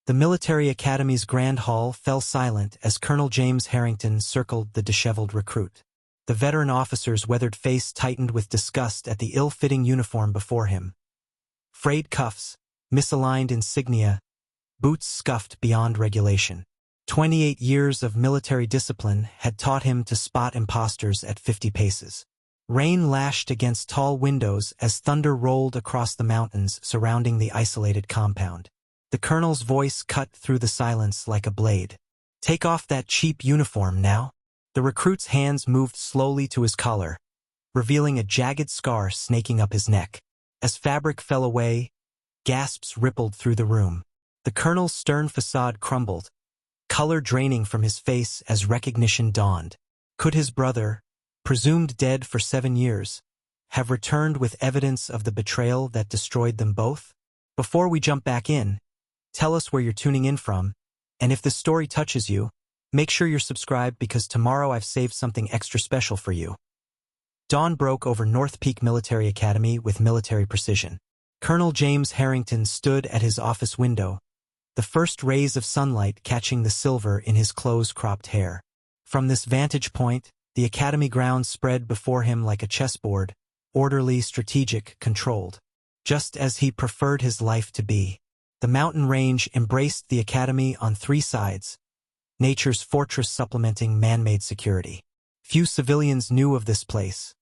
The military academy's grand hall fell silent as Colonel James Harrington circled the disheveled recruit. The veteran officer's weathered face tightened with disgust at the ill-fitting uniform before him. Frayed cuffs, misaligned insignia, boots scuffed beyond regulation. 28 years of military discipline had taught him to spot impostors at 50 paces. Rain lashed against tall windows as thunder rolled across the mountains surrounding the isolated compound. The colonel's voice cut through the silence like a blade. "Take off that cheap uniform now." The recruit's hands moved slowly to his collar, revealing a jagged scar snaking up his neck. As fabric fell away, gasps rippled through the room. The colonel's stern facade crumbled, color draining from his face as recognition dawned. Could his brother, presumed dead for 7 years, have returned with evidence of the betrayal that destroyed them both? Before we jump back in, tell us where you're tuning in from, and if this story touches you, make sure you're subscribed because tomorrow I've saved something extra special for you. Dawn broke over North Peak Military Academy with military precision. Colonel James Harrington stood at his office window, the first rays of sunlight catching the silver in his close-cropped hair. From this vantage point, the academy grounds spread before him like a chessboard, orderly, strategic, controlled, just as he preferred his life to be. The mountain range embraced the academy on 3 sides, nature's fortress supplementing man-made security. Few civilians knew of this place.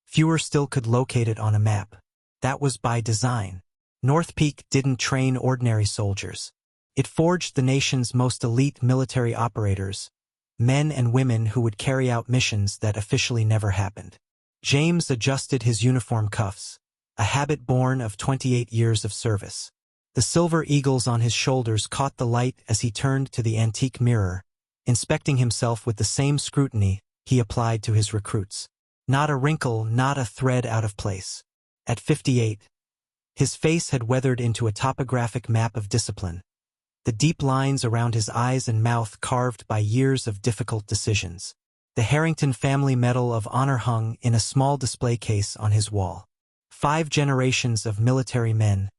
Fewer still could locate it on a map. That was by design. North Peak didn't train ordinary soldiers. It forged the nation's most elite military operators, men and women who would carry out missions that officially never happened. James adjusted his uniform cuffs, a habit born of 28 years of service. The silver eagles on his shoulders caught the light as he turned to the antique mirror, inspecting himself with the same scrutiny he applied to his recruits. Not a wrinkle, not a thread out of place. At 58, his face had weathered into a topographic map of discipline, the deep lines around his eyes and mouth carved by years of difficult decisions. The Harrington Family Medal of Honor hung in a small display case on his wall. 5 generations of military men,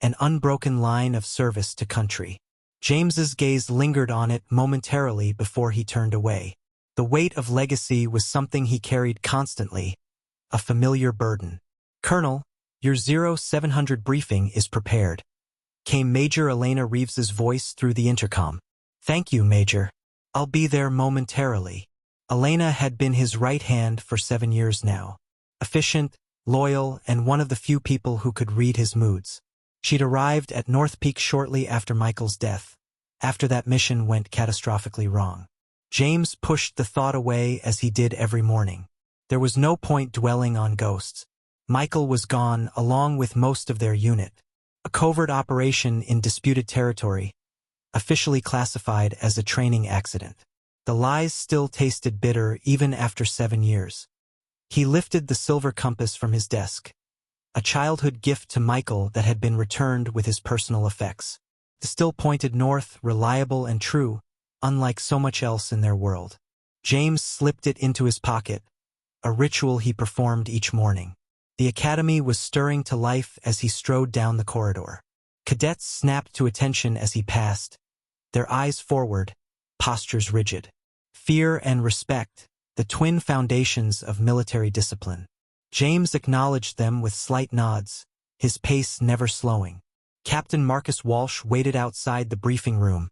an unbroken line of service to country. James's gaze lingered on it momentarily before he turned away. The weight of legacy was something he carried constantly, a familiar burden. "Colonel, your 0700 briefing is prepared," came Major Elena Reeves's voice through the intercom. "Thank you, Major. I'll be there momentarily." Elena had been his right hand for 7 years now. Efficient, loyal, and one of the few people who could read his moods. She'd arrived at North Peak shortly after Michael's death, after that mission went catastrophically wrong. James pushed the thought away as he did every morning. There was no point dwelling on ghosts. Michael was gone along with most of their unit. A covert operation in disputed territory, officially classified as a training accident. The lies still tasted bitter even after 7 years. He lifted the silver compass from his desk, a childhood gift to Michael that had been returned with his personal effects. The still pointed north, reliable and true, unlike so much else in their world. James slipped it into his pocket, a ritual he performed each morning. The academy was stirring to life as he strode down the corridor. Cadets snapped to attention as he passed, their eyes forward, postures rigid. Fear and respect, the twin foundations of military discipline. James acknowledged them with slight nods, his pace never slowing. Captain Marcus Walsh waited outside the briefing room,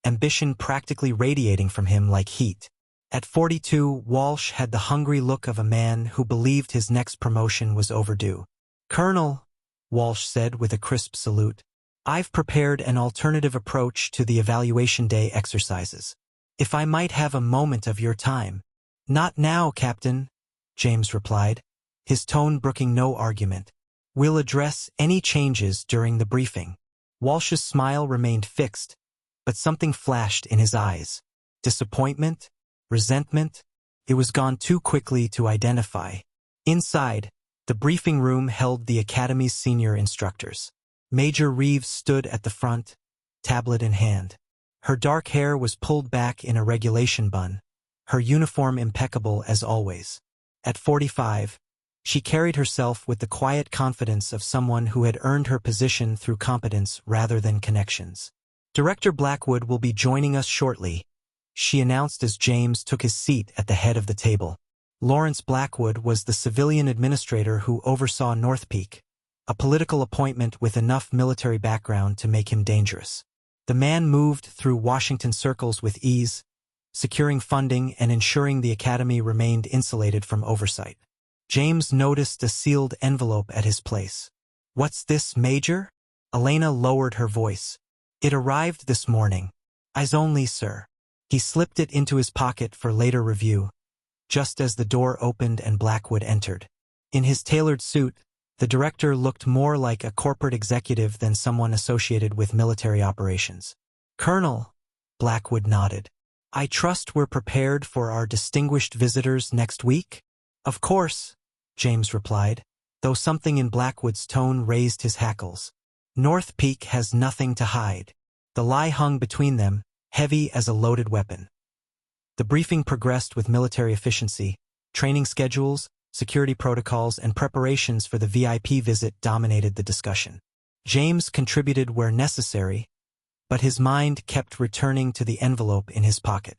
ambition practically radiating from him like heat. At 42, Walsh had the hungry look of a man who believed his next promotion was overdue. "Colonel," Walsh said with a crisp salute, "I've prepared an alternative approach to the evaluation day exercises. If I might have a moment of your time." "Not now, Captain," James replied, his tone brooking no argument. "We'll address any changes during the briefing." Walsh's smile remained fixed, but something flashed in his eyes. Disappointment? Resentment? It was gone too quickly to identify. Inside, the briefing room held the academy's senior instructors. Major Reeves stood at the front, tablet in hand. Her dark hair was pulled back in a regulation bun, her uniform impeccable as always. At 45, she carried herself with the quiet confidence of someone who had earned her position through competence rather than connections. Director Blackwood will be joining us shortly, she announced as James took his seat at the head of the table. Lawrence Blackwood was the civilian administrator who oversaw North Peak, a political appointment with enough military background to make him dangerous. The man moved through Washington circles with ease, securing funding and ensuring the academy remained insulated from oversight. James noticed a sealed envelope at his place. "What's this, Major?" Elena lowered her voice. "It arrived this morning. Eyes only, sir." He slipped it into his pocket for later review, just as the door opened and Blackwood entered. In his tailored suit, the director looked more like a corporate executive than someone associated with military operations. "Colonel," Blackwood nodded. "I trust we're prepared for our distinguished visitors next week?" "Of course," James replied, though something in Blackwood's tone raised his hackles. North Peak has nothing to hide. The lie hung between them, heavy as a loaded weapon. The briefing progressed with military efficiency. Training schedules, security protocols, and preparations for the VIP visit dominated the discussion. James contributed where necessary, but his mind kept returning to the envelope in his pocket.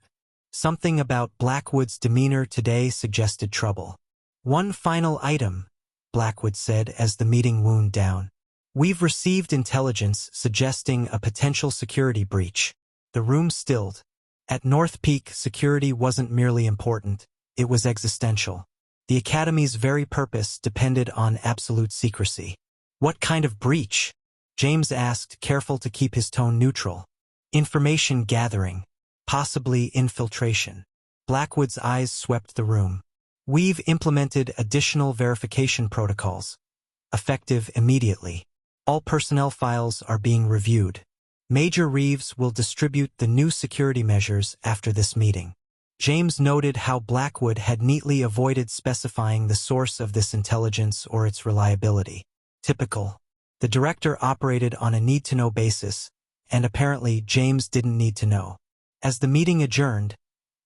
Something about Blackwood's demeanor today suggested trouble. "One final item," Blackwood said as the meeting wound down. "We've received intelligence suggesting a potential security breach." The room stilled. At North Peak, security wasn't merely important, it was existential. The Academy's very purpose depended on absolute secrecy. "What kind of breach?" James asked, careful to keep his tone neutral. "Information gathering. Possibly infiltration." Blackwood's eyes swept the room. "We've implemented additional verification protocols, effective immediately. All personnel files are being reviewed. Major Reeves will distribute the new security measures after this meeting." James noted how Blackwood had neatly avoided specifying the source of this intelligence or its reliability. Typical. The director operated on a need-to-know basis, and apparently James didn't need to know. As the meeting adjourned,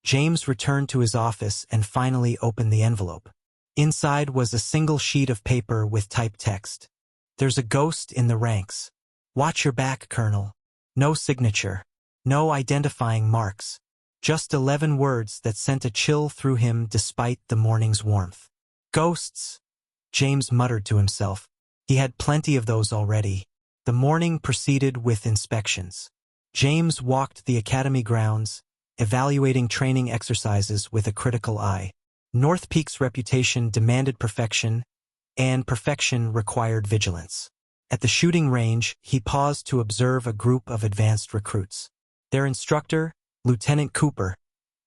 James returned to his office and finally opened the envelope. Inside was a single sheet of paper with typed text. "There's a ghost in the ranks. Watch your back, Colonel." No signature. No identifying marks. Just 11 words that sent a chill through him despite the morning's warmth. "Ghosts," James muttered to himself. He had plenty of those already. The morning proceeded with inspections. James walked the academy grounds, evaluating training exercises with a critical eye. North Peak's reputation demanded perfection, and perfection required vigilance. At the shooting range, he paused to observe a group of advanced recruits. Their instructor, Lieutenant Cooper,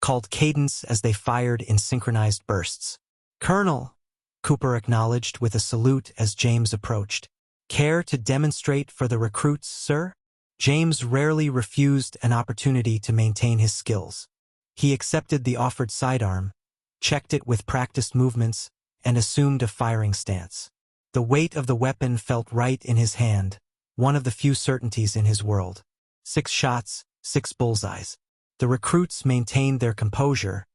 called cadence as they fired in synchronized bursts. "Colonel," Cooper acknowledged with a salute as James approached. "Care to demonstrate for the recruits, sir?" James rarely refused an opportunity to maintain his skills. He accepted the offered sidearm, checked it with practiced movements, and assumed a firing stance. The weight of the weapon felt right in his hand, one of the few certainties in his world. 6 shots, 6 bullseyes. The recruits maintained their composure,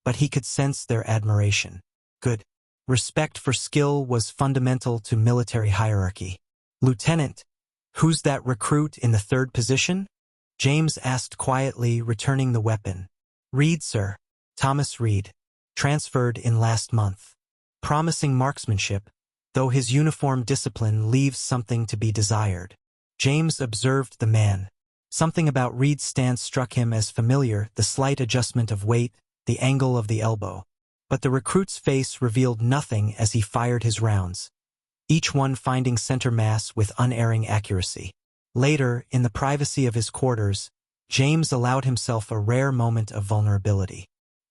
but he could sense their admiration. Good. Respect for skill was fundamental to military hierarchy. "Lieutenant, who's that recruit in the 3rd position?" James asked quietly, returning the weapon. "Reed, sir. Thomas Reed. Transferred in last month. Promising marksmanship, though his uniform discipline leaves something to be desired." James observed the man. Something about Reed's stance struck him as familiar, the slight adjustment of weight, the angle of the elbow. But the recruit's face revealed nothing as he fired his rounds, each one finding center mass with unerring accuracy. Later, in the privacy of his quarters, James allowed himself a rare moment of vulnerability.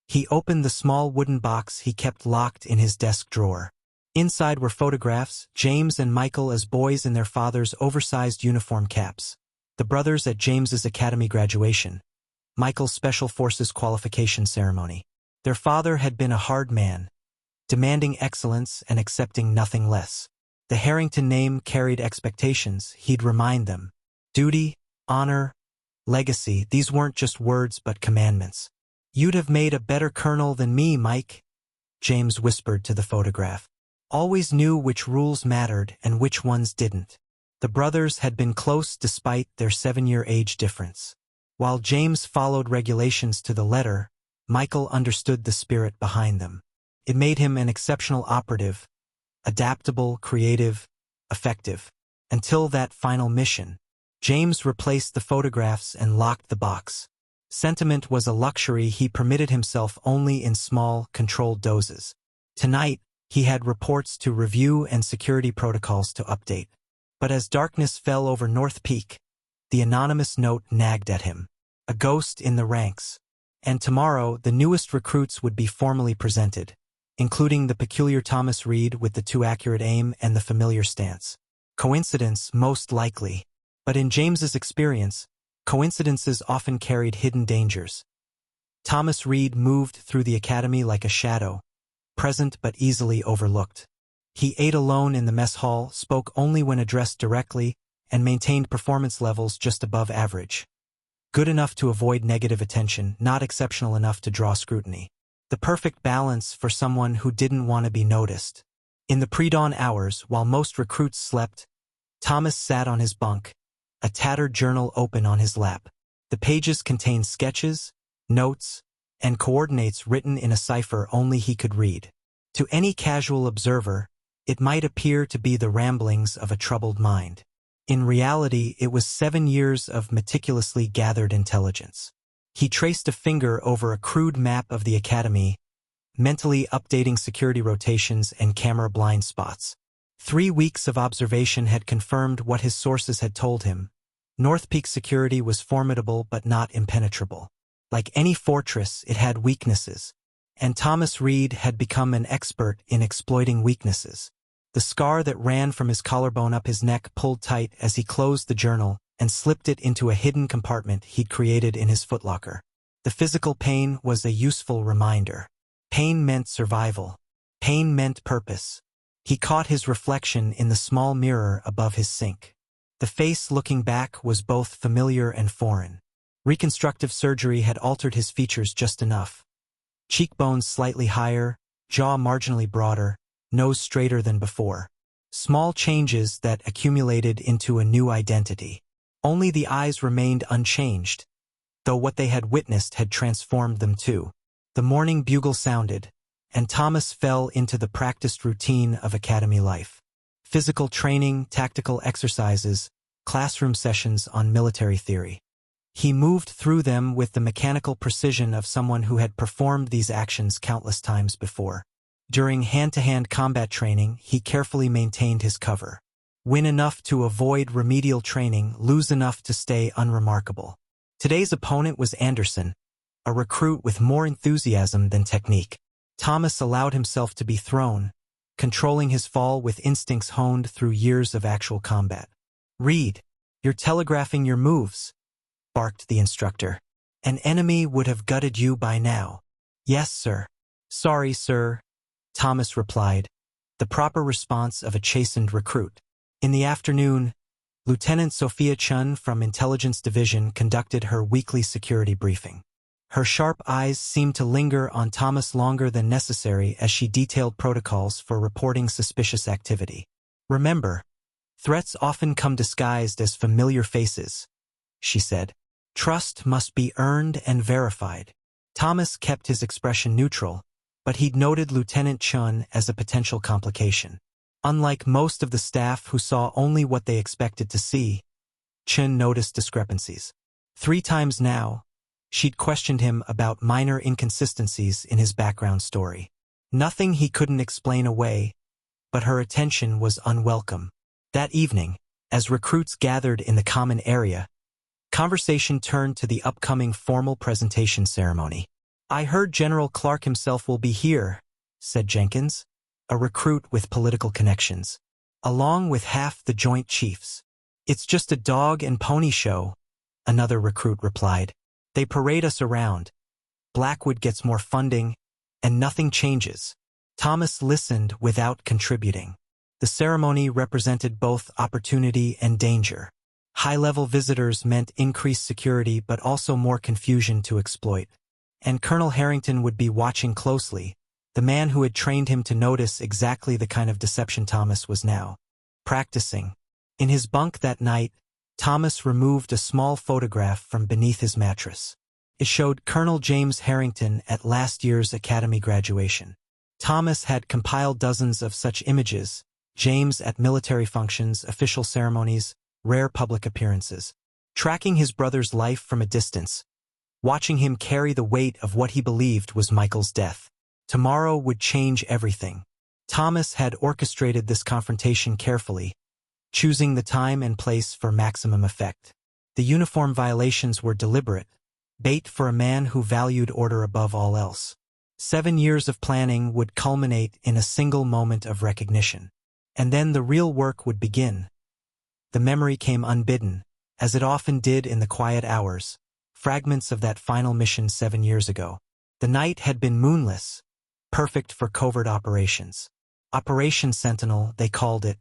He opened the small wooden box he kept locked in his desk drawer. Inside were photographs, James and Michael as boys in their father's oversized uniform caps. The brothers at James's academy graduation. Michael's Special Forces qualification ceremony. Their father had been a hard man, demanding excellence and accepting nothing less. The Harrington name carried expectations, he'd remind them. Duty, honor, legacy, these weren't just words but commandments. "You'd have made a better colonel than me, Mike," James whispered to the photograph. "Always knew which rules mattered and which ones didn't." The brothers had been close despite their 7-year age difference. While James followed regulations to the letter, Michael understood the spirit behind them. It made him an exceptional operative, adaptable, creative, effective. Until that final mission, James replaced the photographs and locked the box. Sentiment was a luxury he permitted himself only in small, controlled doses. Tonight, he had reports to review and security protocols to update. But as darkness fell over North Peak, the anonymous note nagged at him. A ghost in the ranks. And tomorrow, the newest recruits would be formally presented, including the peculiar Thomas Reed with the too accurate aim and the familiar stance. Coincidence, most likely. But in James's experience, coincidences often carried hidden dangers. Thomas Reed moved through the academy like a shadow, present but easily overlooked. He ate alone in the mess hall, spoke only when addressed directly, and maintained performance levels just above average. Good enough to avoid negative attention, not exceptional enough to draw scrutiny. The perfect balance for someone who didn't want to be noticed. In the pre-dawn hours, while most recruits slept, Thomas sat on his bunk, a tattered journal open on his lap. The pages contained sketches, notes, and coordinates written in a cipher only he could read. To any casual observer, it might appear to be the ramblings of a troubled mind. In reality, it was 7 years of meticulously gathered intelligence. He traced a finger over a crude map of the academy, mentally updating security rotations and camera blind spots. 3 weeks of observation had confirmed what his sources had told him. North Peak security was formidable but not impenetrable. Like any fortress, it had weaknesses, and Thomas Reed had become an expert in exploiting weaknesses. The scar that ran from his collarbone up his neck pulled tight as he closed the journal and slipped it into a hidden compartment he'd created in his footlocker. The physical pain was a useful reminder. Pain meant survival. Pain meant purpose. He caught his reflection in the small mirror above his sink. The face looking back was both familiar and foreign. Reconstructive surgery had altered his features just enough. Cheekbones slightly higher, jaw marginally broader, nose straighter than before. Small changes that accumulated into a new identity. Only the eyes remained unchanged, though what they had witnessed had transformed them too. The morning bugle sounded, and Thomas fell into the practiced routine of academy life. Physical training, tactical exercises, classroom sessions on military theory. He moved through them with the mechanical precision of someone who had performed these actions countless times before. During hand-to-hand combat training, he carefully maintained his cover. Win enough to avoid remedial training, lose enough to stay unremarkable. Today's opponent was Anderson, a recruit with more enthusiasm than technique. Thomas allowed himself to be thrown, controlling his fall with instincts honed through years of actual combat. "Reed, you're telegraphing your moves," barked the instructor. "An enemy would have gutted you by now." "Yes, sir." "Sorry, sir," Thomas replied, the proper response of a chastened recruit. In the afternoon, Lieutenant Sophia Chun from Intelligence Division conducted her weekly security briefing. Her sharp eyes seemed to linger on Thomas longer than necessary as she detailed protocols for reporting suspicious activity. "Remember, threats often come disguised as familiar faces," she said. "Trust must be earned and verified." Thomas kept his expression neutral, but he'd noted Lieutenant Chun as a potential complication. Unlike most of the staff who saw only what they expected to see, Chun noticed discrepancies. 3 times now, she'd questioned him about minor inconsistencies in his background story. Nothing he couldn't explain away, but her attention was unwelcome. That evening, as recruits gathered in the common area, conversation turned to the upcoming formal presentation ceremony. "I heard General Clark himself will be here," said Jenkins, a recruit with political connections, "along with half the Joint Chiefs." "It's just a dog and pony show," another recruit replied. "They parade us around. Blackwood gets more funding, and nothing changes." Thomas listened without contributing. The ceremony represented both opportunity and danger. High-level visitors meant increased security but also more confusion to exploit. And Colonel Harrington would be watching closely, the man who had trained him to notice exactly the kind of deception Thomas was now practicing. In his bunk that night, Thomas removed a small photograph from beneath his mattress. It showed Colonel James Harrington at last year's Academy graduation. Thomas had compiled dozens of such images, James at military functions, official ceremonies, rare public appearances. Tracking his brother's life from a distance, watching him carry the weight of what he believed was Michael's death. Tomorrow would change everything. Thomas had orchestrated this confrontation carefully, choosing the time and place for maximum effect. The uniform violations were deliberate, bait for a man who valued order above all else. 7 years of planning would culminate in a single moment of recognition. And then the real work would begin. The memory came unbidden, as it often did in the quiet hours, fragments of that final mission 7 years ago. The night had been moonless, perfect for covert operations. Operation Sentinel, they called it,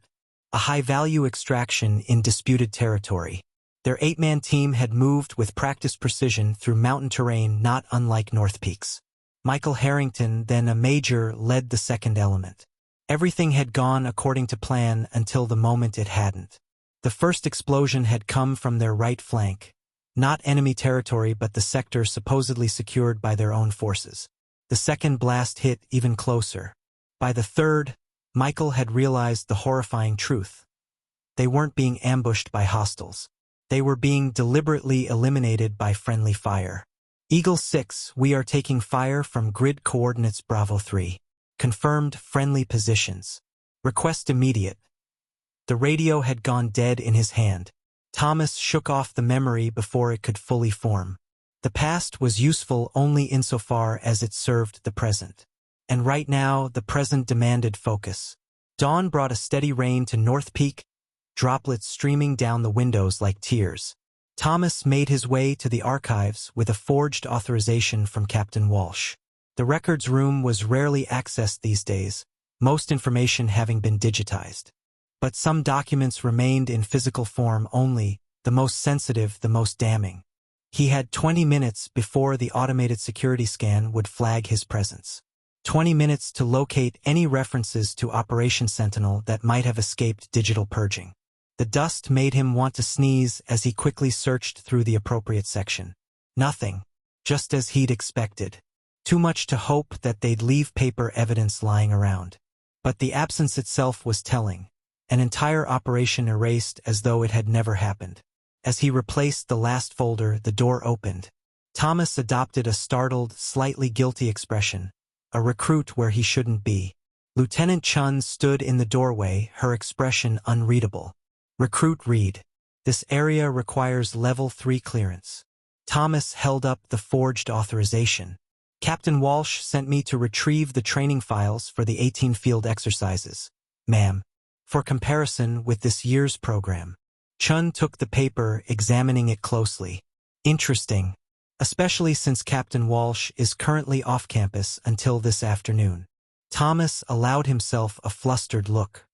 a high-value extraction in disputed territory. Their 8-man team had moved with practiced precision through mountain terrain not unlike North Peaks. Michael Harrington, then a major, led the second element. Everything had gone according to plan until the moment it hadn't. The first explosion had come from their right flank, not enemy territory but the sector supposedly secured by their own forces. The second blast hit even closer. By the third, Michael had realized the horrifying truth. They weren't being ambushed by hostiles. They were being deliberately eliminated by friendly fire. Eagle 6, we are taking fire from grid coordinates Bravo 3. Confirmed friendly positions. Request immediate. The radio had gone dead in his hand. Thomas shook off the memory before it could fully form. The past was useful only insofar as it served the present. And right now, the present demanded focus. Dawn brought a steady rain to North Peak, droplets streaming down the windows like tears. Thomas made his way to the archives with a forged authorization from Captain Walsh. The records room was rarely accessed these days, most information having been digitized. But some documents remained in physical form only, the most sensitive, the most damning. He had 20 minutes before the automated security scan would flag his presence. 20 minutes to locate any references to Operation Sentinel that might have escaped digital purging. The dust made him want to sneeze as he quickly searched through the appropriate section. Nothing, just as he'd expected. Too much to hope that they'd leave paper evidence lying around. But the absence itself was telling. An entire operation erased as though it had never happened. As he replaced the last folder, the door opened. Thomas adopted a startled, slightly guilty expression, a recruit where he shouldn't be. Lieutenant Chun stood in the doorway, her expression unreadable. Recruit read. This area requires level 3 clearance. Thomas held up the forged authorization. Captain Walsh sent me to retrieve the training files for the 18 field exercises, ma'am, for comparison with this year's program. Chun took the paper, examining it closely. Interesting, especially since Captain Walsh is currently off campus until this afternoon. Thomas allowed himself a flustered look.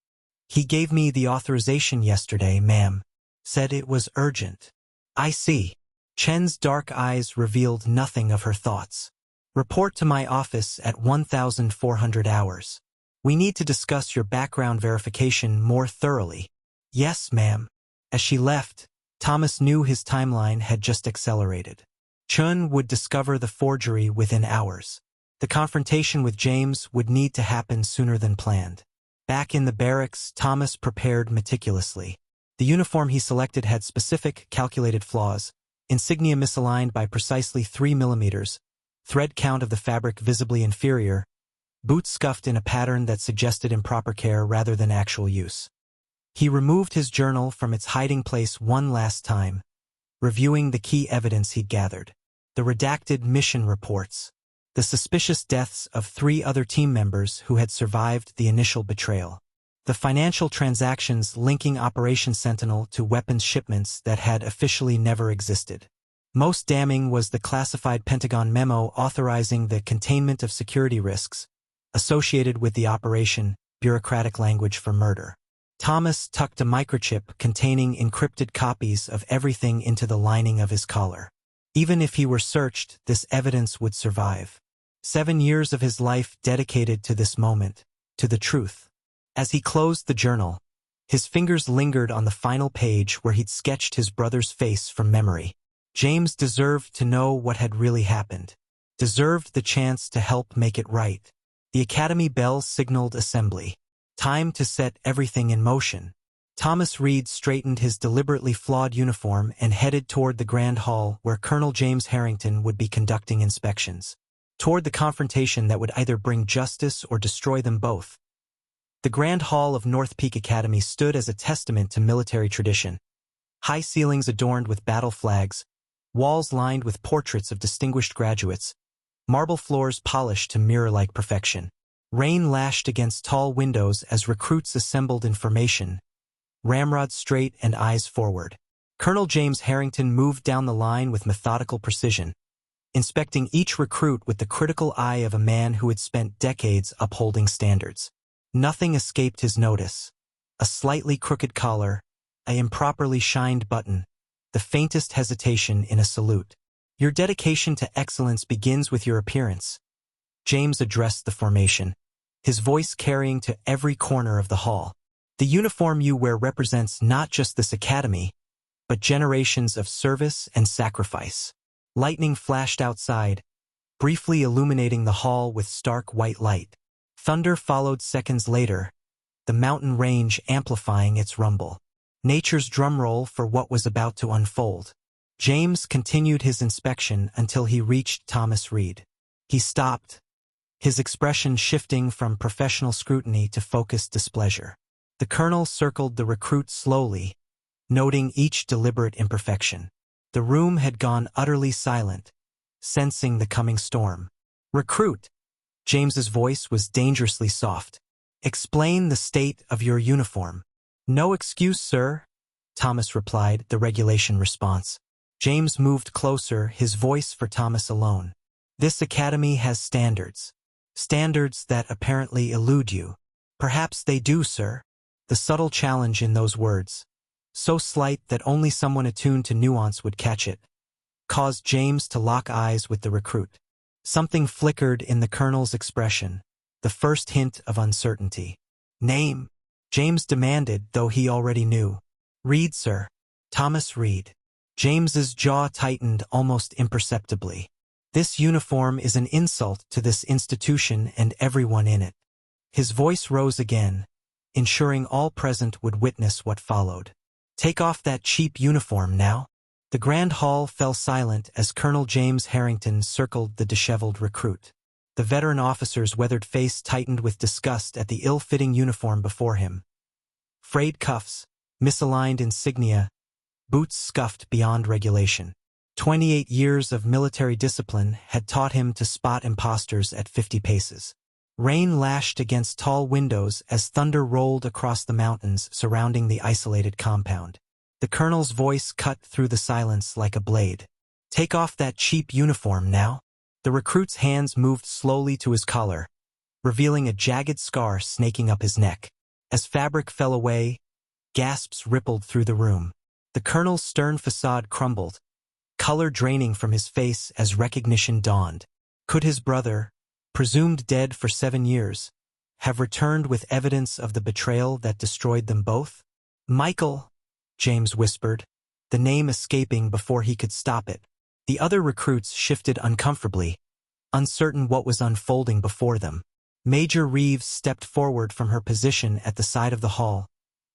He gave me the authorization yesterday, ma'am. Said it was urgent. I see. Chen's dark eyes revealed nothing of her thoughts. Report to my office at 1400 hours. We need to discuss your background verification more thoroughly. Yes, ma'am. As she left, Thomas knew his timeline had just accelerated. Chun would discover the forgery within hours. The confrontation with James would need to happen sooner than planned. Back in the barracks, Thomas prepared meticulously. The uniform he selected had specific, calculated flaws, insignia misaligned by precisely 3 millimeters, thread count of the fabric visibly inferior, boots scuffed in a pattern that suggested improper care rather than actual use. He removed his journal from its hiding place one last time, reviewing the key evidence he'd gathered. The redacted mission reports. The suspicious deaths of 3 other team members who had survived the initial betrayal. The financial transactions linking Operation Sentinel to weapons shipments that had officially never existed. Most damning was the classified Pentagon memo authorizing the containment of security risks associated with the operation, bureaucratic language for murder. Thomas tucked a microchip containing encrypted copies of everything into the lining of his collar. Even if he were searched, this evidence would survive. 7 years of his life dedicated to this moment, to the truth. As he closed the journal, His fingers lingered on the final page where he'd sketched his brother's face from memory. James deserved to know what had really happened. Deserved the chance to help make it right. The academy bell signaled assembly. Time to set everything in motion. Thomas Reed straightened his deliberately flawed uniform and headed toward the Grand Hall where Colonel James Harrington would be conducting inspections. Toward the confrontation that would either bring justice or destroy them both. The Grand Hall of North Peak Academy stood as a testament to military tradition. High ceilings adorned with battle flags, walls lined with portraits of distinguished graduates, marble floors polished to mirror-like perfection. Rain lashed against tall windows as recruits assembled in formation, ramrods straight and eyes forward. Colonel James Harrington moved down the line with methodical precision, inspecting each recruit with the critical eye of a man who had spent decades upholding standards. Nothing escaped his notice. A slightly crooked collar, an improperly shined button, the faintest hesitation in a salute. Your dedication to excellence begins with your appearance. James addressed the formation, his voice carrying to every corner of the hall. The uniform you wear represents not just this academy, but generations of service and sacrifice. Lightning flashed outside, briefly illuminating the hall with stark white light. Thunder followed seconds later, the mountain range amplifying its rumble. Nature's drumroll for what was about to unfold. James continued his inspection until he reached Thomas Reed. He stopped, his expression shifting from professional scrutiny to focused displeasure. The colonel circled the recruit slowly, noting each deliberate imperfection. The room had gone utterly silent, sensing the coming storm. "Recruit," James's voice was dangerously soft. "Explain the state of your uniform." "No excuse, sir," Thomas replied, the regulation response. James moved closer, his voice for Thomas alone. "This academy has standards. Standards that apparently elude you." "Perhaps they do, sir." The subtle challenge in those words, so slight that only someone attuned to nuance would catch it, caused James to lock eyes with the recruit. Something flickered in the colonel's expression, the first hint of uncertainty. "Name?" James demanded, though he already knew. "Reed, sir." "Thomas Reed." James's jaw tightened almost imperceptibly. "This uniform is an insult to this institution and everyone in it." His voice rose again, ensuring all present would witness what followed. "Take off that cheap uniform now." The Grand Hall fell silent as Colonel James Harrington circled the disheveled recruit. The veteran officer's weathered face tightened with disgust at the ill-fitting uniform before him. Frayed cuffs, misaligned insignia, boots scuffed beyond regulation. 28 years of military discipline had taught him to spot impostors at 50 paces. Rain lashed against tall windows as thunder rolled across the mountains surrounding the isolated compound. The colonel's voice cut through the silence like a blade. "Take off that cheap uniform now." The recruit's hands moved slowly to his collar, revealing a jagged scar snaking up his neck. As fabric fell away, gasps rippled through the room. The colonel's stern facade crumbled, color draining from his face as recognition dawned. Could his brother, presumed dead for 7 years, have returned with evidence of the betrayal that destroyed them both? "Michael," James whispered, the name escaping before he could stop it. The other recruits shifted uncomfortably, uncertain what was unfolding before them. Major Reeves stepped forward from her position at the side of the hall,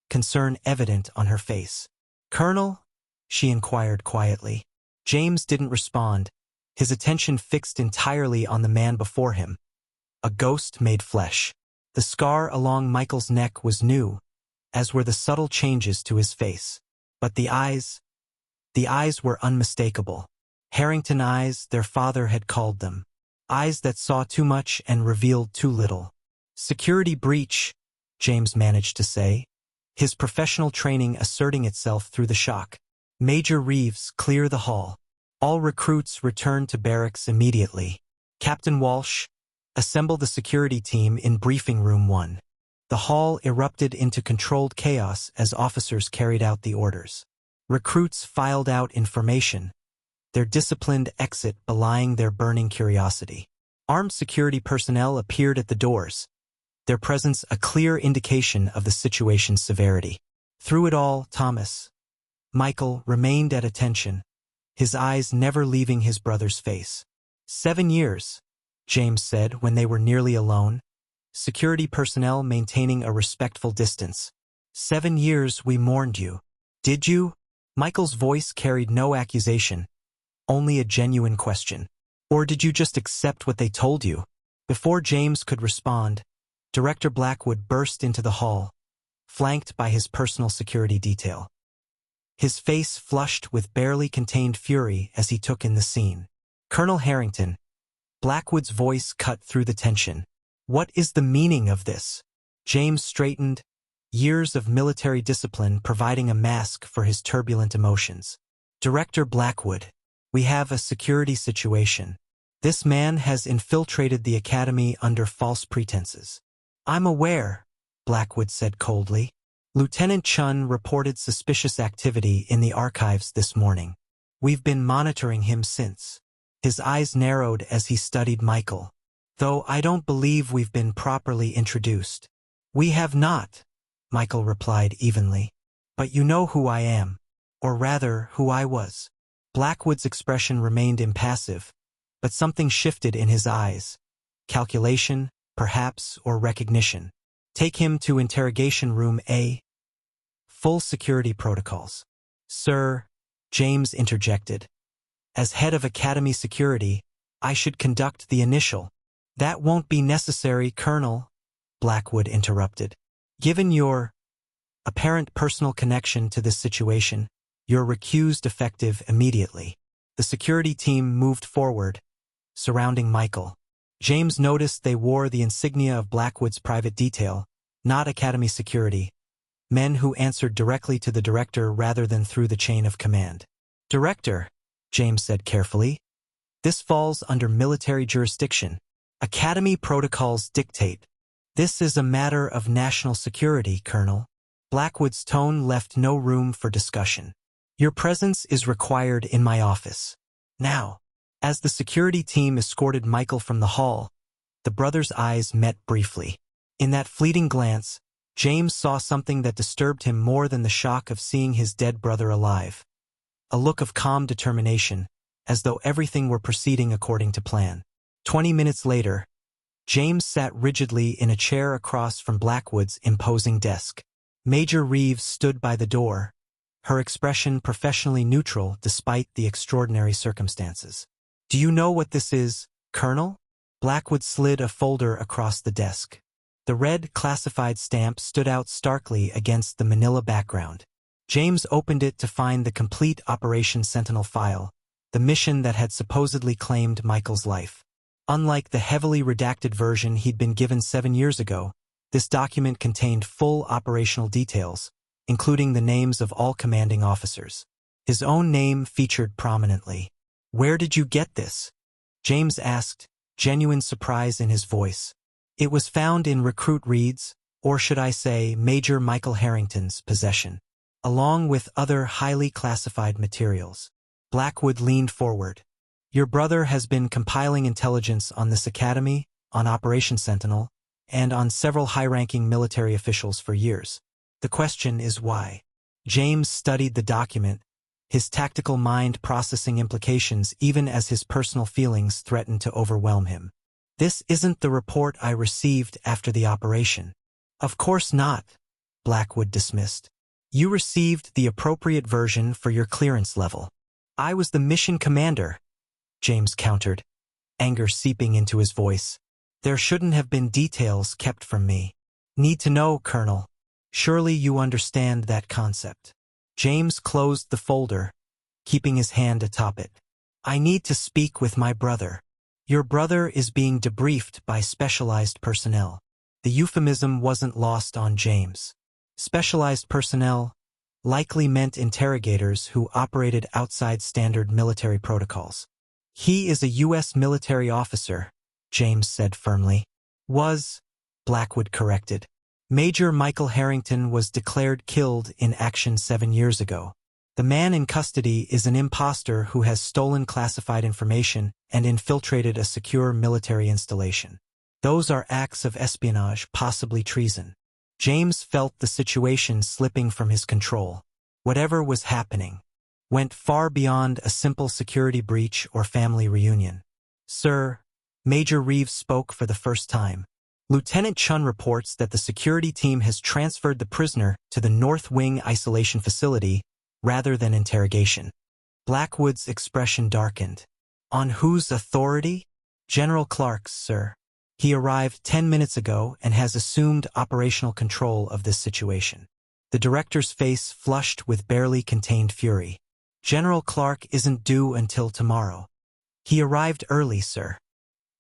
concern evident on her face. "Colonel?" she inquired quietly. James didn't respond, his attention fixed entirely on the man before him, a ghost made flesh. The scar along Michael's neck was new, as were the subtle changes to his face. But the eyes were unmistakable. Harrington eyes, their father had called them. Eyes that saw too much and revealed too little. "Security breach," James managed to say, his professional training asserting itself through the shock. "Major Reeves, clear the hall." All recruits returned to barracks immediately. "Captain Walsh, assemble the security team in briefing room 1. The hall erupted into controlled chaos as officers carried out the orders. Recruits filed out in formation, their disciplined exit belying their burning curiosity. Armed security personnel appeared at the doors, their presence a clear indication of the situation's severity. Through it all, Michael remained at attention, his eyes never leaving his brother's face. 7 years, James said when they were nearly alone, security personnel maintaining a respectful distance. 7 years we mourned you. Did you? Michael's voice carried no accusation, only a genuine question. Or did you just accept what they told you? Before James could respond, Director Blackwood burst into the hall, flanked by his personal security detail. His face flushed with barely contained fury as he took in the scene. Colonel Harrington, Blackwood's voice cut through the tension. What is the meaning of this? James straightened, years of military discipline providing a mask for his turbulent emotions. Director Blackwood, we have a security situation. This man has infiltrated the academy under false pretenses. I'm aware, Blackwood said coldly. Lieutenant Chun reported suspicious activity in the archives this morning. We've been monitoring him since. His eyes narrowed as he studied Michael. Though I don't believe we've been properly introduced. We have not, Michael replied evenly. But you know who I am. Or rather, who I was. Blackwood's expression remained impassive, but something shifted in his eyes. Calculation, perhaps, or recognition. Take him to interrogation room A. Full security protocols. Sir, James interjected. As head of Academy security, I should conduct the initial. That won't be necessary, Colonel, Blackwood interrupted. Given your apparent personal connection to this situation, you're recused effective immediately. The security team moved forward, surrounding Michael. James noticed they wore the insignia of Blackwood's private detail, not Academy security, men who answered directly to the director rather than through the chain of command. Director, James said carefully, this falls under military jurisdiction. Academy protocols dictate. This is a matter of national security, Colonel. Blackwood's tone left no room for discussion. Your presence is required in my office. Now, as the security team escorted Michael from the hall, the brothers' eyes met briefly. In that fleeting glance, James saw something that disturbed him more than the shock of seeing his dead brother alive. A look of calm determination, as though everything were proceeding according to plan. 20 minutes later, James sat rigidly in a chair across from Blackwood's imposing desk. Major Reeves stood by the door, her expression professionally neutral despite the extraordinary circumstances. Do you know what this is, Colonel? Blackwood slid a folder across the desk. The red classified stamp stood out starkly against the manila background. James opened it to find the complete Operation Sentinel file, the mission that had supposedly claimed Michael's life. Unlike the heavily redacted version he'd been given 7 years ago, this document contained full operational details, including the names of all commanding officers. His own name featured prominently. Where did you get this? James asked, genuine surprise in his voice. It was found in Recruit Reed's, or should I say Major Michael Harrington's, possession, along with other highly classified materials. Blackwood leaned forward. Your brother has been compiling intelligence on this academy, on Operation Sentinel, and on several high-ranking military officials for years. The question is why. James studied the document, his tactical mind processing implications even as his personal feelings threatened to overwhelm him. This isn't the report I received after the operation. Of course not, Blackwood dismissed. You received the appropriate version for your clearance level. I was the mission commander, James countered, anger seeping into his voice. There shouldn't have been details kept from me. Need to know, Colonel. Surely you understand that concept. James closed the folder, keeping his hand atop it. I need to speak with my brother. Your brother is being debriefed by specialized personnel. The euphemism wasn't lost on James. Specialized personnel likely meant interrogators who operated outside standard military protocols. He is a U.S. military officer, James said firmly. Was, Blackwood corrected. Major Michael Harrington was declared killed in action 7 years ago. The man in custody is an impostor who has stolen classified information and infiltrated a secure military installation. Those are acts of espionage, possibly treason. James felt the situation slipping from his control. Whatever was happening went far beyond a simple security breach or family reunion. Sir, Major Reeves spoke for the first time. Lieutenant Chun reports that the security team has transferred the prisoner to the North Wing isolation facility rather than interrogation. Blackwood's expression darkened. On whose authority? General Clark's, sir. He arrived 10 minutes ago and has assumed operational control of this situation. The director's face flushed with barely contained fury. General Clark isn't due until tomorrow. He arrived early, sir.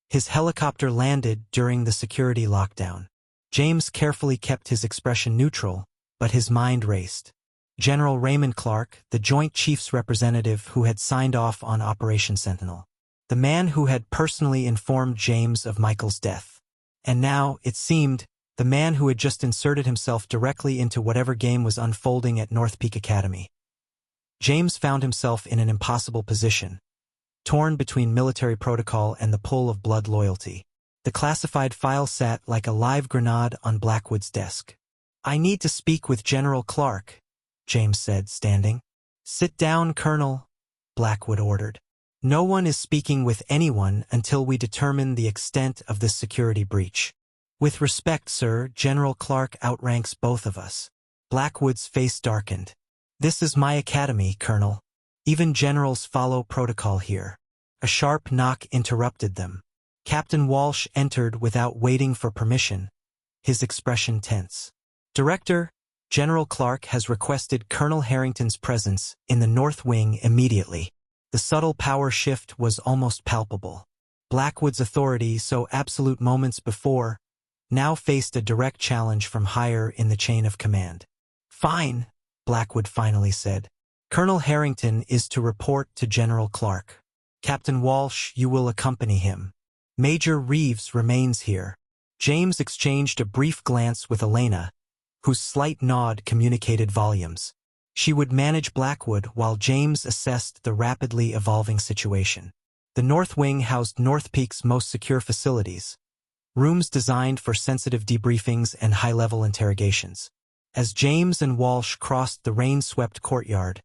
His helicopter landed during the security lockdown. James carefully kept his expression neutral, but his mind raced. General Raymond Clark, the Joint Chiefs representative who had signed off on Operation Sentinel. The man who had personally informed James of Michael's death. And now, it seemed, the man who had just inserted himself directly into whatever game was unfolding at North Peak Academy. James found himself in an impossible position, torn between military protocol and the pull of blood loyalty. The classified file sat like a live grenade on Blackwood's desk. I need to speak with General Clark, James said, standing. Sit down, Colonel, Blackwood ordered. No one is speaking with anyone until we determine the extent of this security breach. With respect, sir, General Clark outranks both of us. Blackwood's face darkened. This is my academy, Colonel. Even generals follow protocol here. A sharp knock interrupted them. Captain Walsh entered without waiting for permission, his expression tense. Director, General Clark has requested Colonel Harrington's presence in the North Wing immediately. The subtle power shift was almost palpable. Blackwood's authority, so absolute moments before, now faced a direct challenge from higher in the chain of command. Fine, Blackwood finally said. Colonel Harrington is to report to General Clark. Captain Walsh, you will accompany him. Major Reeves remains here. James exchanged a brief glance with Elena, whose slight nod communicated volumes. She would manage Blackwood while James assessed the rapidly evolving situation. The North Wing housed North Peak's most secure facilities, rooms designed for sensitive debriefings and high-level interrogations. As James and Walsh crossed the rain-swept courtyard,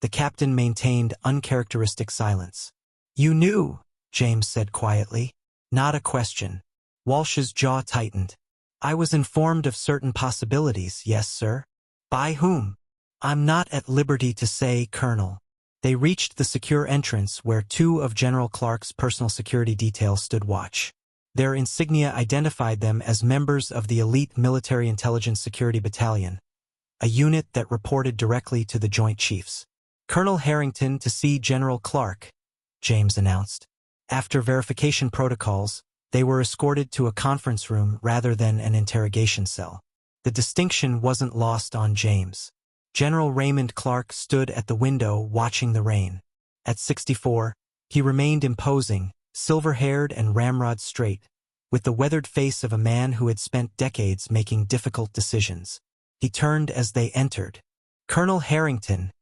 the captain maintained uncharacteristic silence. You knew, James said quietly. Not a question. Walsh's jaw tightened. I was informed of certain possibilities, yes, sir. By whom? I'm not at liberty to say, Colonel. They reached the secure entrance where two of General Clark's personal security detail stood watch. Their insignia identified them as members of the elite Military Intelligence Security Battalion, a unit that reported directly to the Joint Chiefs. Colonel Harrington to see General Clark, James announced. After verification protocols, they were escorted to a conference room rather than an interrogation cell. The distinction wasn't lost on James. General Raymond Clark stood at the window watching the rain. At 64, he remained imposing, silver-haired and ramrod straight, with the weathered face of a man who had spent decades making difficult decisions. He turned as they entered. Colonel Harrington,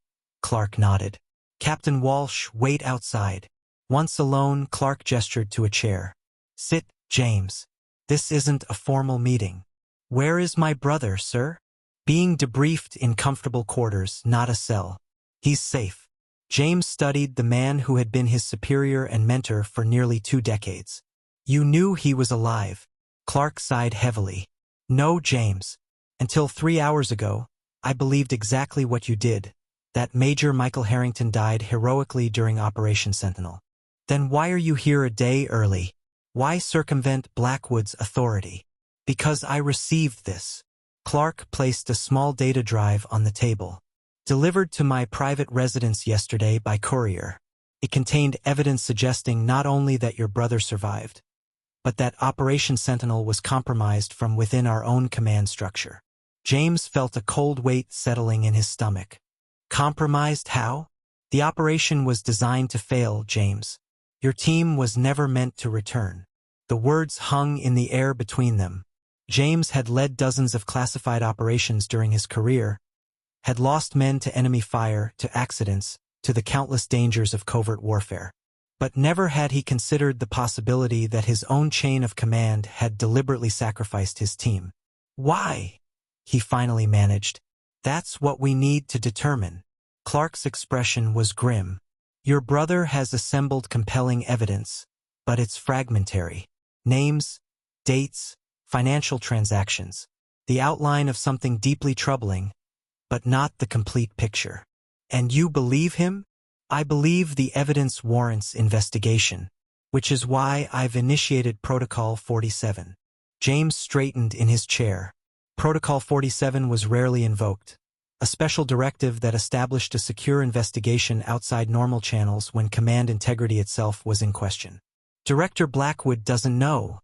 Clark nodded. Captain Walsh, wait outside. Once alone, Clark gestured to a chair. Sit, James. This isn't a formal meeting. Where is my brother, sir? Being debriefed in comfortable quarters, not a cell. He's safe. James studied the man who had been his superior and mentor for nearly 2 decades. You knew he was alive. Clark sighed heavily. No, James. Until 3 hours ago, I believed exactly what you did, that Major Michael Harrington died heroically during Operation Sentinel. Then why are you here a day early? Why circumvent Blackwood's authority? Because I received this. Clark placed a small data drive on the table. Delivered to my private residence yesterday by courier. It contained evidence suggesting not only that your brother survived, but that Operation Sentinel was compromised from within our own command structure. James felt a cold weight settling in his stomach. Compromised how? The operation was designed to fail, James. Your team was never meant to return. The words hung in the air between them. James had led dozens of classified operations during his career, had lost men to enemy fire, to accidents, to the countless dangers of covert warfare. But never had he considered the possibility that his own chain of command had deliberately sacrificed his team. Why? He finally managed. That's what we need to determine. Clark's expression was grim. Your brother has assembled compelling evidence, but it's fragmentary. Names, dates, financial transactions. The outline of something deeply troubling, but not the complete picture. And you believe him? I believe the evidence warrants investigation, which is why I've initiated Protocol 47. James straightened in his chair. Protocol 47 was rarely invoked, a special directive that established a secure investigation outside normal channels when command integrity itself was in question. Director Blackwood doesn't know,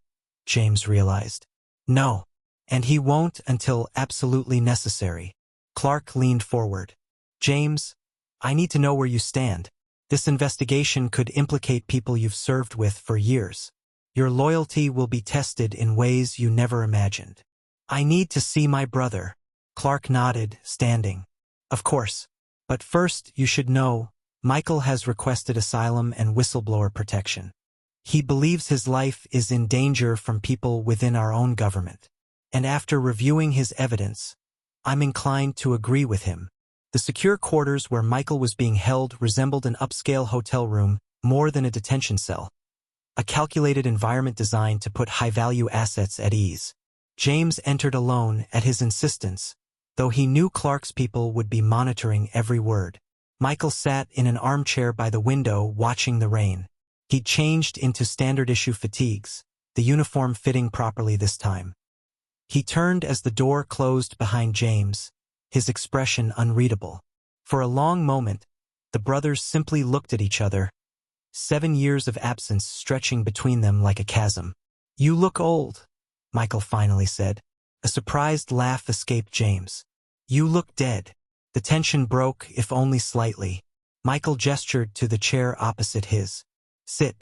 James realized. No, and he won't until absolutely necessary. Clark leaned forward. James, I need to know where you stand. This investigation could implicate people you've served with for years. Your loyalty will be tested in ways you never imagined. I need to see my brother. Clark nodded, standing. Of course. But first, you should know, Michael has requested asylum and whistleblower protection. He believes his life is in danger from people within our own government. And after reviewing his evidence, I'm inclined to agree with him. The secure quarters where Michael was being held resembled an upscale hotel room more than a detention cell. A calculated environment designed to put high-value assets at ease. James entered alone at his insistence, though he knew Clark's people would be monitoring every word. Michael sat in an armchair by the window watching the rain. He'd changed into standard-issue fatigues, the uniform fitting properly this time. He turned as the door closed behind James, his expression unreadable. For a long moment, the brothers simply looked at each other, 7 years of absence stretching between them like a chasm. You look old, Michael finally said. A surprised laugh escaped James. You look dead. The tension broke, if only slightly. Michael gestured to the chair opposite his. Sit.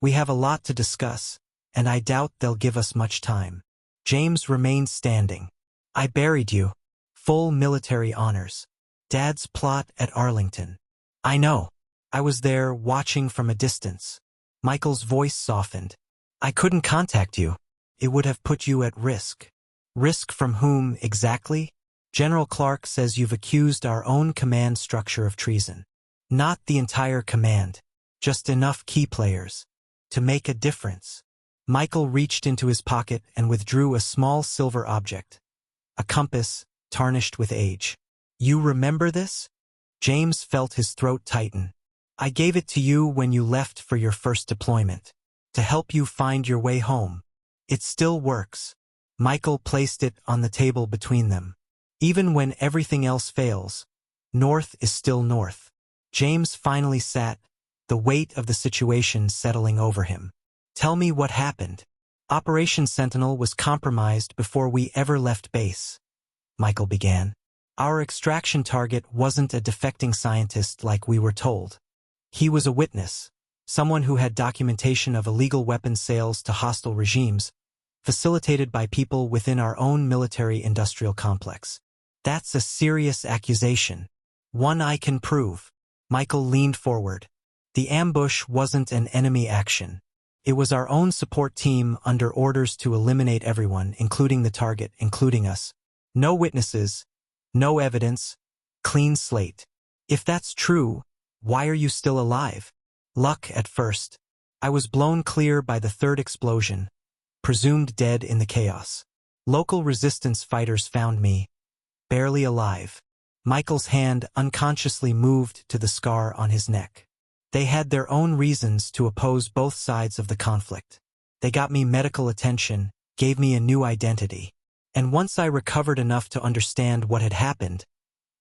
We have a lot to discuss, and I doubt they'll give us much time. James remained standing. I buried you. Full military honors. Dad's plot at Arlington. I know. I was there watching from a distance. Michael's voice softened. I couldn't contact you. It would have put you at risk. Risk from whom exactly? General Clark says you've accused our own command structure of treason. Not the entire command. Just enough key players. To make a difference. Michael reached into his pocket and withdrew a small silver object. A compass, tarnished with age. You remember this? James felt his throat tighten. I gave it to you when you left for your first deployment. To help you find your way home. It still works. Michael placed it on the table between them. Even when everything else fails, north is still north. James finally sat, the weight of the situation settling over him. Tell me what happened. Operation Sentinel was compromised before we ever left base. Michael began. Our extraction target wasn't a defecting scientist like we were told. He was a witness, someone who had documentation of illegal weapons sales to hostile regimes, facilitated by people within our own military-industrial complex. That's a serious accusation. One I can prove. Michael leaned forward. The ambush wasn't an enemy action. It was our own support team under orders to eliminate everyone, including the target, including us. No witnesses, no evidence, clean slate. If that's true, why are you still alive? Luck at first. I was blown clear by the third explosion, presumed dead in the chaos. Local resistance fighters found me, barely alive. Michael's hand unconsciously moved to the scar on his neck. They had their own reasons to oppose both sides of the conflict. They got me medical attention, gave me a new identity. And once I recovered enough to understand what had happened,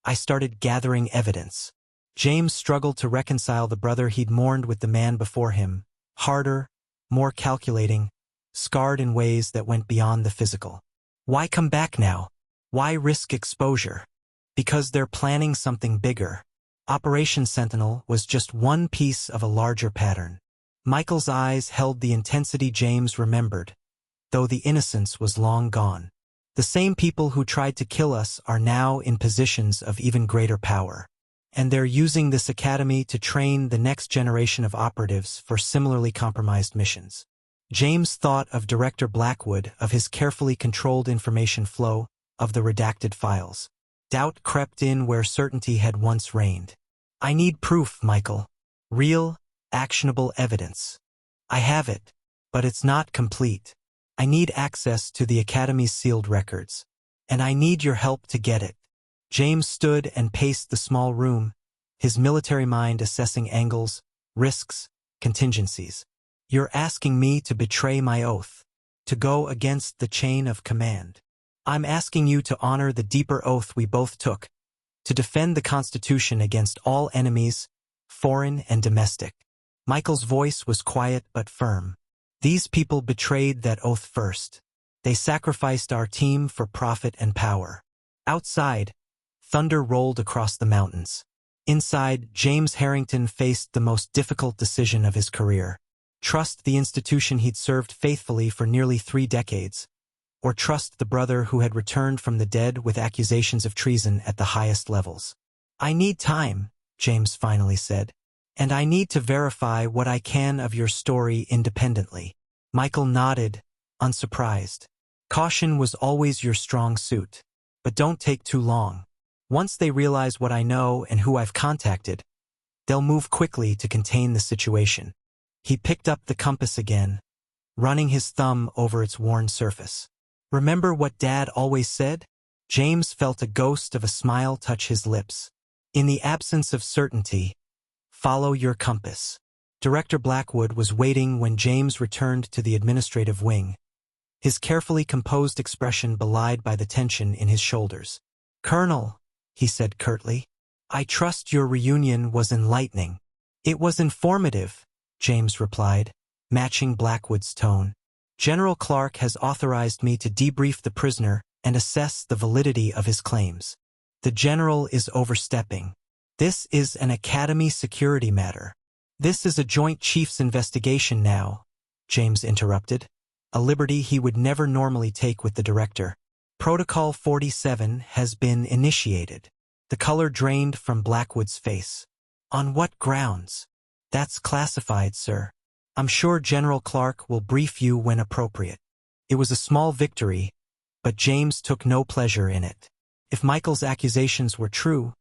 I started gathering evidence. James struggled to reconcile the brother he'd mourned with the man before him, harder, more calculating, scarred in ways that went beyond the physical. Why come back now? Why risk exposure? Because they're planning something bigger. Operation Sentinel was just one piece of a larger pattern. Michael's eyes held the intensity James remembered, though the innocence was long gone. The same people who tried to kill us are now in positions of even greater power. And they're using this academy to train the next generation of operatives for similarly compromised missions. James thought of Director Blackwood, of his carefully controlled information flow, of the redacted files. Doubt crept in where certainty had once reigned. I need proof, Michael. Real, actionable evidence. I have it, but it's not complete. I need access to the Academy's sealed records. And I need your help to get it. James stood and paced the small room, his military mind assessing angles, risks, contingencies. You're asking me to betray my oath, to go against the chain of command. I'm asking you to honor the deeper oath we both took, to defend the Constitution against all enemies, foreign and domestic. Michael's voice was quiet but firm. These people betrayed that oath first. They sacrificed our team for profit and power. Outside, thunder rolled across the mountains. Inside, James Harrington faced the most difficult decision of his career. Trust the institution he'd served faithfully for nearly 3 decades, or trust the brother who had returned from the dead with accusations of treason at the highest levels. I need time, James finally said, and I need to verify what I can of your story independently. Michael nodded, unsurprised. Caution was always your strong suit, but don't take too long. Once they realize what I know and who I've contacted, they'll move quickly to contain the situation. He picked up the compass again, running his thumb over its worn surface. Remember what Dad always said? James felt a ghost of a smile touch his lips. In the absence of certainty, follow your compass. Director Blackwood was waiting when James returned to the administrative wing, his carefully composed expression belied by the tension in his shoulders. Colonel, he said curtly, I trust your reunion was enlightening. It was informative, James replied, matching Blackwood's tone. General Clark has authorized me to debrief the prisoner and assess the validity of his claims. The general is overstepping. This is an Academy security matter. This is a Joint Chiefs investigation now, James interrupted, a liberty he would never normally take with the director. Protocol 47 has been initiated. The color drained from Blackwood's face. On what grounds? That's classified, sir. I'm sure General Clark will brief you when appropriate. It was a small victory, but James took no pleasure in it. If Michael's accusations were true,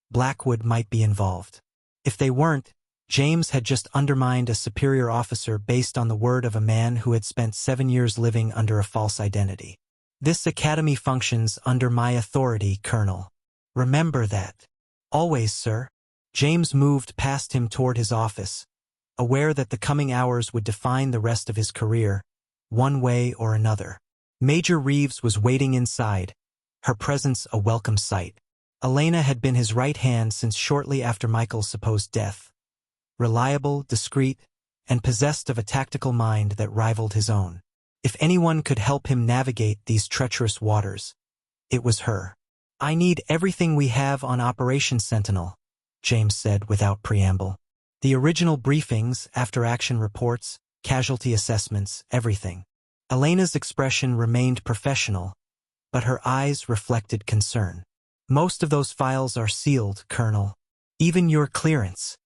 Blackwood might be involved. If they weren't, James had just undermined a superior officer based on the word of a man who had spent 7 years living under a false identity. This academy functions under my authority, Colonel. Remember that. Always, sir. James moved past him toward his office, aware that the coming hours would define the rest of his career, one way or another. Major Reeves was waiting inside, her presence a welcome sight. Elena had been his right hand since shortly after Michael's supposed death. Reliable, discreet, and possessed of a tactical mind that rivaled his own. If anyone could help him navigate these treacherous waters, it was her. I need everything we have on Operation Sentinel, James said without preamble. The original briefings, after-action reports, casualty assessments, everything. Elena's expression remained professional, but her eyes reflected concern. Most of those files are sealed, Colonel. Even your clearance.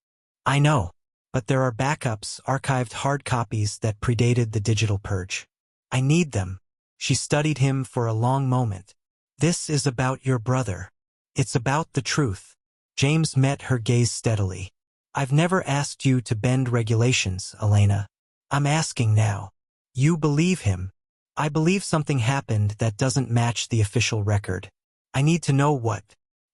I know, but there are backups, archived hard copies that predated the digital purge. I need them. She studied him for a long moment. This is about your brother. It's about the truth. James met her gaze steadily. I've never asked you to bend regulations, Elena. I'm asking now. You believe him. I believe something happened that doesn't match the official record. I need to know what.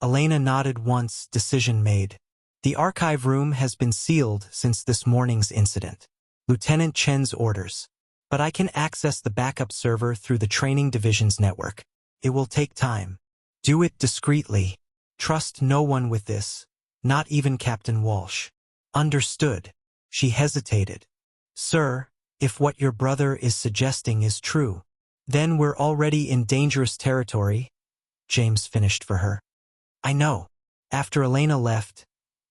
Elena nodded once, decision made. The archive room has been sealed since this morning's incident. Lieutenant Chen's orders. But I can access the backup server through the training division's network. It will take time. Do it discreetly. Trust no one with this, not even Captain Walsh. Understood. She hesitated. Sir, if what your brother is suggesting is true, then we're already in dangerous territory, James finished for her. I know. After Elena left,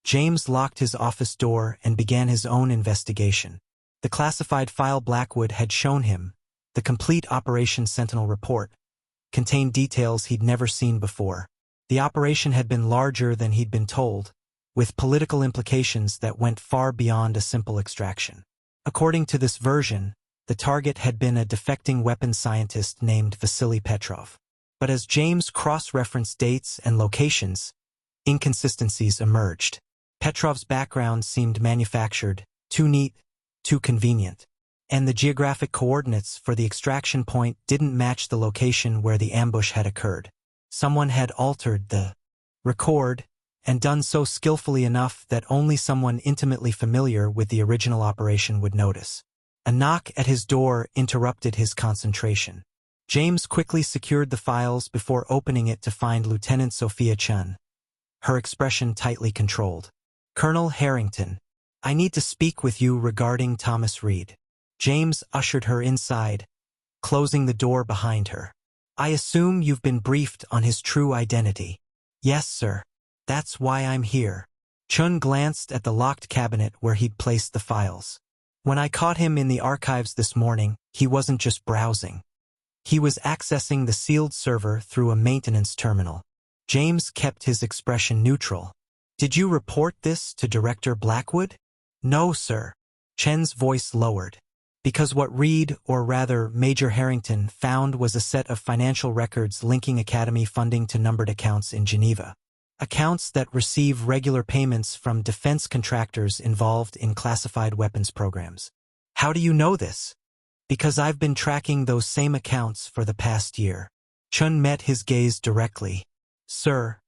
James locked his office door and began his own investigation. The classified file Blackwood had shown him, the complete Operation Sentinel report, contained details he'd never seen before. The operation had been larger than he'd been told, with political implications that went far beyond a simple extraction. According to this version, the target had been a defecting weapons scientist named Vasily Petrov. But as James cross-referenced dates and locations, inconsistencies emerged. Petrov's background seemed manufactured, too neat, too convenient. And the geographic coordinates for the extraction point didn't match the location where the ambush had occurred. Someone had altered the record, and done so skillfully enough that only someone intimately familiar with the original operation would notice. A knock at his door interrupted his concentration. James quickly secured the files before opening it to find Lieutenant Sophia Chun, her expression tightly controlled. "Colonel Harrington, I need to speak with you regarding Thomas Reed." James ushered her inside, closing the door behind her. "I assume you've been briefed on his true identity." "Yes, sir. That's why I'm here." Chun glanced at the locked cabinet where he'd placed the files. "When I caught him in the archives this morning, he wasn't just browsing. He was accessing the sealed server through a maintenance terminal." James kept his expression neutral. "Did you report this to Director Blackwood?" "No, sir." Chen's voice lowered. "Because what Reed, or rather Major Harrington, found was a set of financial records linking Academy funding to numbered accounts in Geneva. Accounts that receive regular payments from defense contractors involved in classified weapons programs." "How do you know this?" "Because I've been tracking those same accounts for the past year." Chun met his gaze directly. "Sir,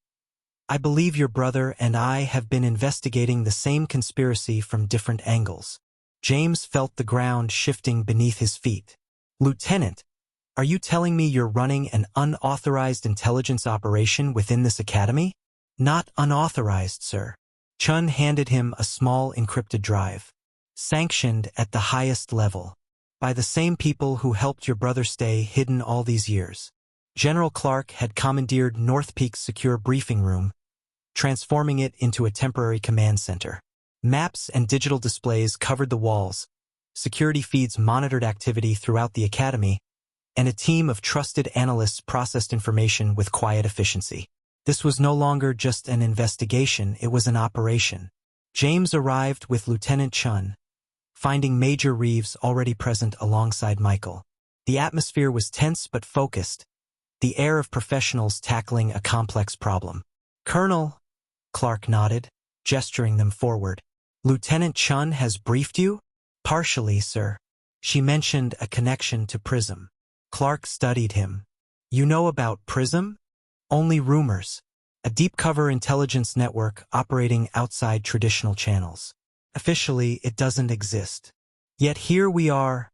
I believe your brother and I have been investigating the same conspiracy from different angles." James felt the ground shifting beneath his feet. "Lieutenant, are you telling me you're running an unauthorized intelligence operation within this academy?" "Not unauthorized, sir." Chun handed him a small encrypted drive. "Sanctioned at the highest level. By the same people who helped your brother stay hidden all these years." General Clark had commandeered North Peak's secure briefing room, transforming it into a temporary command center. Maps and digital displays covered the walls, security feeds monitored activity throughout the academy, and a team of trusted analysts processed information with quiet efficiency. This was no longer just an investigation, it was an operation. James arrived with Lieutenant Chun, finding Major Reeves already present alongside Michael. The atmosphere was tense but focused, the air of professionals tackling a complex problem. "Colonel," Clark nodded, gesturing them forward. "Lieutenant Chun has briefed you?" "Partially, sir. She mentioned a connection to PRISM." Clark studied him. "You know about PRISM?" "Only rumors. A deep-cover intelligence network operating outside traditional channels. Officially, it doesn't exist. Yet here we are,"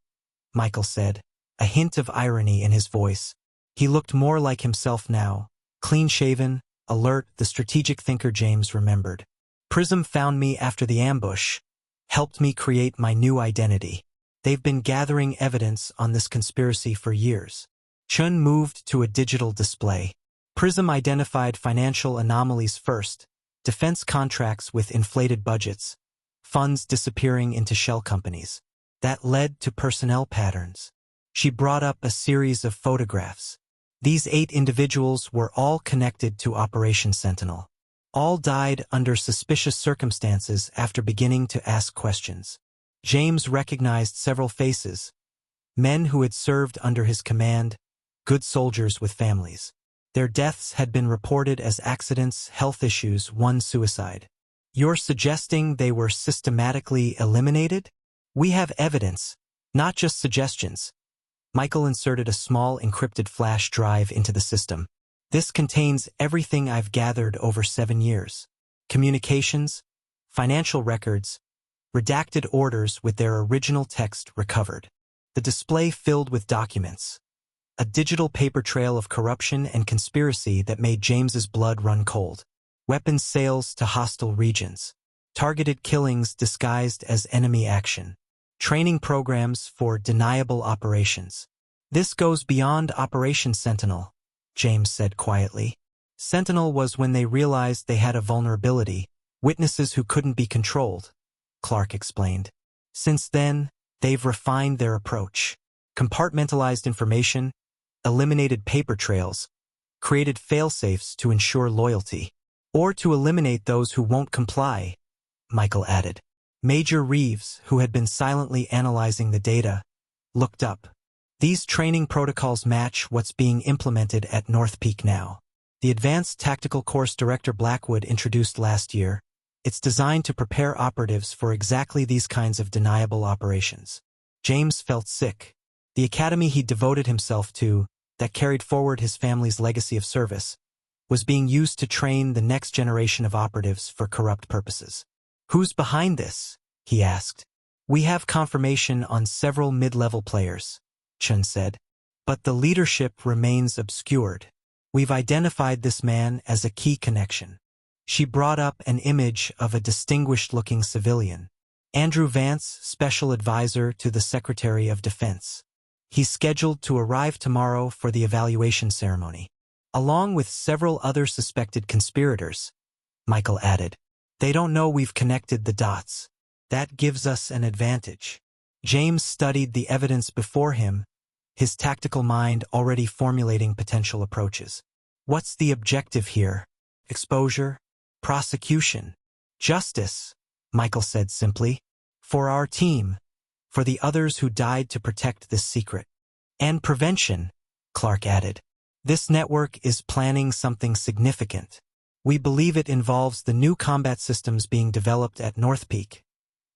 Michael said, a hint of irony in his voice. He looked more like himself now, clean-shaven, alert, the strategic thinker James remembered. "PRISM found me after the ambush, helped me create my new identity. They've been gathering evidence on this conspiracy for years." Chun moved to a digital display. PRISM identified financial anomalies first, defense contracts with inflated budgets, funds disappearing into shell companies. That led to personnel patterns. She brought up a series of photographs. These 8 individuals were all connected to Operation Sentinel. All died under suspicious circumstances after beginning to ask questions. James recognized several faces, men who had served under his command, good soldiers with families. Their deaths had been reported as accidents, health issues, one suicide. "You're suggesting they were systematically eliminated?" "We have evidence, not just suggestions." Michael inserted a small encrypted flash drive into the system. "This contains everything I've gathered over 7 years. Communications, financial records, redacted orders with their original text recovered." The display filled with documents. A digital paper trail of corruption and conspiracy that made James's blood run cold. Weapons sales to hostile regions. Targeted killings disguised as enemy action. Training programs for deniable operations. "This goes beyond Operation Sentinel," James said quietly. "Sentinel was when they realized they had a vulnerability, witnesses who couldn't be controlled," Clark explained. "Since then, they've refined their approach. Compartmentalized information, eliminated paper trails, created fail-safes to ensure loyalty. Or to eliminate those who won't comply, Michael added. Major Reeves, who had been silently analyzing the data, looked up. These training protocols match what's being implemented at North Peak now. The Advanced Tactical Course Director Blackwood introduced last year. It's designed to prepare operatives for exactly these kinds of deniable operations. James felt sick. The academy he devoted himself to, that carried forward his family's legacy of service, was being used to train the next generation of operatives for corrupt purposes. "Who's behind this?" he asked. "We have confirmation on several mid-level players," Chun said. "But the leadership remains obscured. We've identified this man as a key connection." She brought up an image of a distinguished-looking civilian. Andrew Vance, Special Advisor to the Secretary of Defense. He's scheduled to arrive tomorrow for the evaluation ceremony, along with several other suspected conspirators, Michael added. "They don't know we've connected the dots. That gives us an advantage." James studied the evidence before him, his tactical mind already formulating potential approaches. "What's the objective here? Exposure? Prosecution? Justice?" Michael said simply. "For our team. For the others who died to protect this secret. And prevention," Clark added. "This network is planning something significant. We believe it involves the new combat systems being developed at North Peak.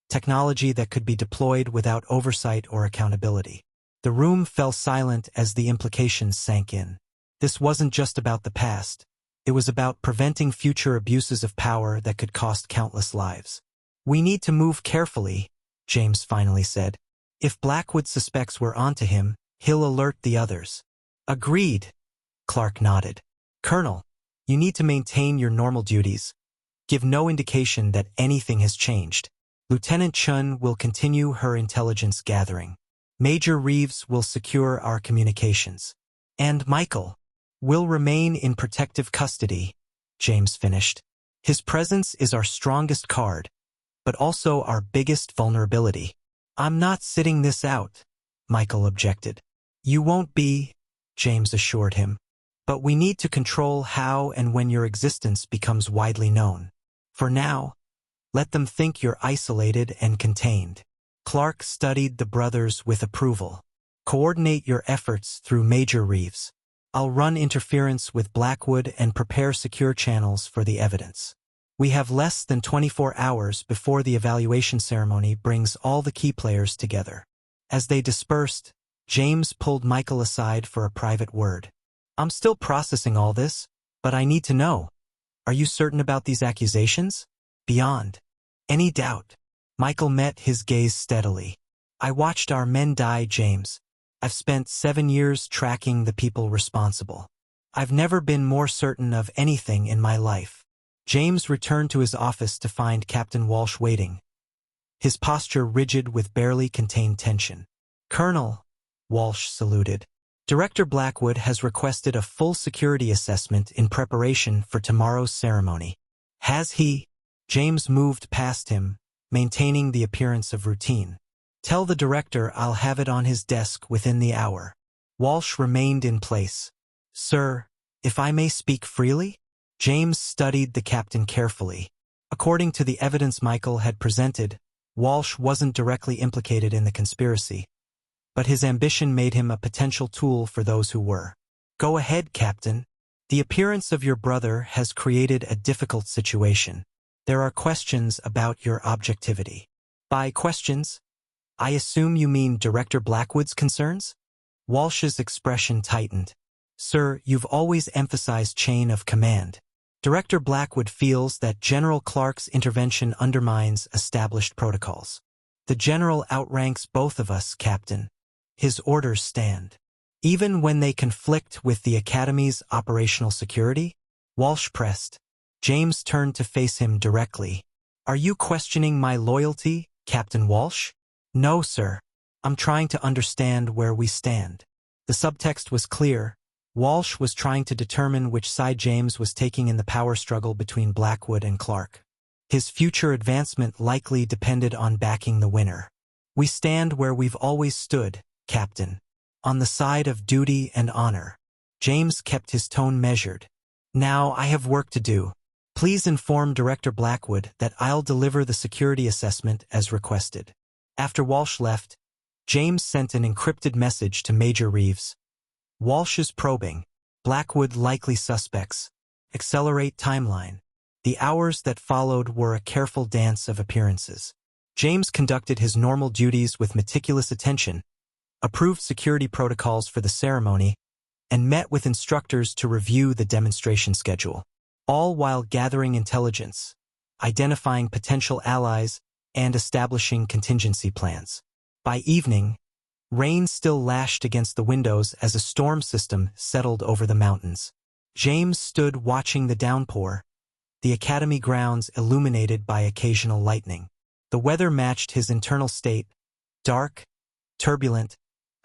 Technology that could be deployed without oversight or accountability." The room fell silent as the implications sank in. This wasn't just about the past. It was about preventing future abuses of power that could cost countless lives. "We need to move carefully," James finally said. "If Blackwood suspects we're onto him, he'll alert the others." "Agreed," Clark nodded. "Colonel, you need to maintain your normal duties. Give no indication that anything has changed. Lieutenant Chun will continue her intelligence gathering. Major Reeves will secure our communications. And Michael will remain in protective custody," James finished. "His presence is our strongest card, but also our biggest vulnerability." "I'm not sitting this out," Michael objected. "You won't be," James assured him. "But we need to control how and when your existence becomes widely known. For now, let them think you're isolated and contained." Clark studied the brothers with approval. "Coordinate your efforts through Major Reeves. I'll run interference with Blackwood and prepare secure channels for the evidence. We have less than 24 hours before the evaluation ceremony brings all the key players together." As they dispersed, James pulled Michael aside for a private word. "I'm still processing all this, but I need to know. Are you certain about these accusations? Beyond any doubt." Michael met his gaze steadily. "I watched our men die, James. I've spent 7 years tracking the people responsible. I've never been more certain of anything in my life." James returned to his office to find Captain Walsh waiting, his posture rigid with barely contained tension. "Colonel," Walsh saluted. "Director Blackwood has requested a full security assessment in preparation for tomorrow's ceremony." "Has he?" James moved past him, maintaining the appearance of routine. "Tell the director I'll have it on his desk within the hour." Walsh remained in place. "Sir, if I may speak freely?" James studied the captain carefully. According to the evidence Michael had presented, Walsh wasn't directly implicated in the conspiracy, but his ambition made him a potential tool for those who were. "Go ahead, Captain. The appearance of your brother has created a difficult situation. There are questions about your objectivity." "By questions, I assume you mean Director Blackwood's concerns?" Walsh's expression tightened. "Sir, you've always emphasized chain of command. Director Blackwood feels that General Clark's intervention undermines established protocols. The General outranks both of us, Captain. His orders stand. Even when they conflict with the Academy's operational security?" Walsh pressed. James turned to face him directly. "Are you questioning my loyalty, Captain Walsh?" "No, sir. I'm trying to understand where we stand." The subtext was clear. Walsh was trying to determine which side James was taking in the power struggle between Blackwood and Clark. His future advancement likely depended on backing the winner. "We stand where we've always stood, Captain. On the side of duty and honor." James kept his tone measured. "Now I have work to do. Please inform Director Blackwood that I'll deliver the security assessment as requested. After Walsh left, James sent an encrypted message to Major Reeves. Walsh is probing. Blackwood likely suspects. Accelerate timeline. The hours that followed were a careful dance of appearances. James conducted his normal duties with meticulous attention, approved security protocols for the ceremony, and met with instructors to review the demonstration schedule, all while gathering intelligence, identifying potential allies, and establishing contingency plans. By evening, rain still lashed against the windows as a storm system settled over the mountains. James stood watching the downpour, the academy grounds illuminated by occasional lightning. The weather matched his internal state, dark, turbulent,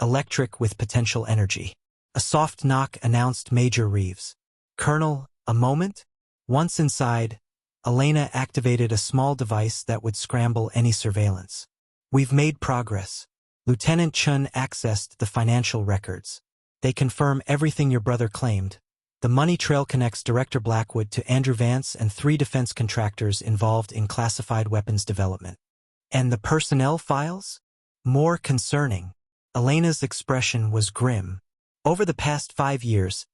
electric with potential energy. A soft knock announced Major Reeves. "Colonel, a moment?" Once inside, Elena activated a small device that would scramble any surveillance. "We've made progress." Lieutenant Chun accessed the financial records. "They confirm everything your brother claimed. The money trail connects Director Blackwood to Andrew Vance and 3 defense contractors involved in classified weapons development." "And the personnel files?" "More concerning." Elena's expression was grim. "Over the past 5 years,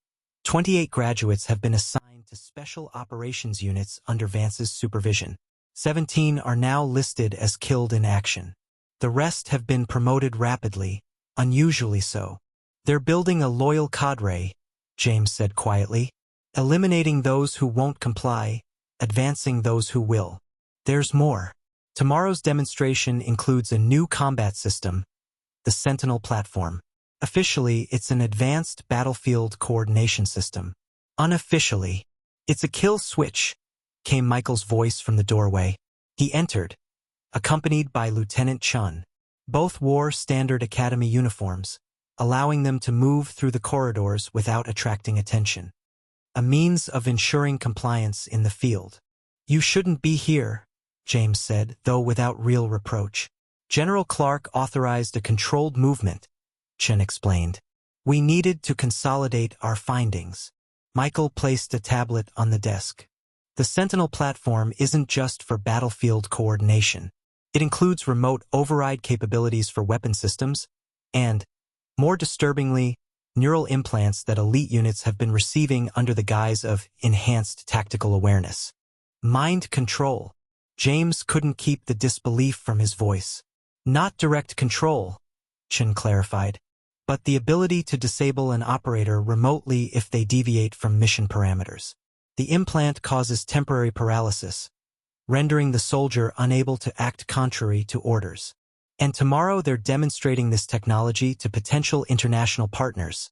28 graduates have been assigned to special operations units under Vance's supervision. 17 are now listed as killed in action. The rest have been promoted rapidly, unusually so. They're building a loyal cadre," James said quietly, "eliminating those who won't comply, advancing those who will. There's more. Tomorrow's demonstration includes a new combat system, the Sentinel platform. Officially, it's an advanced battlefield coordination system. Unofficially, it's a kill switch," came Michael's voice from the doorway. He entered, accompanied by Lieutenant Chun. Both wore standard academy uniforms, allowing them to move through the corridors without attracting attention. A means of ensuring compliance in the field. "You shouldn't be here," James said, though without real reproach. "General Clark authorized a controlled movement," Chun explained. "We needed to consolidate our findings." Michael placed a tablet on the desk. "The Sentinel platform isn't just for battlefield coordination. It includes remote override capabilities for weapon systems, and, more disturbingly, neural implants that elite units have been receiving under the guise of enhanced tactical awareness. Mind control." James couldn't keep the disbelief from his voice. "Not direct control," Chun clarified, "but the ability to disable an operator remotely if they deviate from mission parameters. The implant causes temporary paralysis, rendering the soldier unable to act contrary to orders. And tomorrow they're demonstrating this technology to potential international partners,"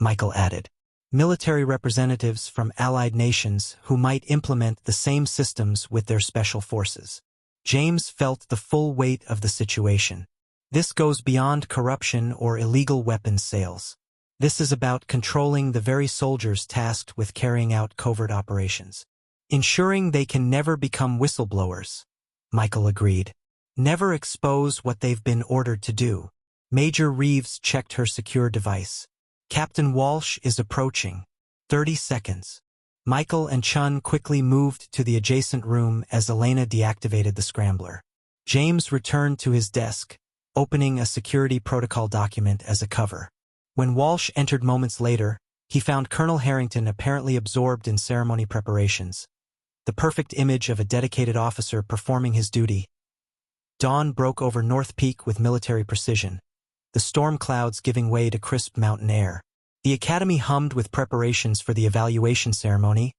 Michael added. "Military representatives from allied nations who might implement the same systems with their special forces." James felt the full weight of the situation. This goes beyond corruption or illegal weapons sales. This is about controlling the very soldiers tasked with carrying out covert operations. "Ensuring they can never become whistleblowers," Michael agreed. "Never expose what they've been ordered to do." Major Reeves checked her secure device. "Captain Walsh is approaching. 30 seconds. Michael and Chun quickly moved to the adjacent room as Elena deactivated the scrambler. James returned to his desk, opening a security protocol document as a cover. When Walsh entered moments later, he found Colonel Harrington apparently absorbed in ceremony preparations, the perfect image of a dedicated officer performing his duty. Dawn broke over North Peak with military precision, the storm clouds giving way to crisp mountain air. The academy hummed with preparations for the evaluation ceremony,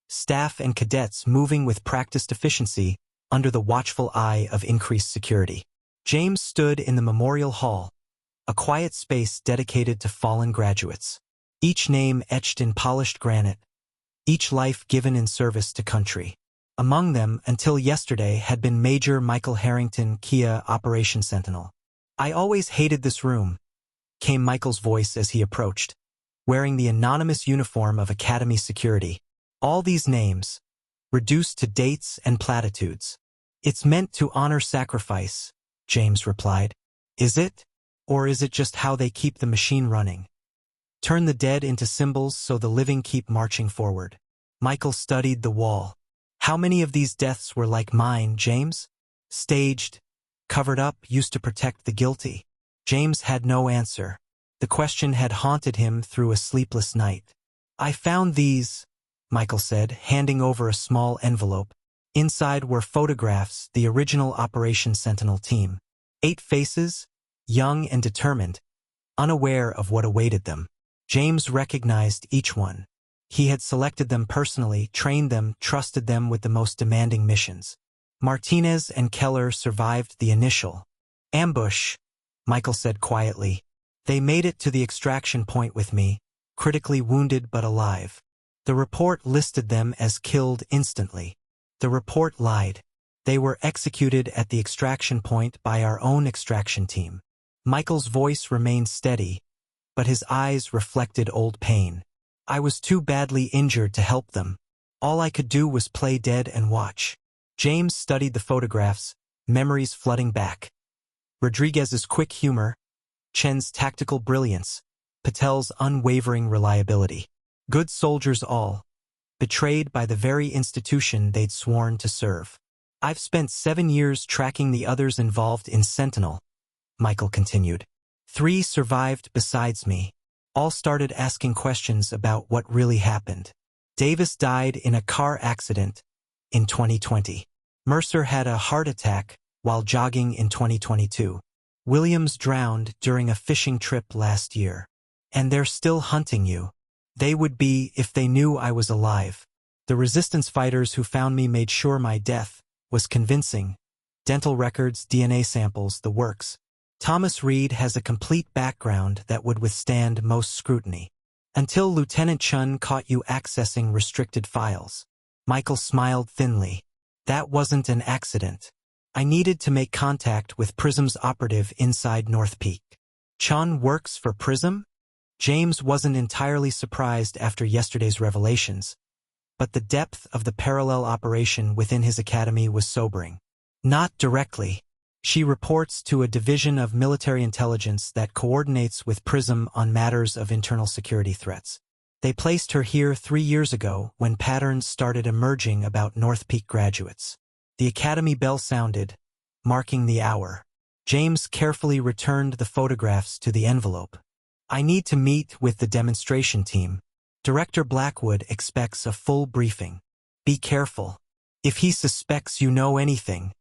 staff and cadets moving with practiced efficiency under the watchful eye of increased security. James stood in the memorial hall, a quiet space dedicated to fallen graduates. Each name etched in polished granite, each life given in service to country. Among them, until yesterday, had been Major Michael Harrington, Kia, Operation Sentinel. "I always hated this room," came Michael's voice as he approached, wearing the anonymous uniform of Academy security. "All these names, reduced to dates and platitudes. It's meant to honor sacrifice," James replied. "Is it? Or is it just how they keep the machine running? Turn the dead into symbols so the living keep marching forward." Michael studied the wall. How many of these deaths were like mine, James? Staged, covered up, used to protect the guilty? James had no answer. The question had haunted him through a sleepless night. I found these, Michael said, handing over a small envelope. Inside were photographs, the original Operation Sentinel team. 8 faces, young and determined, unaware of what awaited them. James recognized each one. He had selected them personally, trained them, trusted them with the most demanding missions. Martinez and Keller survived the initial ambush, Michael said quietly. They made it to the extraction point with me, critically wounded but alive. The report listed them as killed instantly. The report lied. They were executed at the extraction point by our own extraction team. Michael's voice remained steady, but his eyes reflected old pain. I was too badly injured to help them. All I could do was play dead and watch. James studied the photographs, memories flooding back. Rodriguez's quick humor, Chen's tactical brilliance, Patel's unwavering reliability. Good soldiers all, betrayed by the very institution they'd sworn to serve. I've spent 7 years tracking the others involved in Sentinel, Michael continued. 3 survived besides me. All started asking questions about what really happened. Davis died in a car accident in 2020. Mercer had a heart attack while jogging in 2022. Williams drowned during a fishing trip last year. And they're still hunting you. They would be if they knew I was alive. The resistance fighters who found me made sure my death was convincing. Dental records, DNA samples, the works. Thomas Reed has a complete background that would withstand most scrutiny. Until Lieutenant Chun caught you accessing restricted files. Michael smiled thinly. That wasn't an accident. I needed to make contact with Prism's operative inside North Peak. Chun works for Prism? James wasn't entirely surprised after yesterday's revelations, but the depth of the parallel operation within his academy was sobering. Not directly. She reports to a division of military intelligence that coordinates with Prism on matters of internal security threats. They placed her here 3 years ago when patterns started emerging about North Peak graduates. The academy bell sounded, marking the hour. James carefully returned the photographs to the envelope. I need to meet with the demonstration team. Director Blackwood expects a full briefing. Be careful. If he suspects you know anything.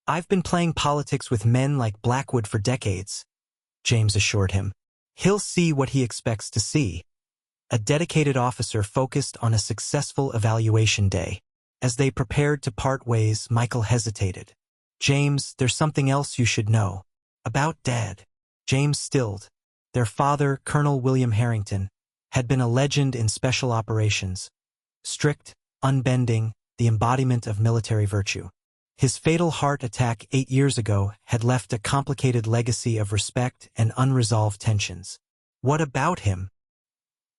I've been playing politics with men like Blackwood for decades, James assured him. He'll see what he expects to see. A dedicated officer focused on a successful evaluation day. As they prepared to part ways, Michael hesitated. James, there's something else you should know. About Dad. James stilled. Their father, Colonel William Harrington, had been a legend in special operations. Strict, unbending, the embodiment of military virtue. His fatal heart attack 8 years ago had left a complicated legacy of respect and unresolved tensions. What about him?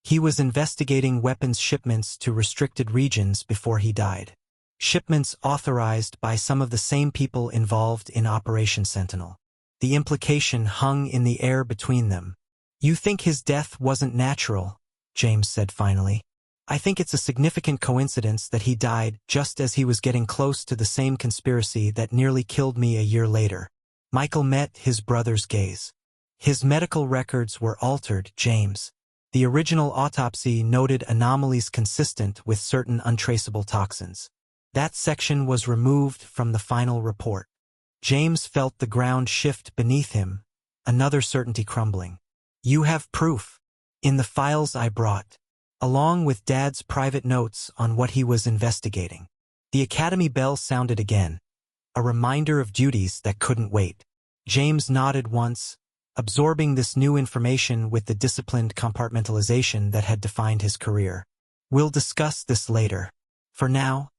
He was investigating weapons shipments to restricted regions before he died. Shipments authorized by some of the same people involved in Operation Sentinel. The implication hung in the air between them. You think his death wasn't natural, James said finally. I think it's a significant coincidence that he died just as he was getting close to the same conspiracy that nearly killed me a year later. Michael met his brother's gaze. His medical records were altered, James. The original autopsy noted anomalies consistent with certain untraceable toxins. That section was removed from the final report. James felt the ground shift beneath him, another certainty crumbling. You have proof. In the files I brought, along with Dad's private notes on what he was investigating. The academy bell sounded again, a reminder of duties that couldn't wait. James nodded once, absorbing this new information with the disciplined compartmentalization that had defined his career. We'll discuss this later. For now,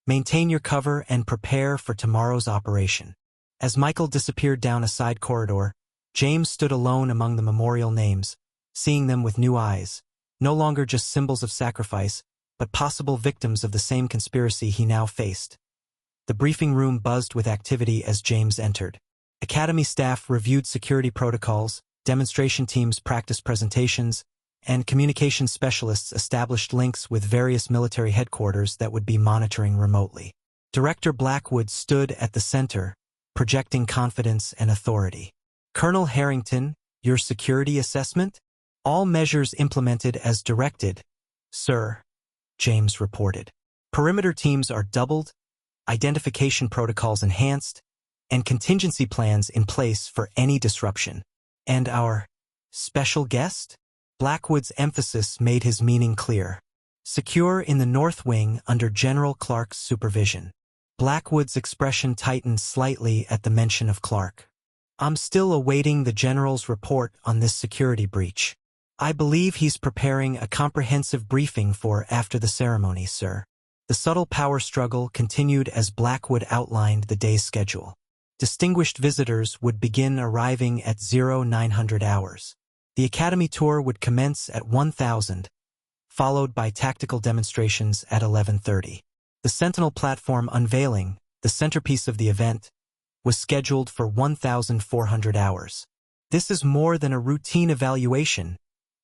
maintain your cover and prepare for tomorrow's operation. As Michael disappeared down a side corridor, James stood alone among the memorial names, seeing them with new eyes, no longer just symbols of sacrifice, but possible victims of the same conspiracy he now faced. The briefing room buzzed with activity as James entered. Academy staff reviewed security protocols, demonstration teams practiced presentations, and communications specialists established links with various military headquarters that would be monitoring remotely. Director Blackwood stood at the center, projecting confidence and authority. Colonel Harrington, your security assessment? All measures implemented as directed, sir, James reported. Perimeter teams are doubled, identification protocols enhanced, and contingency plans in place for any disruption. And our special guest? Blackwood's emphasis made his meaning clear. Secure in the North Wing under General Clark's supervision. Blackwood's expression tightened slightly at the mention of Clark. I'm still awaiting the General's report on this security breach. I believe he's preparing a comprehensive briefing for after the ceremony, sir. The subtle power struggle continued as Blackwood outlined the day's schedule. Distinguished visitors would begin arriving at 0900 hours. The Academy tour would commence at 1000, followed by tactical demonstrations at 11:30. The Sentinel platform unveiling, the centerpiece of the event, was scheduled for 1400 hours. This is more than a routine evaluation,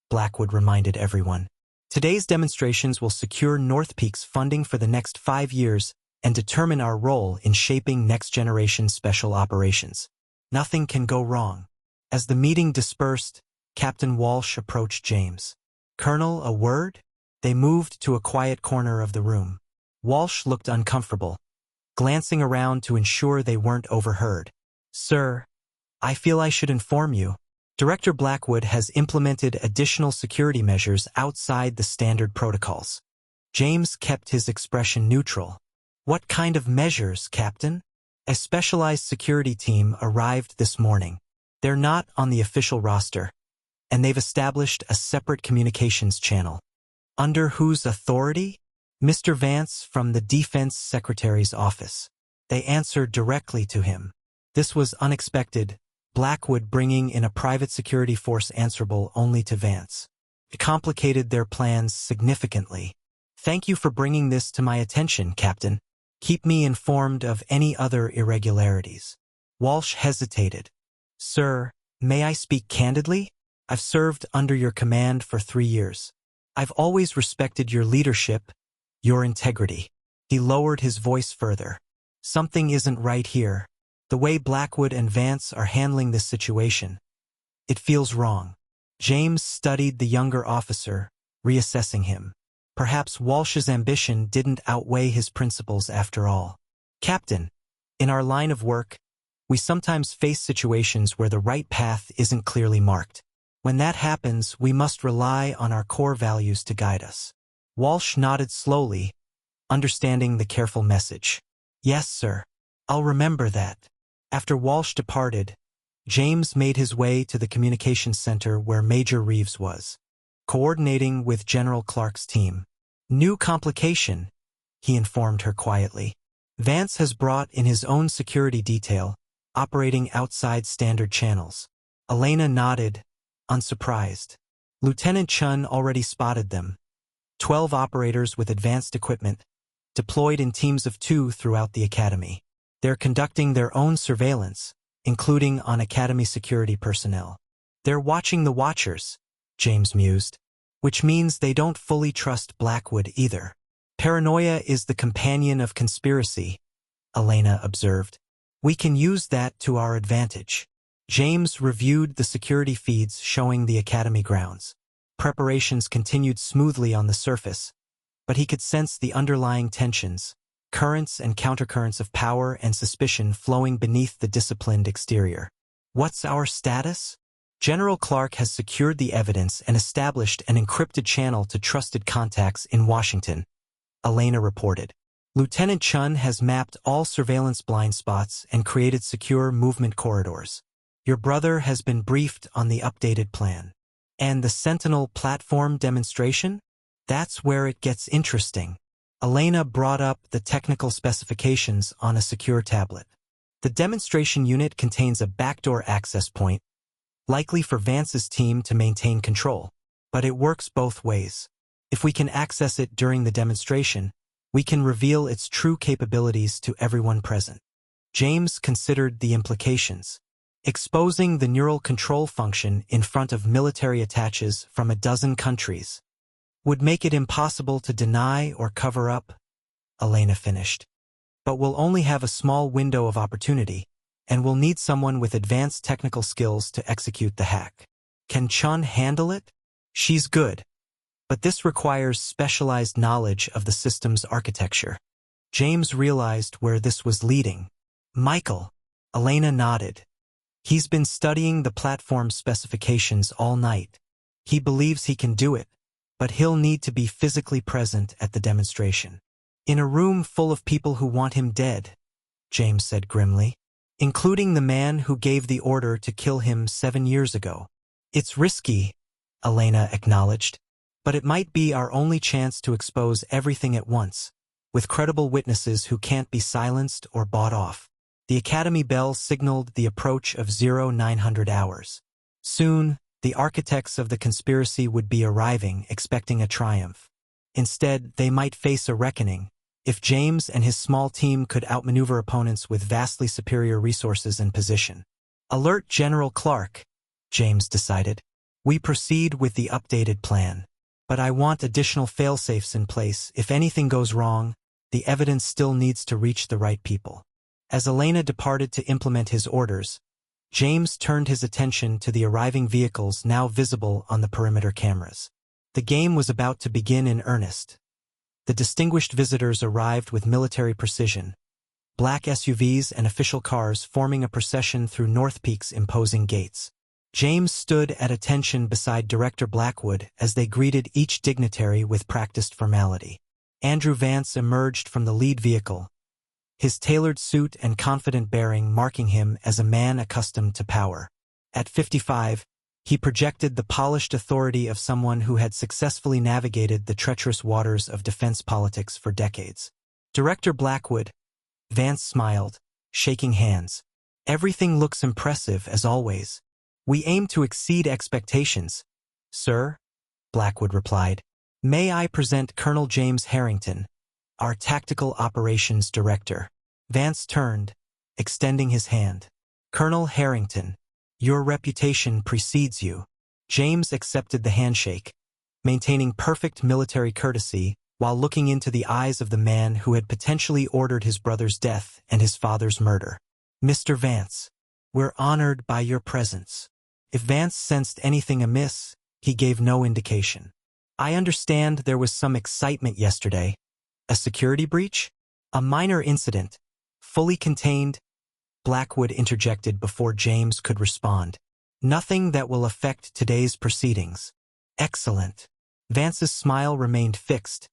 Blackwood reminded everyone. Today's demonstrations will secure North Peak's funding for the next 5 years and determine our role in shaping next-generation special operations. Nothing can go wrong. As the meeting dispersed, Captain Walsh approached James. Colonel, a word? They moved to a quiet corner of the room. Walsh looked uncomfortable, glancing around to ensure they weren't overheard. Sir, I feel I should inform you. Director Blackwood has implemented additional security measures outside the standard protocols. James kept his expression neutral. What kind of measures, Captain? A specialized security team arrived this morning. They're not on the official roster, and they've established a separate communications channel. Under whose authority? Mr. Vance from the Defense Secretary's office. They answered directly to him. This was unexpected, Blackwood bringing in a private security force answerable only to Vance. It complicated their plans significantly. Thank you for bringing this to my attention, Captain. Keep me informed of any other irregularities. Walsh hesitated. Sir, may I speak candidly? I've served under your command for 3 years. I've always respected your leadership, your integrity. He lowered his voice further. Something isn't right here. The way Blackwood and Vance are handling this situation. It feels wrong. James studied the younger officer, reassessing him. Perhaps Walsh's ambition didn't outweigh his principles after all. Captain, in our line of work, we sometimes face situations where the right path isn't clearly marked. When that happens, we must rely on our core values to guide us. Walsh nodded slowly, understanding the careful message. Yes, sir. I'll remember that. After Walsh departed, James made his way to the communications center where Major Reeves was, coordinating with General Clark's team. New complication, he informed her quietly. Vance has brought in his own security detail, operating outside standard channels. Elena nodded, unsurprised. Lieutenant Chun already spotted them. 12 operators with advanced equipment, deployed in teams of 2 throughout the Academy. They're conducting their own surveillance, including on Academy security personnel. They're watching the Watchers, James mused, which means they don't fully trust Blackwood either. Paranoia is the companion of conspiracy, Elena observed. We can use that to our advantage. James reviewed the security feeds showing the Academy grounds. Preparations continued smoothly on the surface, but he could sense the underlying tensions, currents and countercurrents of power and suspicion flowing beneath the disciplined exterior. What's our status? General Clark has secured the evidence and established an encrypted channel to trusted contacts in Washington, Elena reported. Lieutenant Chun has mapped all surveillance blind spots and created secure movement corridors. Your brother has been briefed on the updated plan. And the Sentinel platform demonstration? That's where it gets interesting. Elena brought up the technical specifications on a secure tablet. The demonstration unit contains a backdoor access point, likely for Vance's team to maintain control. But it works both ways. If we can access it during the demonstration, we can reveal its true capabilities to everyone present. James considered the implications. exposing the neural control function in front of military attaches from a dozen countries. Would make it impossible to deny or cover up, Elena finished. But we'll only have a small window of opportunity, and we'll need someone with advanced technical skills to execute the hack. Can Chun handle it? She's good. But this requires specialized knowledge of the system's architecture. James realized where this was leading. Michael. Elena nodded. He's been studying the platform specifications all night. He believes he can do it, but he'll need to be physically present at the demonstration. In a room full of people who want him dead, James said grimly, including the man who gave the order to kill him 7 years ago. It's risky, Elena acknowledged, but it might be our only chance to expose everything at once, with credible witnesses who can't be silenced or bought off. The Academy bell signaled the approach of 0900 hours. Soon, the architects of the conspiracy would be arriving, expecting a triumph. Instead, they might face a reckoning, if James and his small team could outmaneuver opponents with vastly superior resources and position. Alert General Clark, James decided. We proceed with the updated plan. But I want additional fail-safes in place. If anything goes wrong, the evidence still needs to reach the right people. As Elena departed to implement his orders, James turned his attention to the arriving vehicles now visible on the perimeter cameras. The game was about to begin in earnest. The distinguished visitors arrived with military precision, black SUVs and official cars forming a procession through North Peak's imposing gates. James stood at attention beside Director Blackwood as they greeted each dignitary with practiced formality. Andrew Vance emerged from the lead vehicle, his tailored suit and confident bearing marking him as a man accustomed to power. At 55, he projected the polished authority of someone who had successfully navigated the treacherous waters of defense politics for decades. Director Blackwood, Vance smiled, shaking hands. Everything looks impressive as always. We aim to exceed expectations, sir, Blackwood replied. May I present Colonel James Harrington, our Tactical Operations Director. Vance turned, extending his hand. Colonel Harrington, your reputation precedes you. James accepted the handshake, maintaining perfect military courtesy while looking into the eyes of the man who had potentially ordered his brother's death and his father's murder. Mr. Vance, we're honored by your presence. If Vance sensed anything amiss, he gave no indication. I understand there was some excitement yesterday. A security breach? A minor incident. Fully contained, Blackwood interjected before James could respond. Nothing that will affect today's proceedings. Excellent. Vance's smile remained fixed,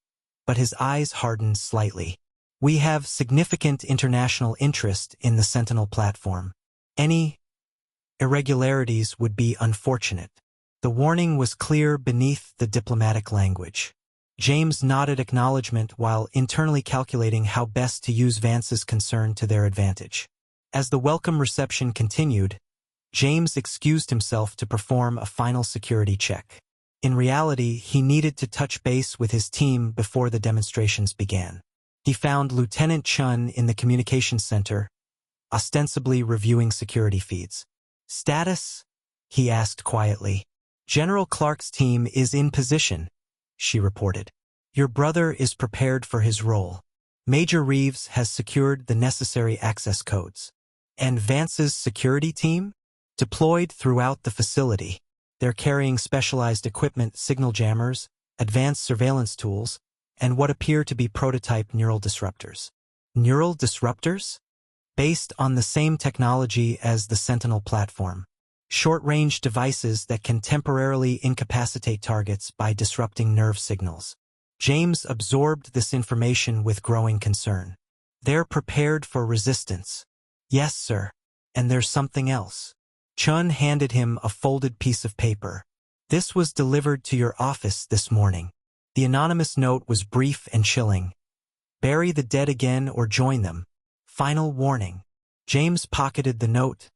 but his eyes hardened slightly. We have significant international interest in the Sentinel platform. Any irregularities would be unfortunate. The warning was clear beneath the diplomatic language. James nodded acknowledgement while internally calculating how best to use Vance's concern to their advantage. As the welcome reception continued, James excused himself to perform a final security check. In reality, he needed to touch base with his team before the demonstrations began. He found Lieutenant Chun in the communications center, ostensibly reviewing security feeds. Status? He asked quietly. General Clark's team is in position, she reported. Your brother is prepared for his role. Major Reeves has secured the necessary access codes. And Vance's security team? Deployed throughout the facility. They're carrying specialized equipment, signal jammers, advanced surveillance tools, and what appear to be prototype neural disruptors. Neural disruptors? Based on the same technology as the Sentinel platform. Short-range devices that can temporarily incapacitate targets by disrupting nerve signals. James absorbed this information with growing concern. They're prepared for resistance. Yes, sir. And there's something else. Chun handed him a folded piece of paper. This was delivered to your office this morning. The anonymous note was brief and chilling. Bury the dead again or join them. Final warning. James pocketed the note,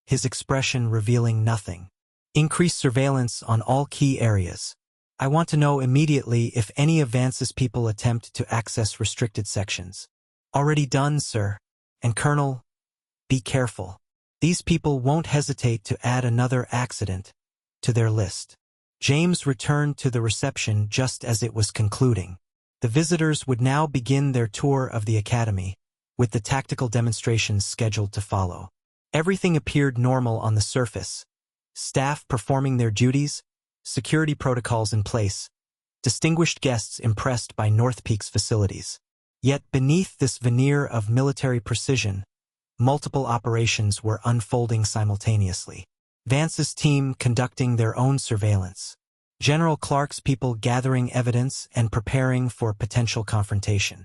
his expression revealing nothing. Increase surveillance on all key areas. I want to know immediately if any of Vance's people attempt to access restricted sections. Already done, sir. And Colonel, be careful. These people won't hesitate to add another accident to their list. James returned to the reception just as it was concluding. The visitors would now begin their tour of the academy, with the tactical demonstrations scheduled to follow. Everything appeared normal on the surface. Staff performing their duties, security protocols in place, distinguished guests impressed by North Peak's facilities. Yet beneath this veneer of military precision, multiple operations were unfolding simultaneously. Vance's team conducting their own surveillance. General Clark's people gathering evidence and preparing for potential confrontation.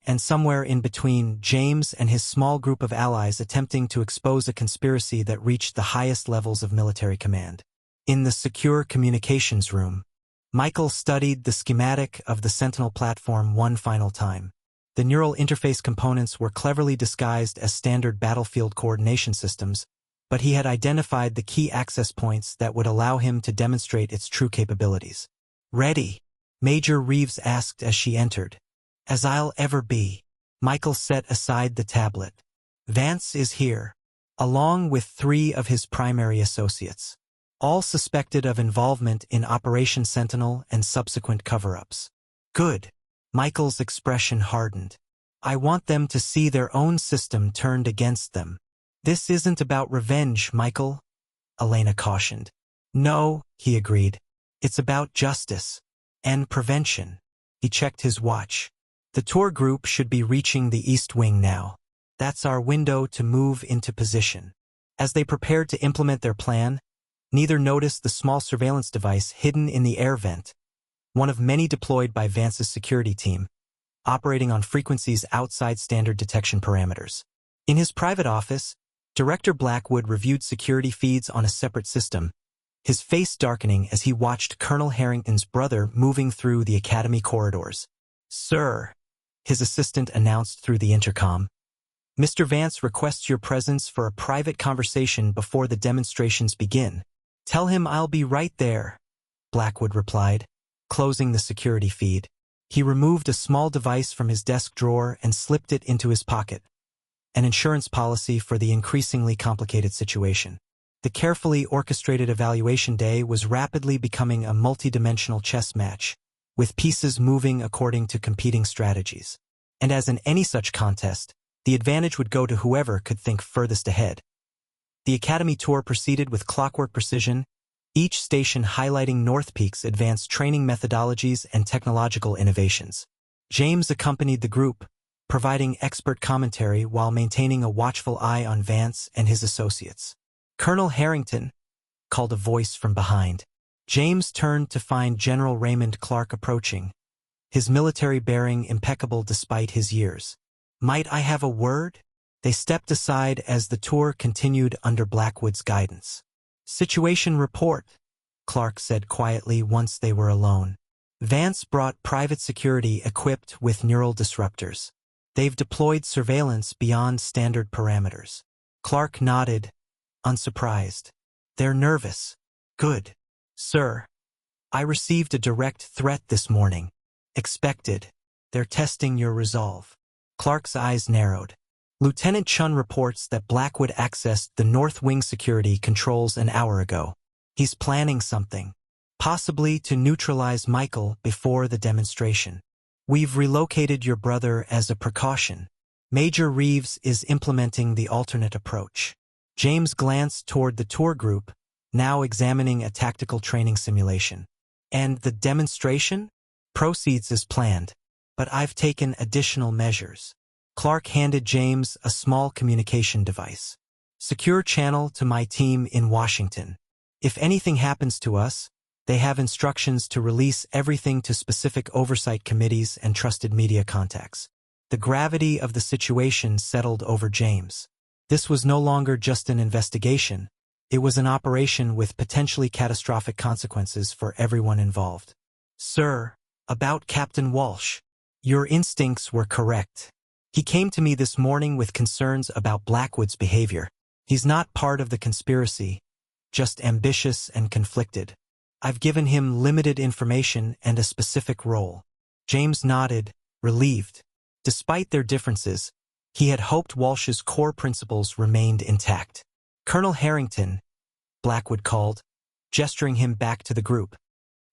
And somewhere in between, James and his small group of allies attempting to expose a conspiracy that reached the highest levels of military command. In the secure communications room, Michael studied the schematic of the Sentinel platform one final time. The neural interface components were cleverly disguised as standard battlefield coordination systems, but he had identified the key access points that would allow him to demonstrate its true capabilities. "Ready?" Major Reeves asked as she entered. "As I'll ever be." Michael set aside the tablet. "Vance is here, along with 3 of his primary associates, all suspected of involvement in Operation Sentinel and subsequent cover-ups." "Good." Michael's expression hardened. "I want them to see their own system turned against them." "This isn't about revenge, Michael," Elena cautioned. "No," he agreed. "It's about justice and prevention." He checked his watch. "The tour group should be reaching the East Wing now. That's our window to move into position." As they prepared to implement their plan, neither noticed the small surveillance device hidden in the air vent, one of many deployed by Vance's security team, operating on frequencies outside standard detection parameters. In his private office, Director Blackwood reviewed security feeds on a separate system, his face darkening as he watched Colonel Harrington's brother moving through the academy corridors. "Sir," his assistant announced through the intercom, "Mr. Vance requests your presence for a private conversation before the demonstrations begin." "Tell him I'll be right there," Blackwood replied, closing the security feed. He removed a small device from his desk drawer and slipped it into his pocket, an insurance policy for the increasingly complicated situation. The carefully orchestrated evaluation day was rapidly becoming a multi-dimensional chess match, with pieces moving according to competing strategies. And as in any such contest, the advantage would go to whoever could think furthest ahead. The Academy tour proceeded with clockwork precision, each station highlighting North Peak's advanced training methodologies and technological innovations. James accompanied the group, providing expert commentary while maintaining a watchful eye on Vance and his associates. "Colonel Harrington," called a voice from behind. James turned to find General Raymond Clark approaching, his military bearing impeccable despite his years. "Might I have a word?" They stepped aside as the tour continued under Blackwood's guidance. "Situation report," Clark said quietly once they were alone. "Vance brought private security equipped with neural disruptors. They've deployed surveillance beyond standard parameters." Clark nodded, unsurprised. "They're nervous." "Good. Sir, I received a direct threat this morning." "Expected. They're testing your resolve." Clark's eyes narrowed. "Lieutenant Chun reports that Blackwood accessed the North Wing security controls an hour ago. He's planning something, possibly to neutralize Michael before the demonstration. We've relocated your brother as a precaution. Major Reeves is implementing the alternate approach." James glanced toward the tour group, now examining a tactical training simulation. "And the demonstration? Proceeds as planned, but I've taken additional measures." Clark handed James a small communication device. "Secure channel to my team in Washington. If anything happens to us, they have instructions to release everything to specific oversight committees and trusted media contacts." The gravity of the situation settled over James. This was no longer just an investigation. It was an operation with potentially catastrophic consequences for everyone involved. "Sir, about Captain Walsh. Your instincts were correct. He came to me this morning with concerns about Blackwood's behavior. He's not part of the conspiracy, just ambitious and conflicted. I've given him limited information and a specific role." James nodded, relieved. Despite their differences, he had hoped Walsh's core principles remained intact. "Colonel Harrington," Blackwood called, gesturing him back to the group.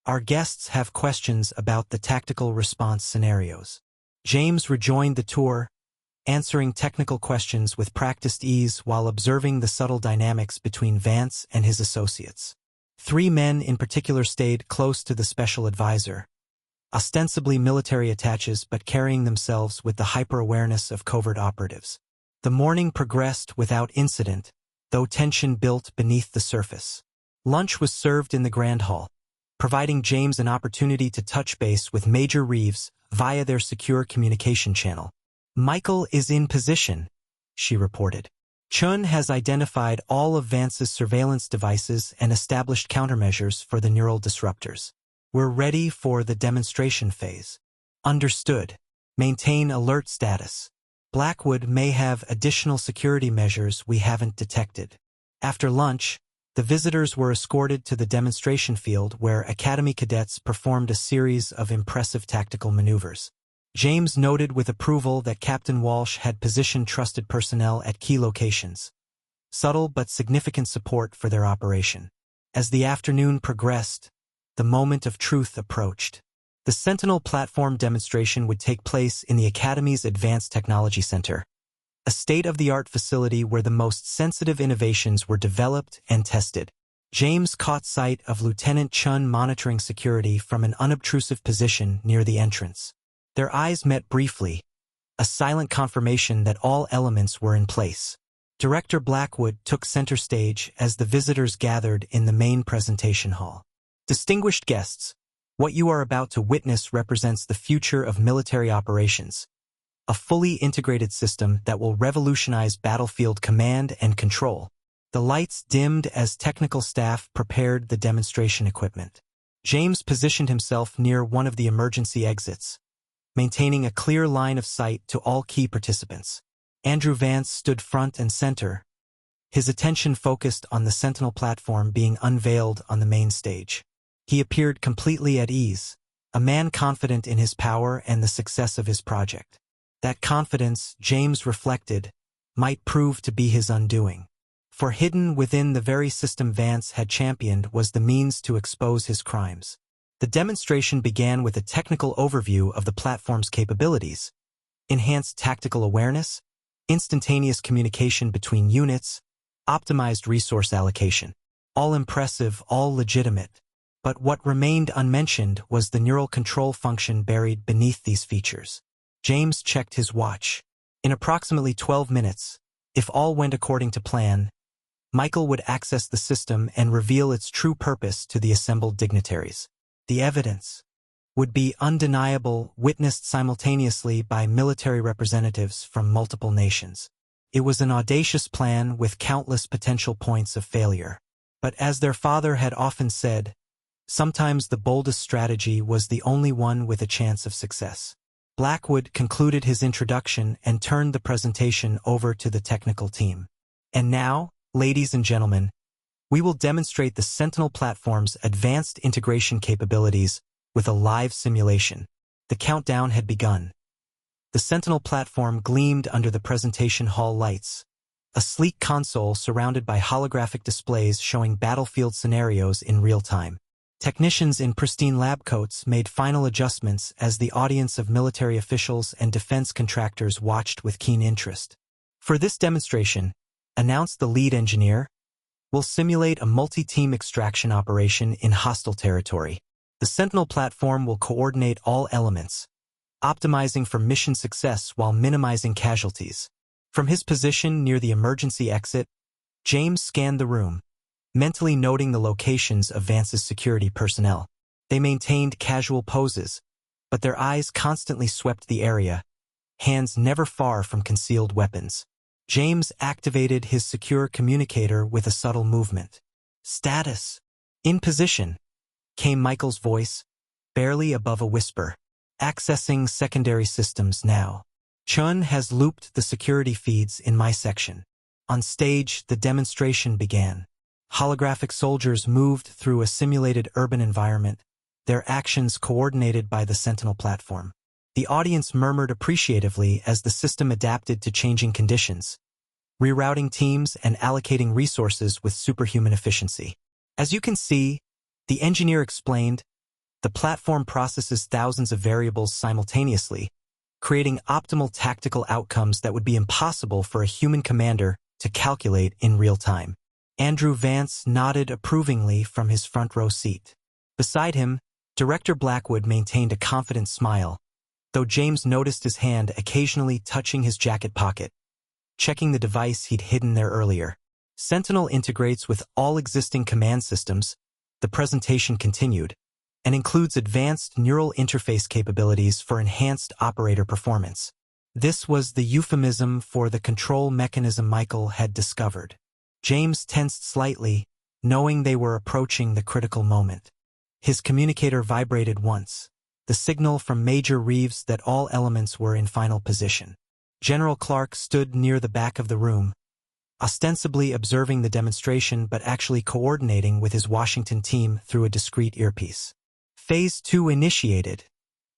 "Our guests have questions about the tactical response scenarios." James rejoined the tour, answering technical questions with practiced ease while observing the subtle dynamics between Vance and his associates. 3 men in particular stayed close to the special advisor, ostensibly military attaches but carrying themselves with the hyper-awareness of covert operatives. The morning progressed without incident, though tension built beneath the surface. Lunch was served in the Grand Hall, providing James an opportunity to touch base with Major Reeves via their secure communication channel. "Michael is in position," she reported. "Chun has identified all of Vance's surveillance devices and established countermeasures for the neural disruptors. We're ready for the demonstration phase." "Understood. Maintain alert status. Blackwood may have additional security measures we haven't detected." After lunch, the visitors were escorted to the demonstration field where Academy cadets performed a series of impressive tactical maneuvers. James noted with approval that Captain Walsh had positioned trusted personnel at key locations, subtle but significant support for their operation. As the afternoon progressed, the moment of truth approached. The Sentinel platform demonstration would take place in the Academy's Advanced Technology Center, a state-of-the-art facility where the most sensitive innovations were developed and tested. James caught sight of Lieutenant Chun monitoring security from an unobtrusive position near the entrance. Their eyes met briefly, a silent confirmation that all elements were in place. Director Blackwood took center stage as the visitors gathered in the main presentation hall. "Distinguished guests, what you are about to witness represents the future of military operations, a fully integrated system that will revolutionize battlefield command and control." The lights dimmed as technical staff prepared the demonstration equipment. James positioned himself near one of the emergency exits, maintaining a clear line of sight to all key participants. Andrew Vance stood front and center, his attention focused on the Sentinel platform being unveiled on the main stage. He appeared completely at ease, a man confident in his power and the success of his project. That confidence, James reflected, might prove to be his undoing. For hidden within the very system Vance had championed was the means to expose his crimes. The demonstration began with a technical overview of the platform's capabilities: enhanced tactical awareness, instantaneous communication between units, optimized resource allocation. All impressive, all legitimate. But what remained unmentioned was the neural control function buried beneath these features. James checked his watch. In approximately 12 minutes, if all went according to plan, Michael would access the system and reveal its true purpose to the assembled dignitaries. The evidence would be undeniable, witnessed simultaneously by military representatives from multiple nations. It was an audacious plan with countless potential points of failure. But as their father had often said, sometimes the boldest strategy was the only one with a chance of success. Blackwood concluded his introduction and turned the presentation over to the technical team. "And now, ladies and gentlemen, we will demonstrate the Sentinel platform's advanced integration capabilities with a live simulation." The countdown had begun. The Sentinel platform gleamed under the presentation hall lights, a sleek console surrounded by holographic displays showing battlefield scenarios in real time. Technicians in pristine lab coats made final adjustments as the audience of military officials and defense contractors watched with keen interest. "For this demonstration," announced the lead engineer, "we'll simulate a multi-team extraction operation in hostile territory. The Sentinel platform will coordinate all elements, optimizing for mission success while minimizing casualties." From his position near the emergency exit, James scanned the room, mentally noting the locations of Vance's security personnel. They maintained casual poses, but their eyes constantly swept the area, hands never far from concealed weapons. James activated his secure communicator with a subtle movement. "Status. In position," came Michael's voice, barely above a whisper. "Accessing secondary systems now. Chun has looped the security feeds in my section." On stage, the demonstration began. Holographic soldiers moved through a simulated urban environment, their actions coordinated by the Sentinel platform. The audience murmured appreciatively as the system adapted to changing conditions, rerouting teams and allocating resources with superhuman efficiency. As you can see, the engineer explained, the platform processes thousands of variables simultaneously, creating optimal tactical outcomes that would be impossible for a human commander to calculate in real time. Andrew Vance nodded approvingly from his front row seat. Beside him, Director Blackwood maintained a confident smile, though James noticed his hand occasionally touching his jacket pocket, checking the device he'd hidden there earlier. Sentinel integrates with all existing command systems, the presentation continued, and includes advanced neural interface capabilities for enhanced operator performance. This was the euphemism for the control mechanism Michael had discovered. James tensed slightly, knowing they were approaching the critical moment. His communicator vibrated once, the signal from Major Reeves that all elements were in final position. General Clark stood near the back of the room, ostensibly observing the demonstration but actually coordinating with his Washington team through a discreet earpiece. Phase 2 initiated,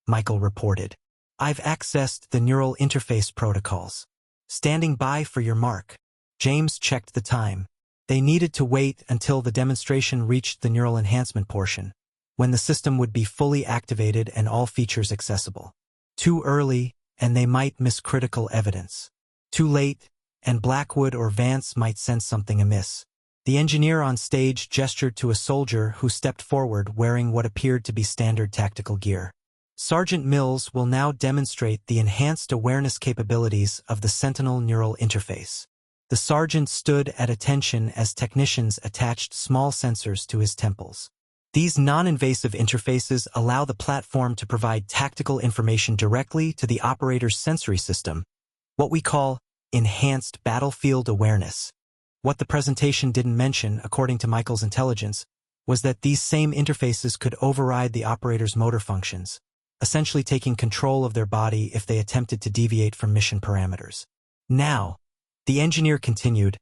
Michael reported. I've accessed the neural interface protocols. Standing by for your mark. James checked the time. They needed to wait until the demonstration reached the neural enhancement portion, when the system would be fully activated and all features accessible. Too early, and they might miss critical evidence. Too late, and Blackwood or Vance might sense something amiss. The engineer on stage gestured to a soldier who stepped forward wearing what appeared to be standard tactical gear. Sergeant Mills will now demonstrate the enhanced awareness capabilities of the Sentinel neural interface. The sergeant stood at attention as technicians attached small sensors to his temples. These non-invasive interfaces allow the platform to provide tactical information directly to the operator's sensory system, what we call enhanced battlefield awareness. What the presentation didn't mention, according to Michael's intelligence, was that these same interfaces could override the operator's motor functions, essentially taking control of their body if they attempted to deviate from mission parameters. Now, the engineer continued,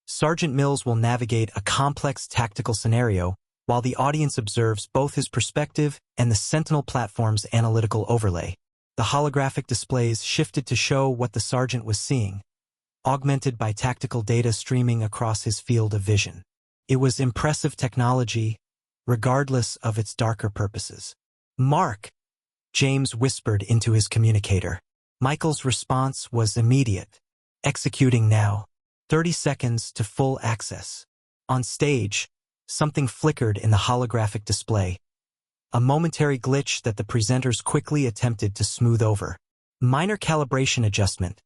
Sergeant Mills will navigate a complex tactical scenario while the audience observes both his perspective and the Sentinel platform's analytical overlay. The holographic displays shifted to show what the sergeant was seeing, augmented by tactical data streaming across his field of vision. It was impressive technology, regardless of its darker purposes. Mark, James whispered into his communicator. Michael's response was immediate. Executing now. 30 seconds to full access. On stage, something flickered in the holographic display. A momentary glitch that the presenters quickly attempted to smooth over. Minor calibration adjustment.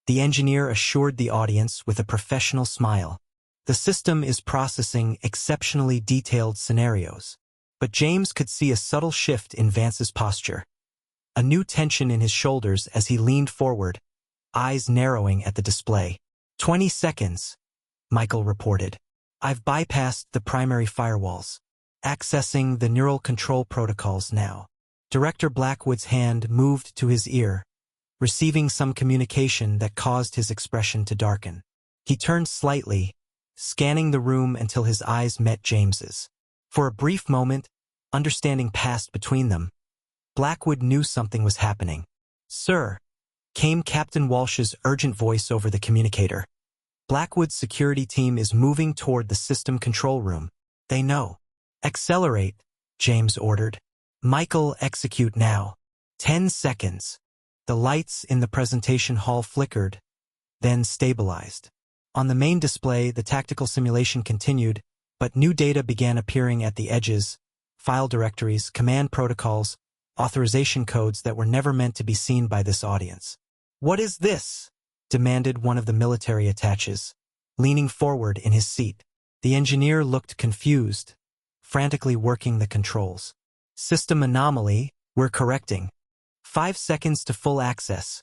The engineer assured the audience with a professional smile. The system is processing exceptionally detailed scenarios. But James could see a subtle shift in Vance's posture. A new tension in his shoulders as he leaned forward, eyes narrowing at the display. 20 seconds, Michael reported. I've bypassed the primary firewalls. Accessing the neural control protocols now. Director Blackwood's hand moved to his ear, receiving some communication that caused his expression to darken. He turned slightly, scanning the room until his eyes met James's. For a brief moment, understanding passed between them. Blackwood knew something was happening. Sir, came Captain Walsh's urgent voice over the communicator. Blackwood's security team is moving toward the system control room. They know. Accelerate, James ordered. Michael, execute now. 10 seconds. The lights in the presentation hall flickered, then stabilized. On the main display, the tactical simulation continued, but new data began appearing at the edges, file directories, command protocols, authorization codes that were never meant to be seen by this audience. What is this? Demanded one of the military attaches, leaning forward in his seat. The engineer looked confused, frantically working the controls. System anomaly, we're correcting. 5 seconds to full access,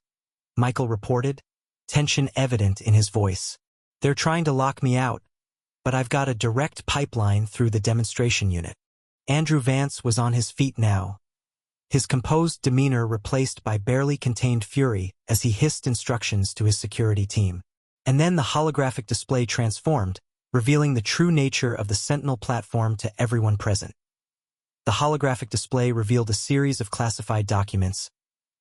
Michael reported, tension evident in his voice. They're trying to lock me out, but I've got a direct pipeline through the demonstration unit. Andrew Vance was on his feet now, his composed demeanor replaced by barely contained fury as he hissed instructions to his security team. And then the holographic display transformed, revealing the true nature of the Sentinel platform to everyone present. The holographic display revealed a series of classified documents,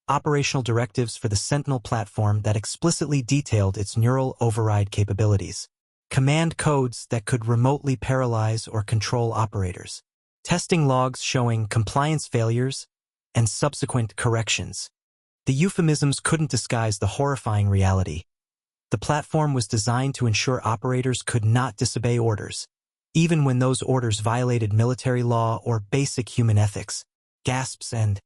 operational directives for the Sentinel platform that explicitly detailed its neural override capabilities, command codes that could remotely paralyze or control operators, testing logs showing compliance failures, and subsequent corrections. The euphemisms couldn't disguise the horrifying reality. The platform was designed to ensure operators could not disobey orders, even when those orders violated military law or basic human ethics. Gasps and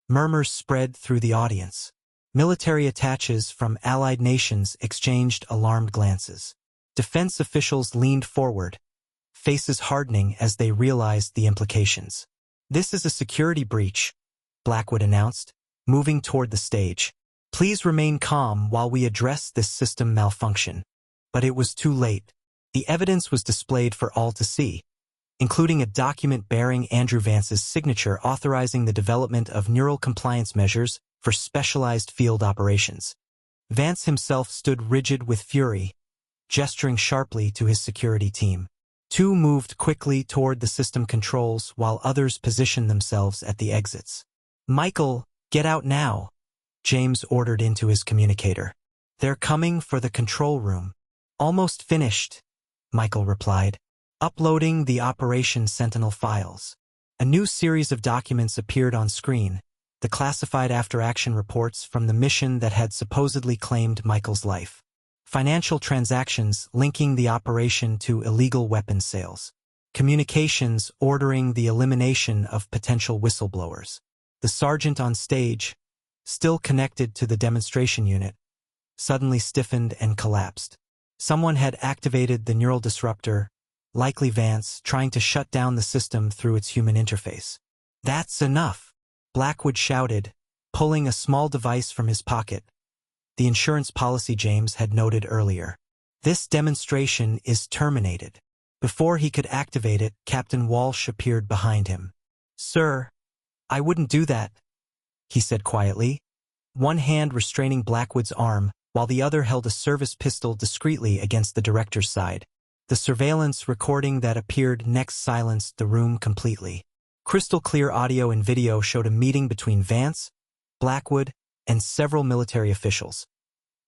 murmurs spread through the audience. Military attaches from allied nations exchanged alarmed glances. Defense officials leaned forward, faces hardening as they realized the implications. "This is a security breach," Blackwood announced, moving toward the stage. "Please remain calm while we address this system malfunction." But it was too late. The evidence was displayed for all to see, including a document bearing Andrew Vance's signature authorizing the development of neural compliance measures for specialized field operations. Vance himself stood rigid with fury, gesturing sharply to his security team. Two moved quickly toward the system controls while others positioned themselves at the exits. "Michael, get out now," James ordered into his communicator. "They're coming for the control room." "Almost finished," Michael replied, uploading the Operation Sentinel files. A new series of documents appeared on screen, the classified after-action reports from the mission that had supposedly claimed Michael's life. Financial transactions linking the operation to illegal weapons sales. Communications ordering the elimination of potential whistleblowers. The sergeant on stage, still connected to the demonstration unit, suddenly stiffened and collapsed. Someone had activated the neural disruptor, likely Vance, trying to shut down the system through its human interface. "That's enough," Blackwood shouted, pulling a small device from his pocket. The insurance policy James had noted earlier. "This demonstration is terminated." Before he could activate it, Captain Walsh appeared behind him. "Sir, I wouldn't do that," he said quietly, one hand restraining Blackwood's arm, while the other held a service pistol discreetly against the director's side. The surveillance recording that appeared next silenced the room completely. Crystal-clear audio and video showed a meeting between Vance, Blackwood, and several military officials,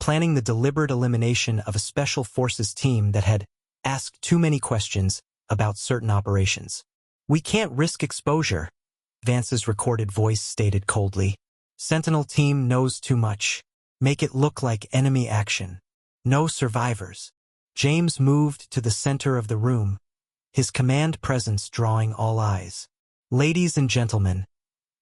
planning the deliberate elimination of a special forces team that had asked too many questions about certain operations. "We can't risk exposure," Vance's recorded voice stated coldly. "Sentinel team knows too much. Make it look like enemy action. No survivors." James moved to the center of the room, his command presence drawing all eyes. "Ladies and gentlemen,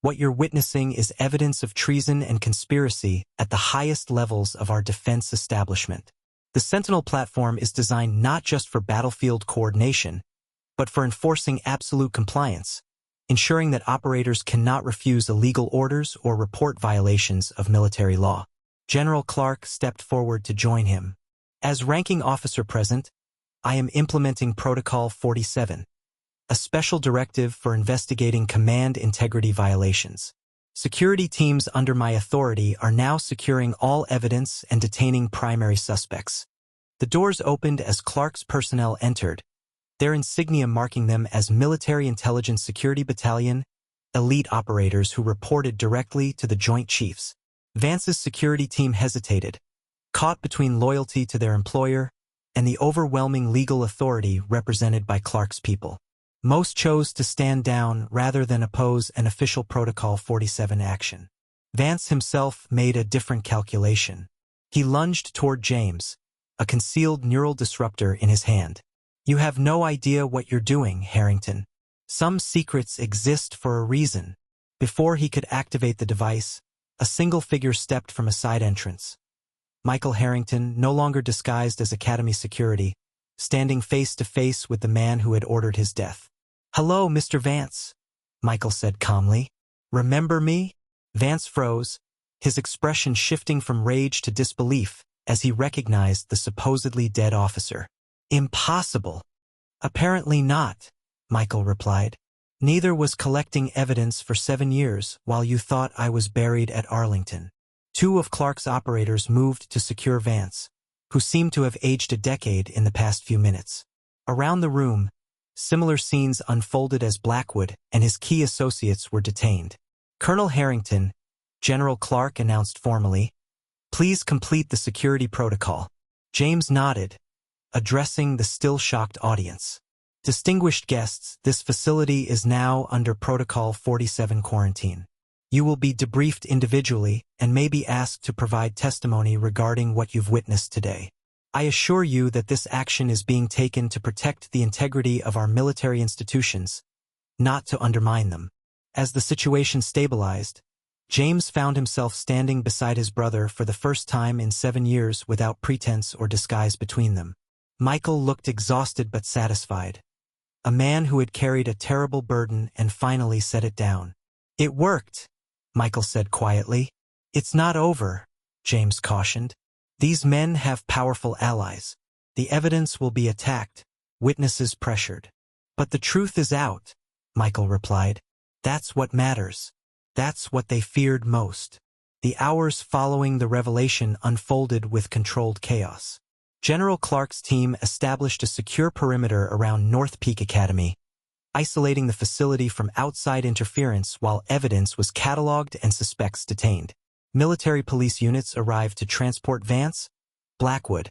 what you're witnessing is evidence of treason and conspiracy at the highest levels of our defense establishment. The Sentinel platform is designed not just for battlefield coordination, but for enforcing absolute compliance, ensuring that operators cannot refuse illegal orders or report violations of military law." General Clark stepped forward to join him. "As ranking officer present, I am implementing Protocol 47, a special directive for investigating command integrity violations. Security teams under my authority are now securing all evidence and detaining primary suspects." The doors opened as Clark's personnel entered, their insignia marking them as Military Intelligence Security Battalion, elite operators who reported directly to the Joint Chiefs. Vance's security team hesitated, caught between loyalty to their employer and the overwhelming legal authority represented by Clark's people. Most chose to stand down rather than oppose an official Protocol 47 action. Vance himself made a different calculation. He lunged toward James, a concealed neural disruptor in his hand. "You have no idea what you're doing, Harrington. Some secrets exist for a reason." Before he could activate the device, a single figure stepped from a side entrance. Michael Harrington, no longer disguised as Academy security, standing face to face with the man who had ordered his death. "Hello, Mr. Vance," Michael said calmly. "Remember me?" Vance froze, his expression shifting from rage to disbelief as he recognized the supposedly dead officer. "Impossible." "Apparently not," Michael replied. "Neither was collecting evidence for 7 years while you thought I was buried at Arlington." Two of Clark's operators moved to secure Vance, who seemed to have aged a decade in the past few minutes. Around the room, similar scenes unfolded as Blackwood and his key associates were detained. Colonel Harrington, General Clark announced formally. Please complete the security protocol. James nodded, addressing the still-shocked audience. Distinguished guests, this facility is now under Protocol 47 quarantine. You will be debriefed individually and may be asked to provide testimony regarding what you've witnessed today. I assure you that this action is being taken to protect the integrity of our military institutions, not to undermine them. As the situation stabilized, James found himself standing beside his brother for the first time in 7 years without pretense or disguise between them. Michael looked exhausted but satisfied. A man who had carried a terrible burden and finally set it down. It worked, Michael said quietly. It's not over, James cautioned. These men have powerful allies. The evidence will be attacked, witnesses pressured. But the truth is out, Michael replied. That's what matters. That's what they feared most. The hours following the revelation unfolded with controlled chaos. General Clark's team established a secure perimeter around North Peak Academy, isolating the facility from outside interference while evidence was cataloged and suspects detained. Military police units arrived to transport Vance, Blackwood,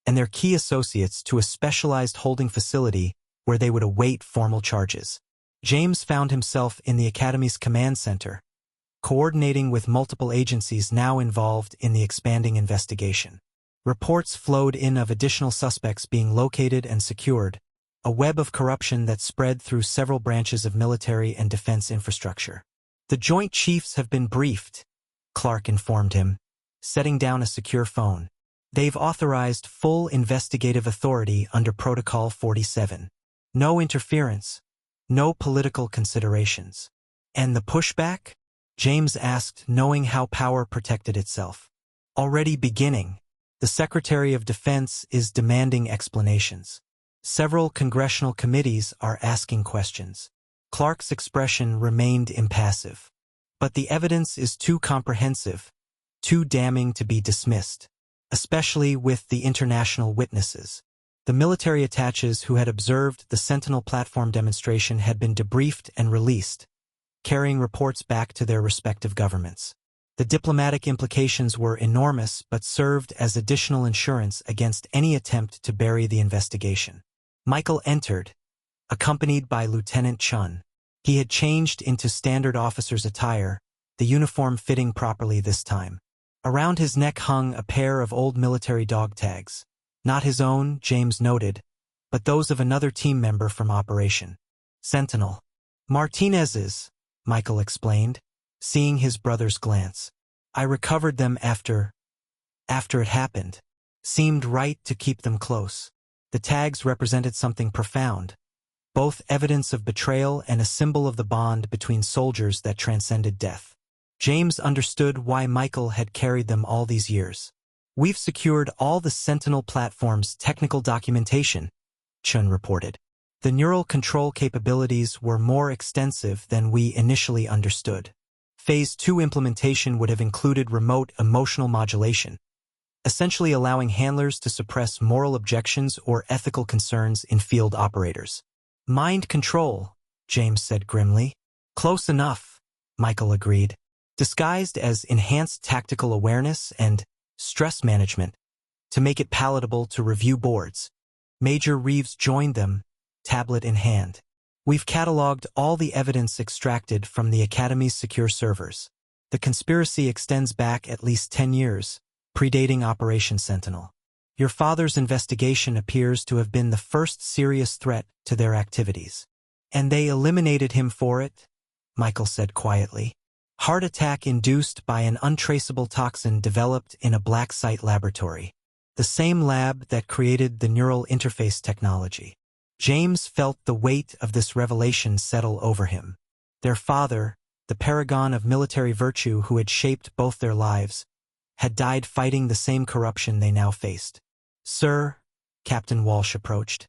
and their key associates to a specialized holding facility where they would await formal charges. James found himself in the Academy's command center, coordinating with multiple agencies now involved in the expanding investigation. Reports flowed in of additional suspects being located and secured, a web of corruption that spread through several branches of military and defense infrastructure. The Joint Chiefs have been briefed, Clark informed him, setting down a secure phone. They've authorized full investigative authority under Protocol 47. No interference, no political considerations. And the pushback? James asked, knowing how power protected itself. Already beginning. The Secretary of Defense is demanding explanations. Several congressional committees are asking questions. Clark's expression remained impassive. But the evidence is too comprehensive, too damning to be dismissed, especially with the international witnesses. The military attaches who had observed the Sentinel platform demonstration had been debriefed and released, carrying reports back to their respective governments. The diplomatic implications were enormous but served as additional insurance against any attempt to bury the investigation. Michael entered, accompanied by Lieutenant Chun. He had changed into standard officer's attire, the uniform fitting properly this time. Around his neck hung a pair of old military dog tags. Not his own, James noted, but those of another team member from Operation Sentinel. Martinez's, Michael explained, seeing his brother's glance. I recovered them after it happened. Seemed right to keep them close. The tags represented something profound, both evidence of betrayal and a symbol of the bond between soldiers that transcended death. James understood why Michael had carried them all these years. We've secured all the Sentinel platform's technical documentation, Chun reported. The neural control capabilities were more extensive than we initially understood. Phase 2 implementation would have included remote emotional modulation, essentially allowing handlers to suppress moral objections or ethical concerns in field operators. Mind control, James said grimly. Close enough, Michael agreed. Disguised as enhanced tactical awareness and stress management, to make it palatable to review boards. Major Reeves joined them, tablet in hand. We've cataloged all the evidence extracted from the Academy's secure servers. The conspiracy extends back at least 10 years, predating Operation Sentinel. Your father's investigation appears to have been the first serious threat to their activities. And they eliminated him for it, Michael said quietly. Heart attack induced by an untraceable toxin developed in a black site laboratory. The same lab that created the neural interface technology. James felt the weight of this revelation settle over him. Their father, the paragon of military virtue who had shaped both their lives, had died fighting the same corruption they now faced. Sir, Captain Walsh approached.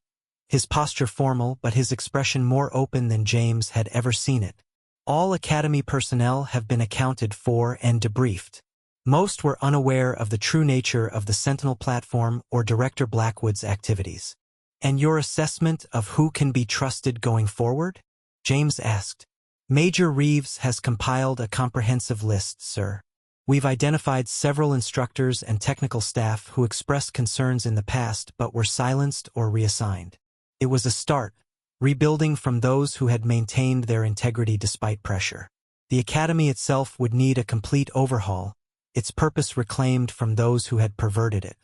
His posture formal, but his expression more open than James had ever seen it. All Academy personnel have been accounted for and debriefed. Most were unaware of the true nature of the Sentinel platform or Director Blackwood's activities. And your assessment of who can be trusted going forward? James asked. Major Reeves has compiled a comprehensive list, sir. We've identified several instructors and technical staff who expressed concerns in the past but were silenced or reassigned. It was a start, rebuilding from those who had maintained their integrity despite pressure. The academy itself would need a complete overhaul, its purpose reclaimed from those who had perverted it.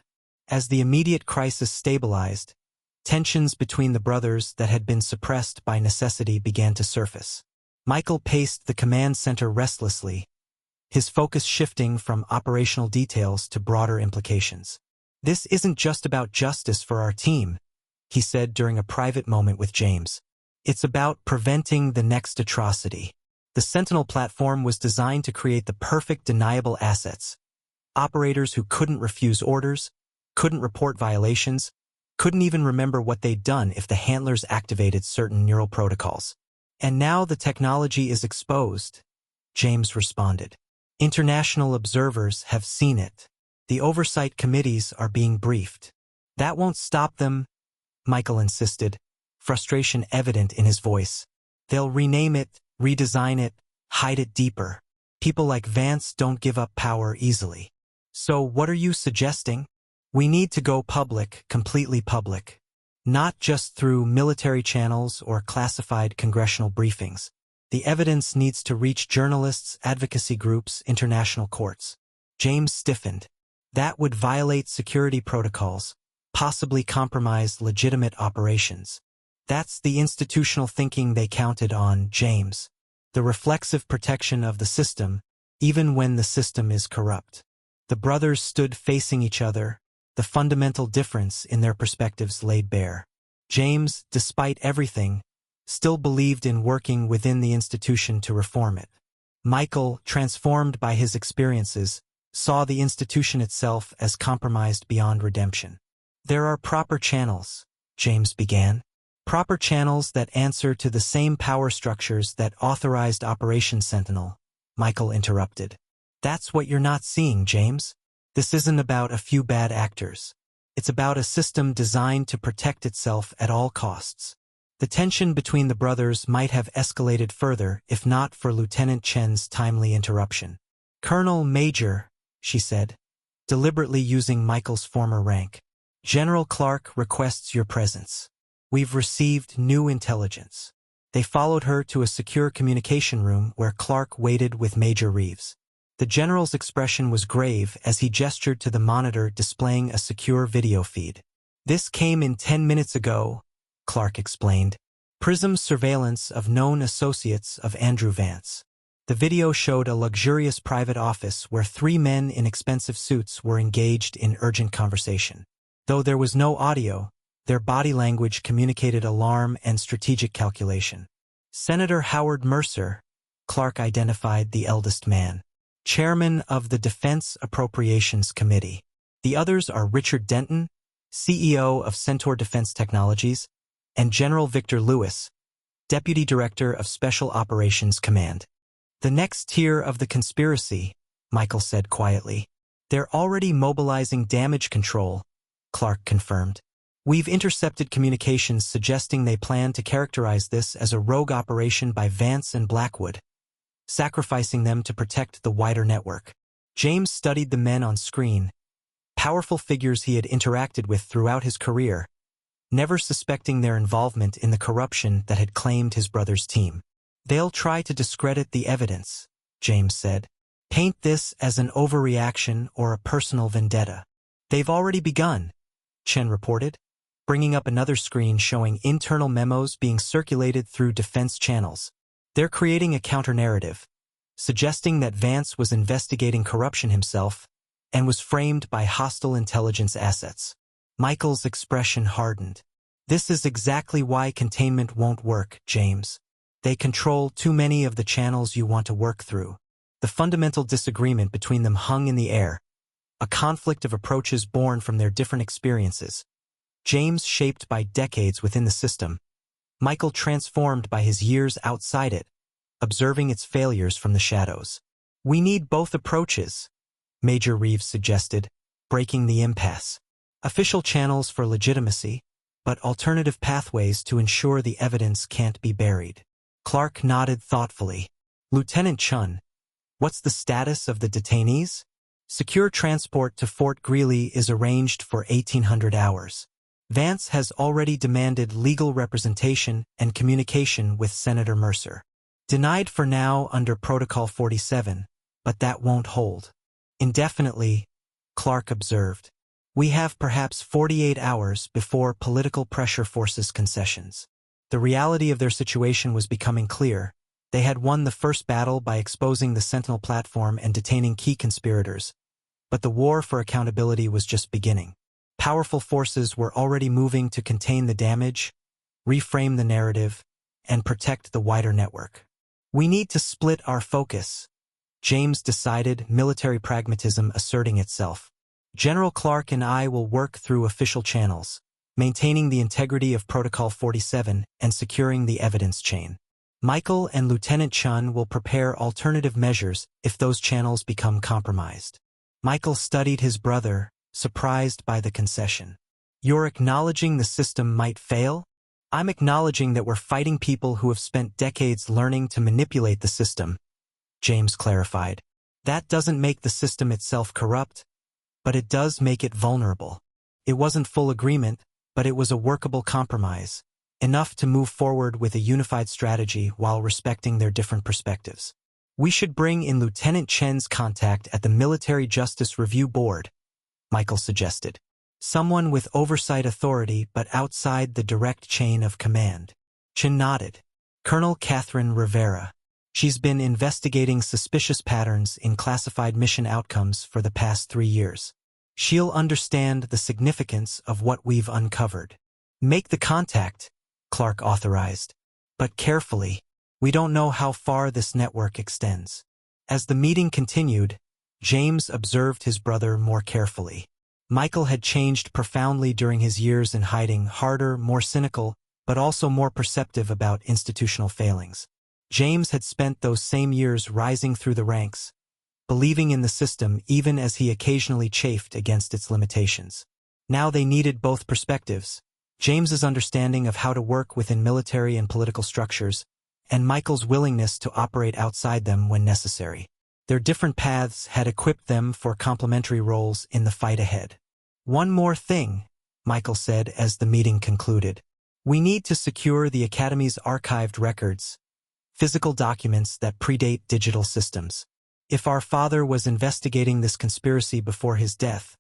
As the immediate crisis stabilized, tensions between the brothers that had been suppressed by necessity began to surface. Michael paced the command center restlessly, his focus shifting from operational details to broader implications. "This isn't just about justice for our team," he said during a private moment with James. "It's about preventing the next atrocity." The Sentinel platform was designed to create the perfect deniable assets. Operators who couldn't refuse orders, couldn't report violations, couldn't even remember what they'd done if the handlers activated certain neural protocols. "And now the technology is exposed," James responded. "International observers have seen it. The oversight committees are being briefed." "That won't stop them," Michael insisted, frustration evident in his voice. "They'll rename it, redesign it, hide it deeper. People like Vance don't give up power easily." "So what are you suggesting?" "We need to go public, completely public. Not just through military channels or classified congressional briefings. The evidence needs to reach journalists, advocacy groups, international courts." James stiffened. "That would violate security protocols, possibly compromise legitimate operations." "That's the institutional thinking they counted on, James. The reflexive protection of the system, even when the system is corrupt." The brothers stood facing each other, the fundamental difference in their perspectives laid bare. James, despite everything, still believed in working within the institution to reform it. Michael, transformed by his experiences, saw the institution itself as compromised beyond redemption. "There are proper channels," James began. "Proper channels that answer to the same power structures that authorized Operation Sentinel," Michael interrupted. "That's what you're not seeing, James. This isn't about a few bad actors. It's about a system designed to protect itself at all costs." The tension between the brothers might have escalated further if not for Lieutenant Chen's timely interruption. "Colonel Major," she said, deliberately using Michael's former rank. "General Clark requests your presence. We've received new intelligence." They followed her to a secure communication room where Clark waited with Major Reeves. The general's expression was grave as he gestured to the monitor displaying a secure video feed. "This came in 10 minutes ago," Clark explained. "Prism's surveillance of known associates of Andrew Vance." The video showed a luxurious private office where 3 men in expensive suits were engaged in urgent conversation. Though there was no audio, their body language communicated alarm and strategic calculation. "Senator Howard Mercer," Clark identified the eldest man, "chairman of the Defense Appropriations Committee. The others are Richard Denton, CEO of Centaur Defense Technologies, and General Victor Lewis, Deputy Director of Special Operations Command." "The next tier of the conspiracy," Michael said quietly. "They're already mobilizing damage control," Clark confirmed. "We've intercepted communications suggesting they plan to characterize this as a rogue operation by Vance and Blackwood, sacrificing them to protect the wider network." James studied the men on screen, powerful figures he had interacted with throughout his career, never suspecting their involvement in the corruption that had claimed his brother's team. "They'll try to discredit the evidence," James said. "Paint this as an overreaction or a personal vendetta." "They've already begun," Chen reported, bringing up another screen showing internal memos being circulated through defense channels. "They're creating a counter-narrative, suggesting that Vance was investigating corruption himself and was framed by hostile intelligence assets." Michael's expression hardened. "This is exactly why containment won't work, James. They control too many of the channels you want to work through." The fundamental disagreement between them hung in the air, a conflict of approaches born from their different experiences. James shaped by decades within the system, Michael transformed by his years outside it, observing its failures from the shadows. "We need both approaches," Major Reeves suggested, breaking the impasse. "Official channels for legitimacy, but alternative pathways to ensure the evidence can't be buried." Clark nodded thoughtfully. Lieutenant Chun, what's the status of the detainees? Secure transport to Fort Greely is arranged for 1800 hours. Vance has already demanded legal representation and communication with Senator Mercer. Denied for now under Protocol 47, but that won't hold. Indefinitely, Clark observed. We have perhaps 48 hours before political pressure forces concessions. The reality of their situation was becoming clear. They had won the first battle by exposing the Sentinel platform and detaining key conspirators, but the war for accountability was just beginning. Powerful forces were already moving to contain the damage, reframe the narrative, and protect the wider network. We need to split our focus, James decided, military pragmatism asserting itself. General Clark and I will work through official channels, maintaining the integrity of Protocol 47 and securing the evidence chain. Michael and Lieutenant Chun will prepare alternative measures if those channels become compromised. Michael studied his brother, surprised by the concession. You're acknowledging the system might fail? I'm acknowledging that we're fighting people who have spent decades learning to manipulate the system, James clarified. That doesn't make the system itself corrupt, but it does make it vulnerable. It wasn't full agreement, but it was a workable compromise, enough to move forward with a unified strategy while respecting their different perspectives. We should bring in Lieutenant Chen's contact at the Military Justice Review Board, Michael suggested. Someone with oversight authority but outside the direct chain of command. Chen nodded. Colonel Catherine Rivera. She's been investigating suspicious patterns in classified mission outcomes for the past 3 years. She'll understand the significance of what we've uncovered. Make the contact, Clark authorized. But carefully. We don't know how far this network extends. As the meeting continued, James observed his brother more carefully. Michael had changed profoundly during his years in hiding, harder, more cynical, but also more perceptive about institutional failings. James had spent those same years rising through the ranks, believing in the system even as he occasionally chafed against its limitations. Now they needed both perspectives, James's understanding of how to work within military and political structures, and Michael's willingness to operate outside them when necessary. Their different paths had equipped them for complementary roles in the fight ahead. One more thing, Michael said as the meeting concluded. We need to secure the Academy's archived records, physical documents that predate digital systems. If our father was investigating this conspiracy before his death,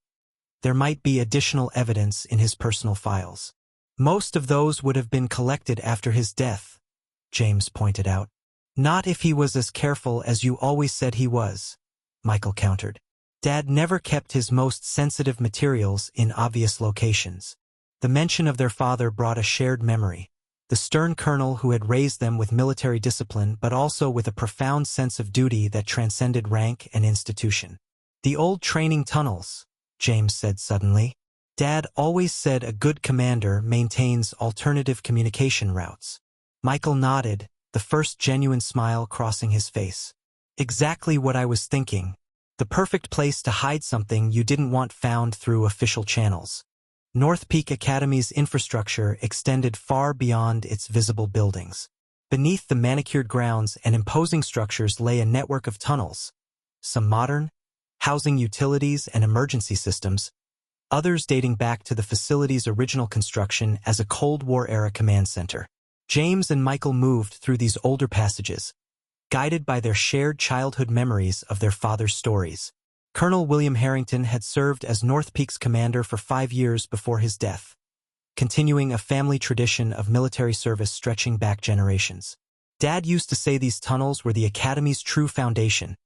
there might be additional evidence in his personal files. Most of those would have been collected after his death, James pointed out. Not if he was as careful as you always said he was, Michael countered. Dad never kept his most sensitive materials in obvious locations. The mention of their father brought a shared memory. The stern colonel who had raised them with military discipline but also with a profound sense of duty that transcended rank and institution. The old training tunnels, James said suddenly. Dad always said a good commander maintains alternative communication routes. Michael nodded, the first genuine smile crossing his face. Exactly what I was thinking. The perfect place to hide something you didn't want found through official channels. North Peak Academy's infrastructure extended far beyond its visible buildings. Beneath the manicured grounds and imposing structures lay a network of tunnels, some modern, housing utilities and emergency systems, others dating back to the facility's original construction as a Cold War-era command center. James and Michael moved through these older passages, guided by their shared childhood memories of their father's stories. Colonel William Harrington had served as North Peak's commander for 5 years before his death, continuing a family tradition of military service stretching back generations. Dad used to say these tunnels were the Academy's true foundation,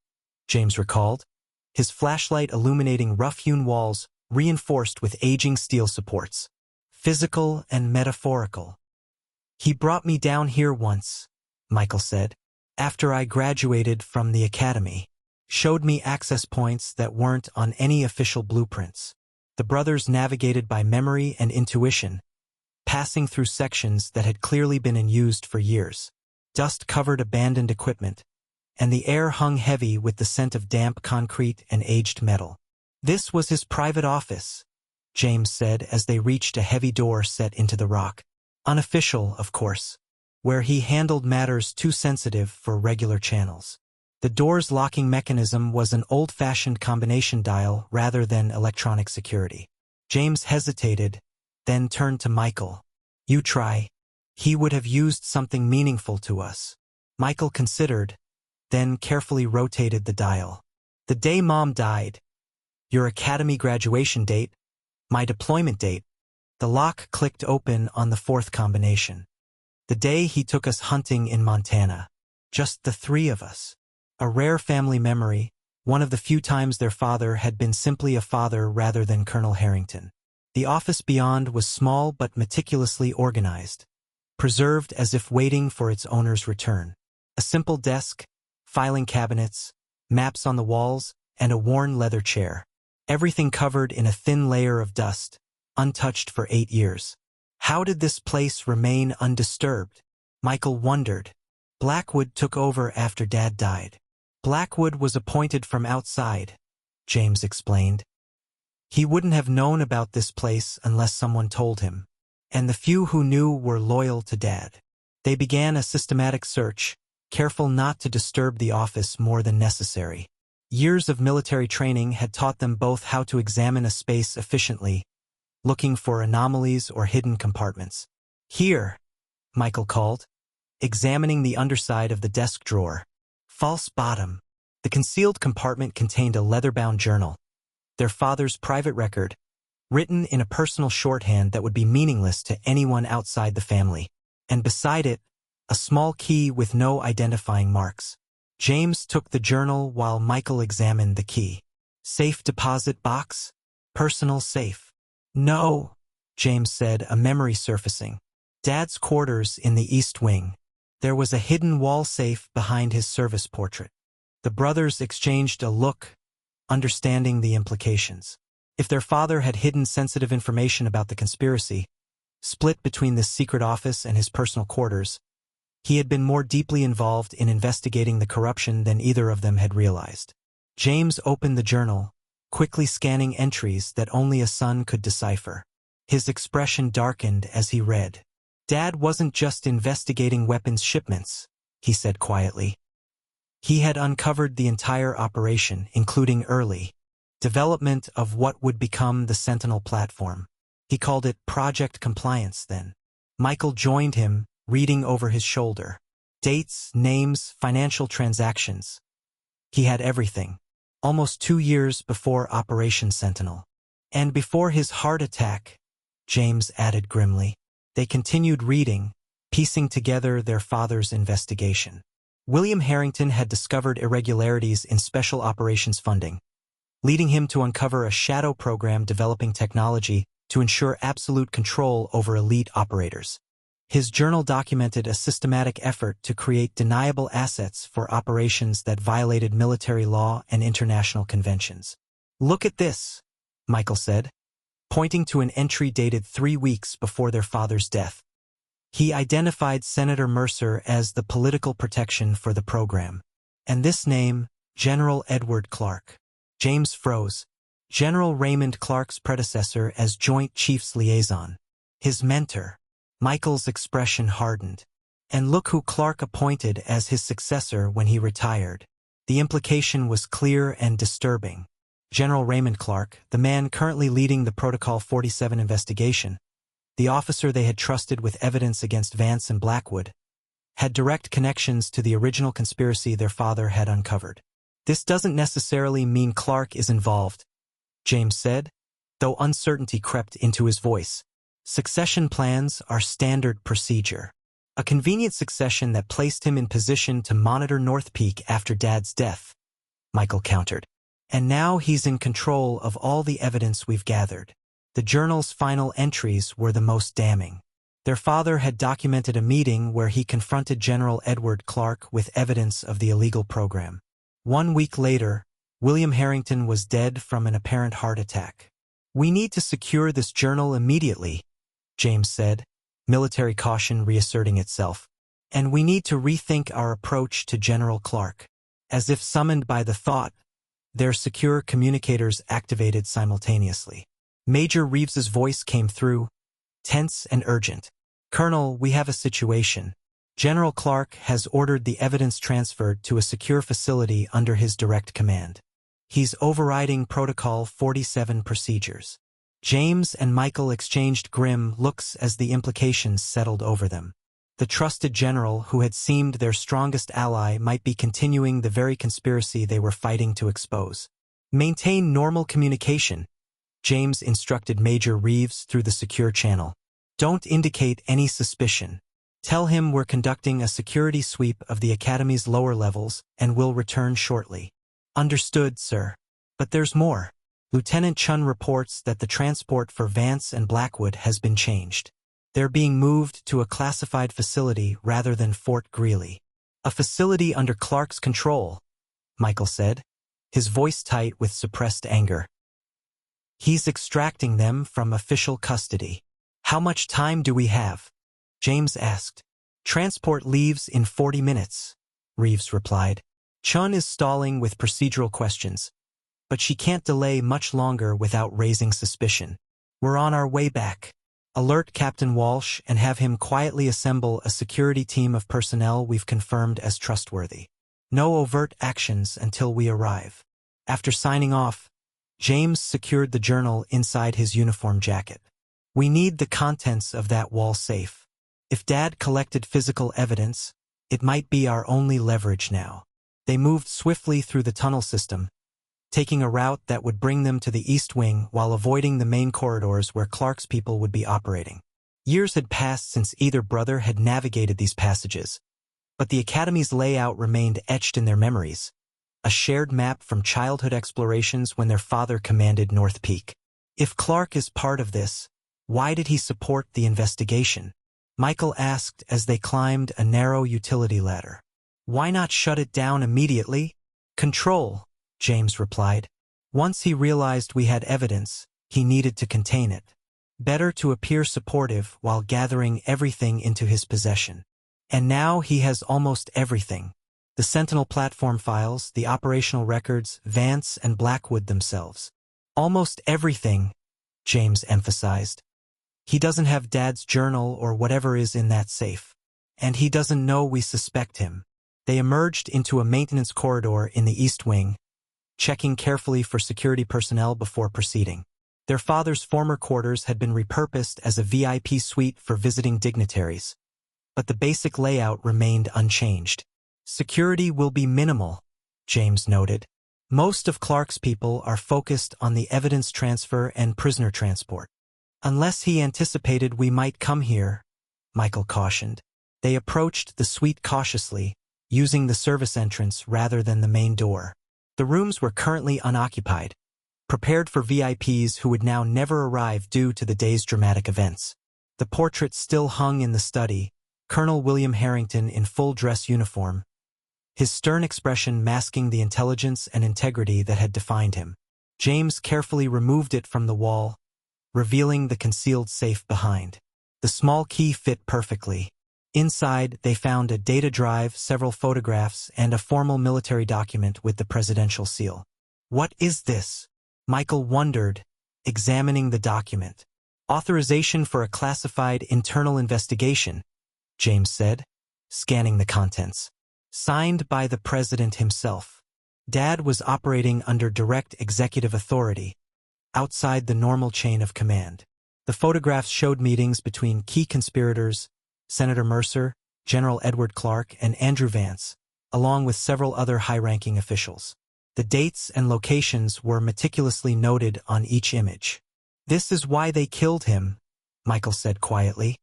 James recalled, his flashlight illuminating rough-hewn walls reinforced with aging steel supports. Physical and metaphorical. He brought me down here once, Michael said, after I graduated from the Academy. Showed me access points that weren't on any official blueprints. The brothers navigated by memory and intuition, passing through sections that had clearly been in use for years. Dust covered abandoned equipment, and the air hung heavy with the scent of damp concrete and aged metal. This was his private office, James said as they reached a heavy door set into the rock. Unofficial, of course. where he handled matters too sensitive for regular channels. The door's locking mechanism was an old-fashioned combination dial rather than electronic security. James hesitated, then turned to Michael. "You try." "He would have used something meaningful to us." Michael considered, then carefully rotated the dial. "The day Mom died. Your academy graduation date. My deployment date." The lock clicked open on the fourth combination. "The day he took us hunting in Montana. Just the three of us." A rare family memory, one of the few times their father had been simply a father rather than Colonel Harrington. The office beyond was small but meticulously organized, preserved as if waiting for its owner's return. A simple desk, filing cabinets, maps on the walls, and a worn leather chair. Everything covered in a thin layer of dust, untouched for 8 years. How did this place remain undisturbed? Michael wondered. Blackwood took over after Dad died. Blackwood was appointed from outside, James explained. He wouldn't have known about this place unless someone told him. And the few who knew were loyal to Dad. They began a systematic search, careful not to disturb the office more than necessary. Years of military training had taught them both how to examine a space efficiently, looking for anomalies or hidden compartments. "Here," Michael called, examining the underside of the desk drawer. False bottom. The concealed compartment contained a leather-bound journal, their father's private record, written in a personal shorthand that would be meaningless to anyone outside the family. And beside it, a small key with no identifying marks. James took the journal while Michael examined the key. "Safe deposit box? Personal safe?" "No," James said, a memory surfacing. "Dad's quarters in the East Wing. There was a hidden wall safe behind his service portrait." The brothers exchanged a look, understanding the implications. If their father had hidden sensitive information about the conspiracy, split between this secret office and his personal quarters, he had been more deeply involved in investigating the corruption than either of them had realized. James opened the journal, quickly scanning entries that only a son could decipher. His expression darkened as he read. "Dad wasn't just investigating weapons shipments," he said quietly. He had uncovered the entire operation, including early development of what would become the Sentinel platform. He called it Project Compliance then. Michael joined him, reading over his shoulder. Dates, names, financial transactions. He had everything. Almost 2 years before Operation Sentinel. And before his heart attack, James added grimly. They continued reading, piecing together their father's investigation. William Harrington had discovered irregularities in special operations funding, leading him to uncover a shadow program developing technology to ensure absolute control over elite operators. His journal documented a systematic effort to create deniable assets for operations that violated military law and international conventions. "Look at this," Michael said, pointing to an entry dated 3 weeks before their father's death. He identified Senator Mercer as the political protection for the program. And this name, General Edward Clark. James froze. General Raymond Clark's predecessor as Joint Chiefs Liaison. His mentor. Michael's expression hardened. And look who Clark appointed as his successor when he retired. The implication was clear and disturbing. General Raymond Clark, the man currently leading the Protocol 47 investigation, the officer they had trusted with evidence against Vance and Blackwood, had direct connections to the original conspiracy their father had uncovered. "This doesn't necessarily mean Clark is involved," James said, though uncertainty crept into his voice. "Succession plans are standard procedure. A convenient succession that placed him in position to monitor North Peak after Dad's death," Michael countered. "And now he's in control of all the evidence we've gathered." The journal's final entries were the most damning. Their father had documented a meeting where he confronted General Edward Clark with evidence of the illegal program. 1 week later, William Harrington was dead from an apparent heart attack. "We need to secure this journal immediately," James said, military caution reasserting itself. "And we need to rethink our approach to General Clark." As if summoned by the thought, their secure communicators activated simultaneously. Major Reeves's voice came through, tense and urgent. "Colonel, we have a situation." General Clark has ordered the evidence transferred to a secure facility under his direct command. He's overriding Protocol 47 procedures. James and Michael exchanged grim looks as the implications settled over them. The trusted general who had seemed their strongest ally might be continuing the very conspiracy they were fighting to expose. Maintain normal communication, James instructed Major Reeves through the secure channel. Don't indicate any suspicion. Tell him we're conducting a security sweep of the Academy's lower levels and will return shortly. Understood, sir. But there's more. Lieutenant Chun reports that the transport for Vance and Blackwood has been changed. They're being moved to a classified facility rather than Fort Greeley. A facility under Clark's control, Michael said, his voice tight with suppressed anger. He's extracting them from official custody. How much time do we have? James asked. Transport leaves in 40 minutes, Reeves replied. Chun is stalling with procedural questions, but she can't delay much longer without raising suspicion. We're on our way back. Alert Captain Walsh and have him quietly assemble a security team of personnel we've confirmed as trustworthy. No overt actions until we arrive. After signing off, James secured the journal inside his uniform jacket. We need the contents of that wall safe. If Dad collected physical evidence, it might be our only leverage now. They moved swiftly through the tunnel system, taking a route that would bring them to the East Wing while avoiding the main corridors where Clark's people would be operating. Years had passed since either brother had navigated these passages, but the Academy's layout remained etched in their memories, a shared map from childhood explorations when their father commanded North Peak. If Clark is part of this, why did he support the investigation? Michael asked as they climbed a narrow utility ladder. Why not shut it down immediately? Control, James replied. Once he realized we had evidence, he needed to contain it. Better to appear supportive while gathering everything into his possession. And now he has almost everything. The Sentinel platform files, the operational records, Vance and Blackwood themselves. Almost everything, James emphasized. He doesn't have Dad's journal or whatever is in that safe. And he doesn't know we suspect him. They emerged into a maintenance corridor in the East Wing, checking carefully for security personnel before proceeding. Their father's former quarters had been repurposed as a VIP suite for visiting dignitaries, but the basic layout remained unchanged. Security will be minimal, James noted. Most of Clark's people are focused on the evidence transfer and prisoner transport. Unless he anticipated we might come here, Michael cautioned. They approached the suite cautiously, using the service entrance rather than the main door. The rooms were currently unoccupied, prepared for VIPs who would now never arrive due to the day's dramatic events. The portrait still hung in the study, Colonel William Harrington in full dress uniform, his stern expression masking the intelligence and integrity that had defined him. James carefully removed it from the wall, revealing the concealed safe behind. The small key fit perfectly. Inside, they found a data drive, several photographs, and a formal military document with the presidential seal. What is this? Michael wondered, examining the document. Authorization for a classified internal investigation, James said, scanning the contents. Signed by the president himself. Dad was operating under direct executive authority, outside the normal chain of command. The photographs showed meetings between key conspirators, Senator Mercer, General Edward Clark, and Andrew Vance, along with several other high-ranking officials. The dates and locations were meticulously noted on each image. This is why they killed him, Michael said quietly.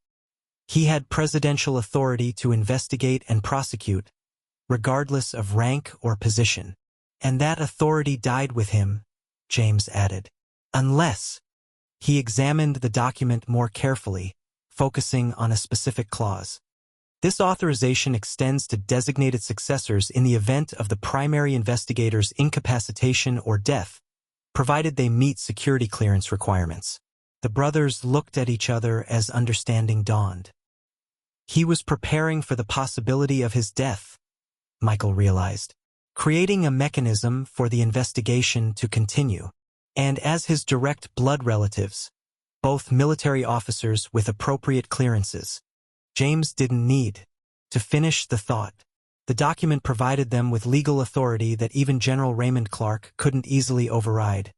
He had presidential authority to investigate and prosecute, regardless of rank or position. And that authority died with him, James added. Unless. He examined the document more carefully, focusing on a specific clause. This authorization extends to designated successors in the event of the primary investigator's incapacitation or death, provided they meet security clearance requirements. The brothers looked at each other as understanding dawned. He was preparing for the possibility of his death, Michael realized, creating a mechanism for the investigation to continue. And as his direct blood relatives, both military officers with appropriate clearances, James didn't need To finish the thought, the document provided them with legal authority that even General Raymond Clark couldn't easily override.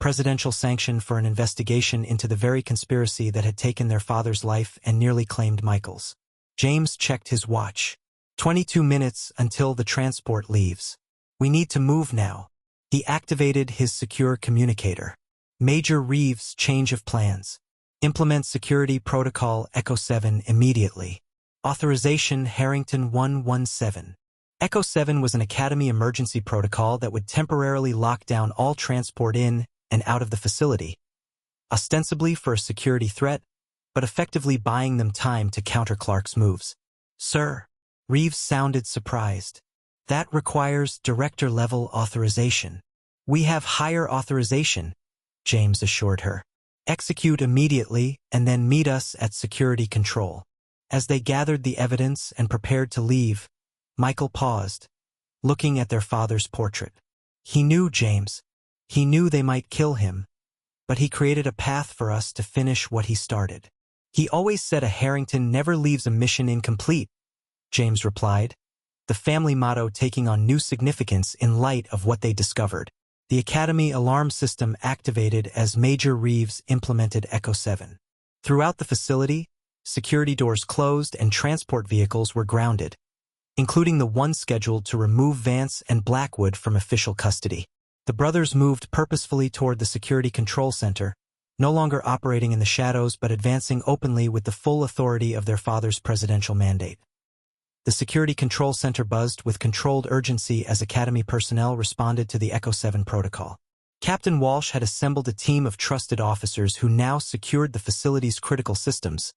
Presidential sanction for an investigation into the very conspiracy that had taken their father's life and nearly claimed Michael's. James checked his watch. 22 minutes until the transport leaves. We need to move now. He activated his secure communicator. Major Reeves, change of plans. Implement security protocol Echo 7 immediately. Authorization Harrington 117. Echo 7 was an Academy emergency protocol that would temporarily lock down all transport in and out of the facility, ostensibly for a security threat, but effectively buying them time to counter Clark's moves. Sir, Reeves sounded surprised. That requires director-level authorization. We have higher authorization, James assured her. Execute immediately and then meet us at security control. As they gathered the evidence and prepared to leave, Michael paused, looking at their father's portrait. He knew James. He knew they might kill him, but he created a path for us to finish what he started. He always said a Harrington never leaves a mission incomplete, James replied, the family motto taking on new significance in light of what they discovered. The Academy alarm system activated as Major Reeves implemented Echo 7. Throughout the facility, security doors closed and transport vehicles were grounded, including the one scheduled to remove Vance and Blackwood from official custody. The brothers moved purposefully toward the security control center, no longer operating in the shadows but advancing openly with the full authority of their father's presidential mandate. The security control center buzzed with controlled urgency as Academy personnel responded to the Echo 7 protocol. Captain Walsh had assembled a team of trusted officers who now secured the facility's critical systems,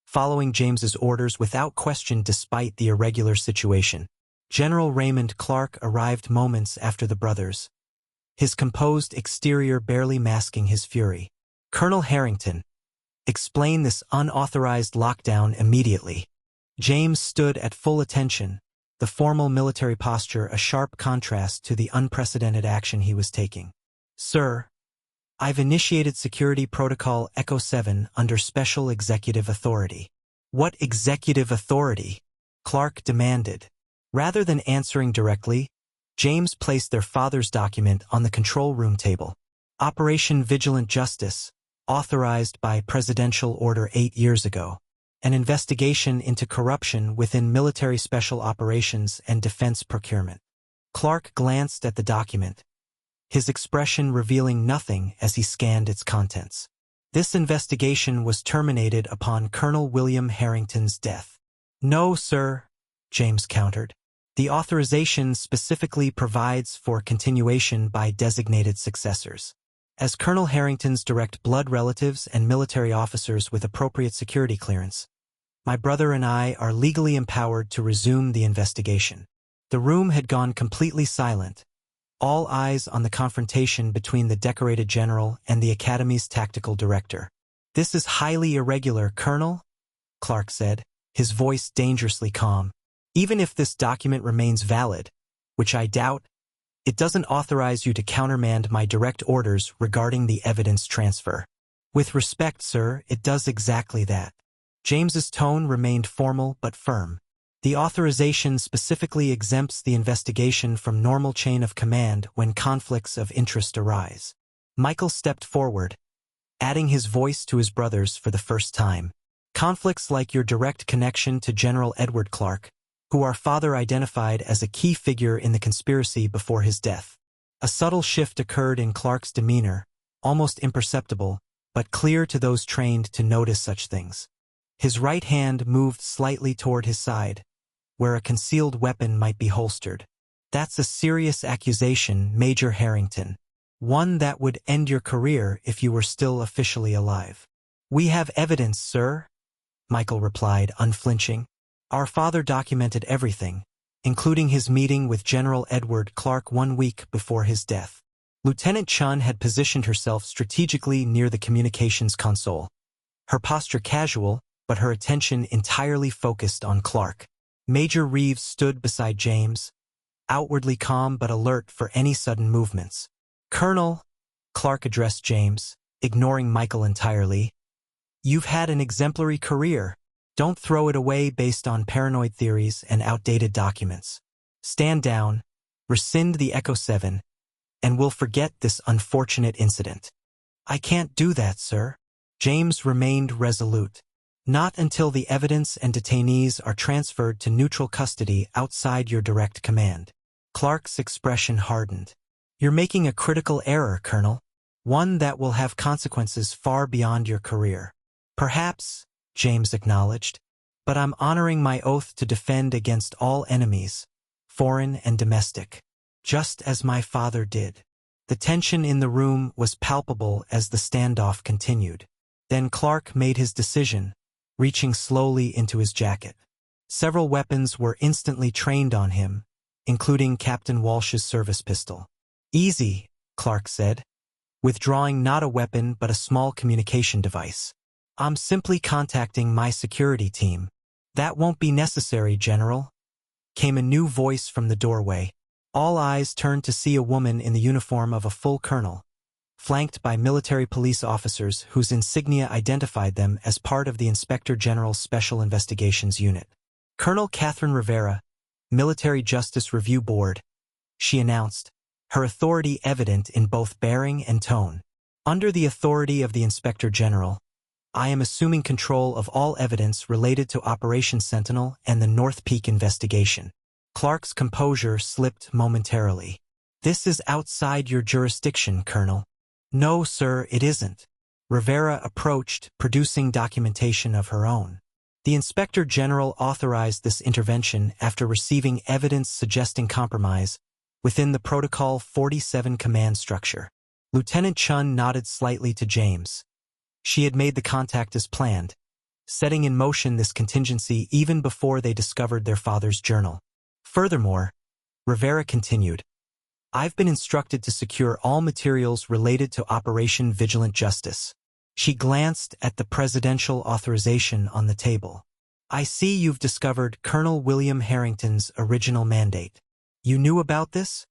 following James's orders without question despite the irregular situation. General Raymond Clark arrived moments after the brothers, his composed exterior barely masking his fury. Colonel Harrington, explain this unauthorized lockdown immediately. James stood at full attention, the formal military posture a sharp contrast to the unprecedented action he was taking. Sir, I've initiated security protocol Echo 7 under special executive authority. What executive authority? Clark demanded. Rather than answering directly, James placed their father's document on the control room table. Operation Vigilant Justice, authorized by Presidential Order 8 years ago. An investigation into corruption within military special operations and defense procurement. Clark glanced at the document, his expression revealing nothing as he scanned its contents. This investigation was terminated upon Colonel William Harrington's death. No, sir, James countered. The authorization specifically provides for continuation by designated successors. As Colonel Harrington's direct blood relatives and military officers with appropriate security clearance, my brother and I are legally empowered to resume the investigation. The room had gone completely silent, all eyes on the confrontation between the decorated general and the Academy's tactical director. This is highly irregular, Colonel, Clark said, his voice dangerously calm. Even if this document remains valid, which I doubt, it doesn't authorize you to countermand my direct orders regarding the evidence transfer. With respect, sir, it does exactly that. James's tone remained formal but firm. The authorization specifically exempts the investigation from normal chain of command when conflicts of interest arise. Michael stepped forward, adding his voice to his brother's for the first time. Conflicts like your direct connection to General Edward Clark, who our father identified as a key figure in the conspiracy before his death. A subtle shift occurred in Clark's demeanor, almost imperceptible, but clear to those trained to notice such things. His right hand moved slightly toward his side, where a concealed weapon might be holstered. That's a serious accusation, Major Harrington. One that would end your career if you were still officially alive. We have evidence, sir, Michael replied, unflinching. Our father documented everything, including his meeting with General Edward Clark 1 week before his death. Lieutenant Chun had positioned herself strategically near the communications console, her posture casual, but her attention entirely focused on Clark. Major Reeves stood beside James, outwardly calm but alert for any sudden movements. Colonel, Clark addressed James, ignoring Michael entirely. You've had an exemplary career, Don't throw it away based on paranoid theories and outdated documents. Stand down, rescind the Echo 7, and we'll forget this unfortunate incident. I can't do that, sir. James remained resolute. Not until the evidence and detainees are transferred to neutral custody outside your direct command. Clark's expression hardened. You're making a critical error, Colonel. One that will have consequences far beyond your career. Perhaps, James acknowledged, but I'm honoring my oath to defend against all enemies, foreign and domestic, just as my father did. The tension in the room was palpable as the standoff continued. Then Clark made his decision, reaching slowly into his jacket. Several weapons were instantly trained on him, including Captain Walsh's service pistol. Easy, Clark said, withdrawing not a weapon but a small communication device. I'm simply contacting my security team. That won't be necessary, General. Came a new voice from the doorway. All eyes turned to see a woman in the uniform of a full colonel, flanked by military police officers whose insignia identified them as part of the Inspector General's Special Investigations Unit. Colonel Catherine Rivera, Military Justice Review Board, she announced, her authority evident in both bearing and tone. Under the authority of the Inspector General, I am assuming control of all evidence related to Operation Sentinel and the North Peak investigation. Clark's composure slipped momentarily. This is outside your jurisdiction, Colonel. No, sir, it isn't. Rivera approached, producing documentation of her own. The Inspector General authorized this intervention after receiving evidence suggesting compromise within the Protocol 47 command structure. Lieutenant Chun nodded slightly to James. She had made the contact as planned, setting in motion this contingency even before they discovered their father's journal. Furthermore, Rivera continued, I've been instructed to secure all materials related to Operation Vigilant Justice. She glanced at the presidential authorization on the table. I see you've discovered Colonel William Harrington's original mandate. You knew about this?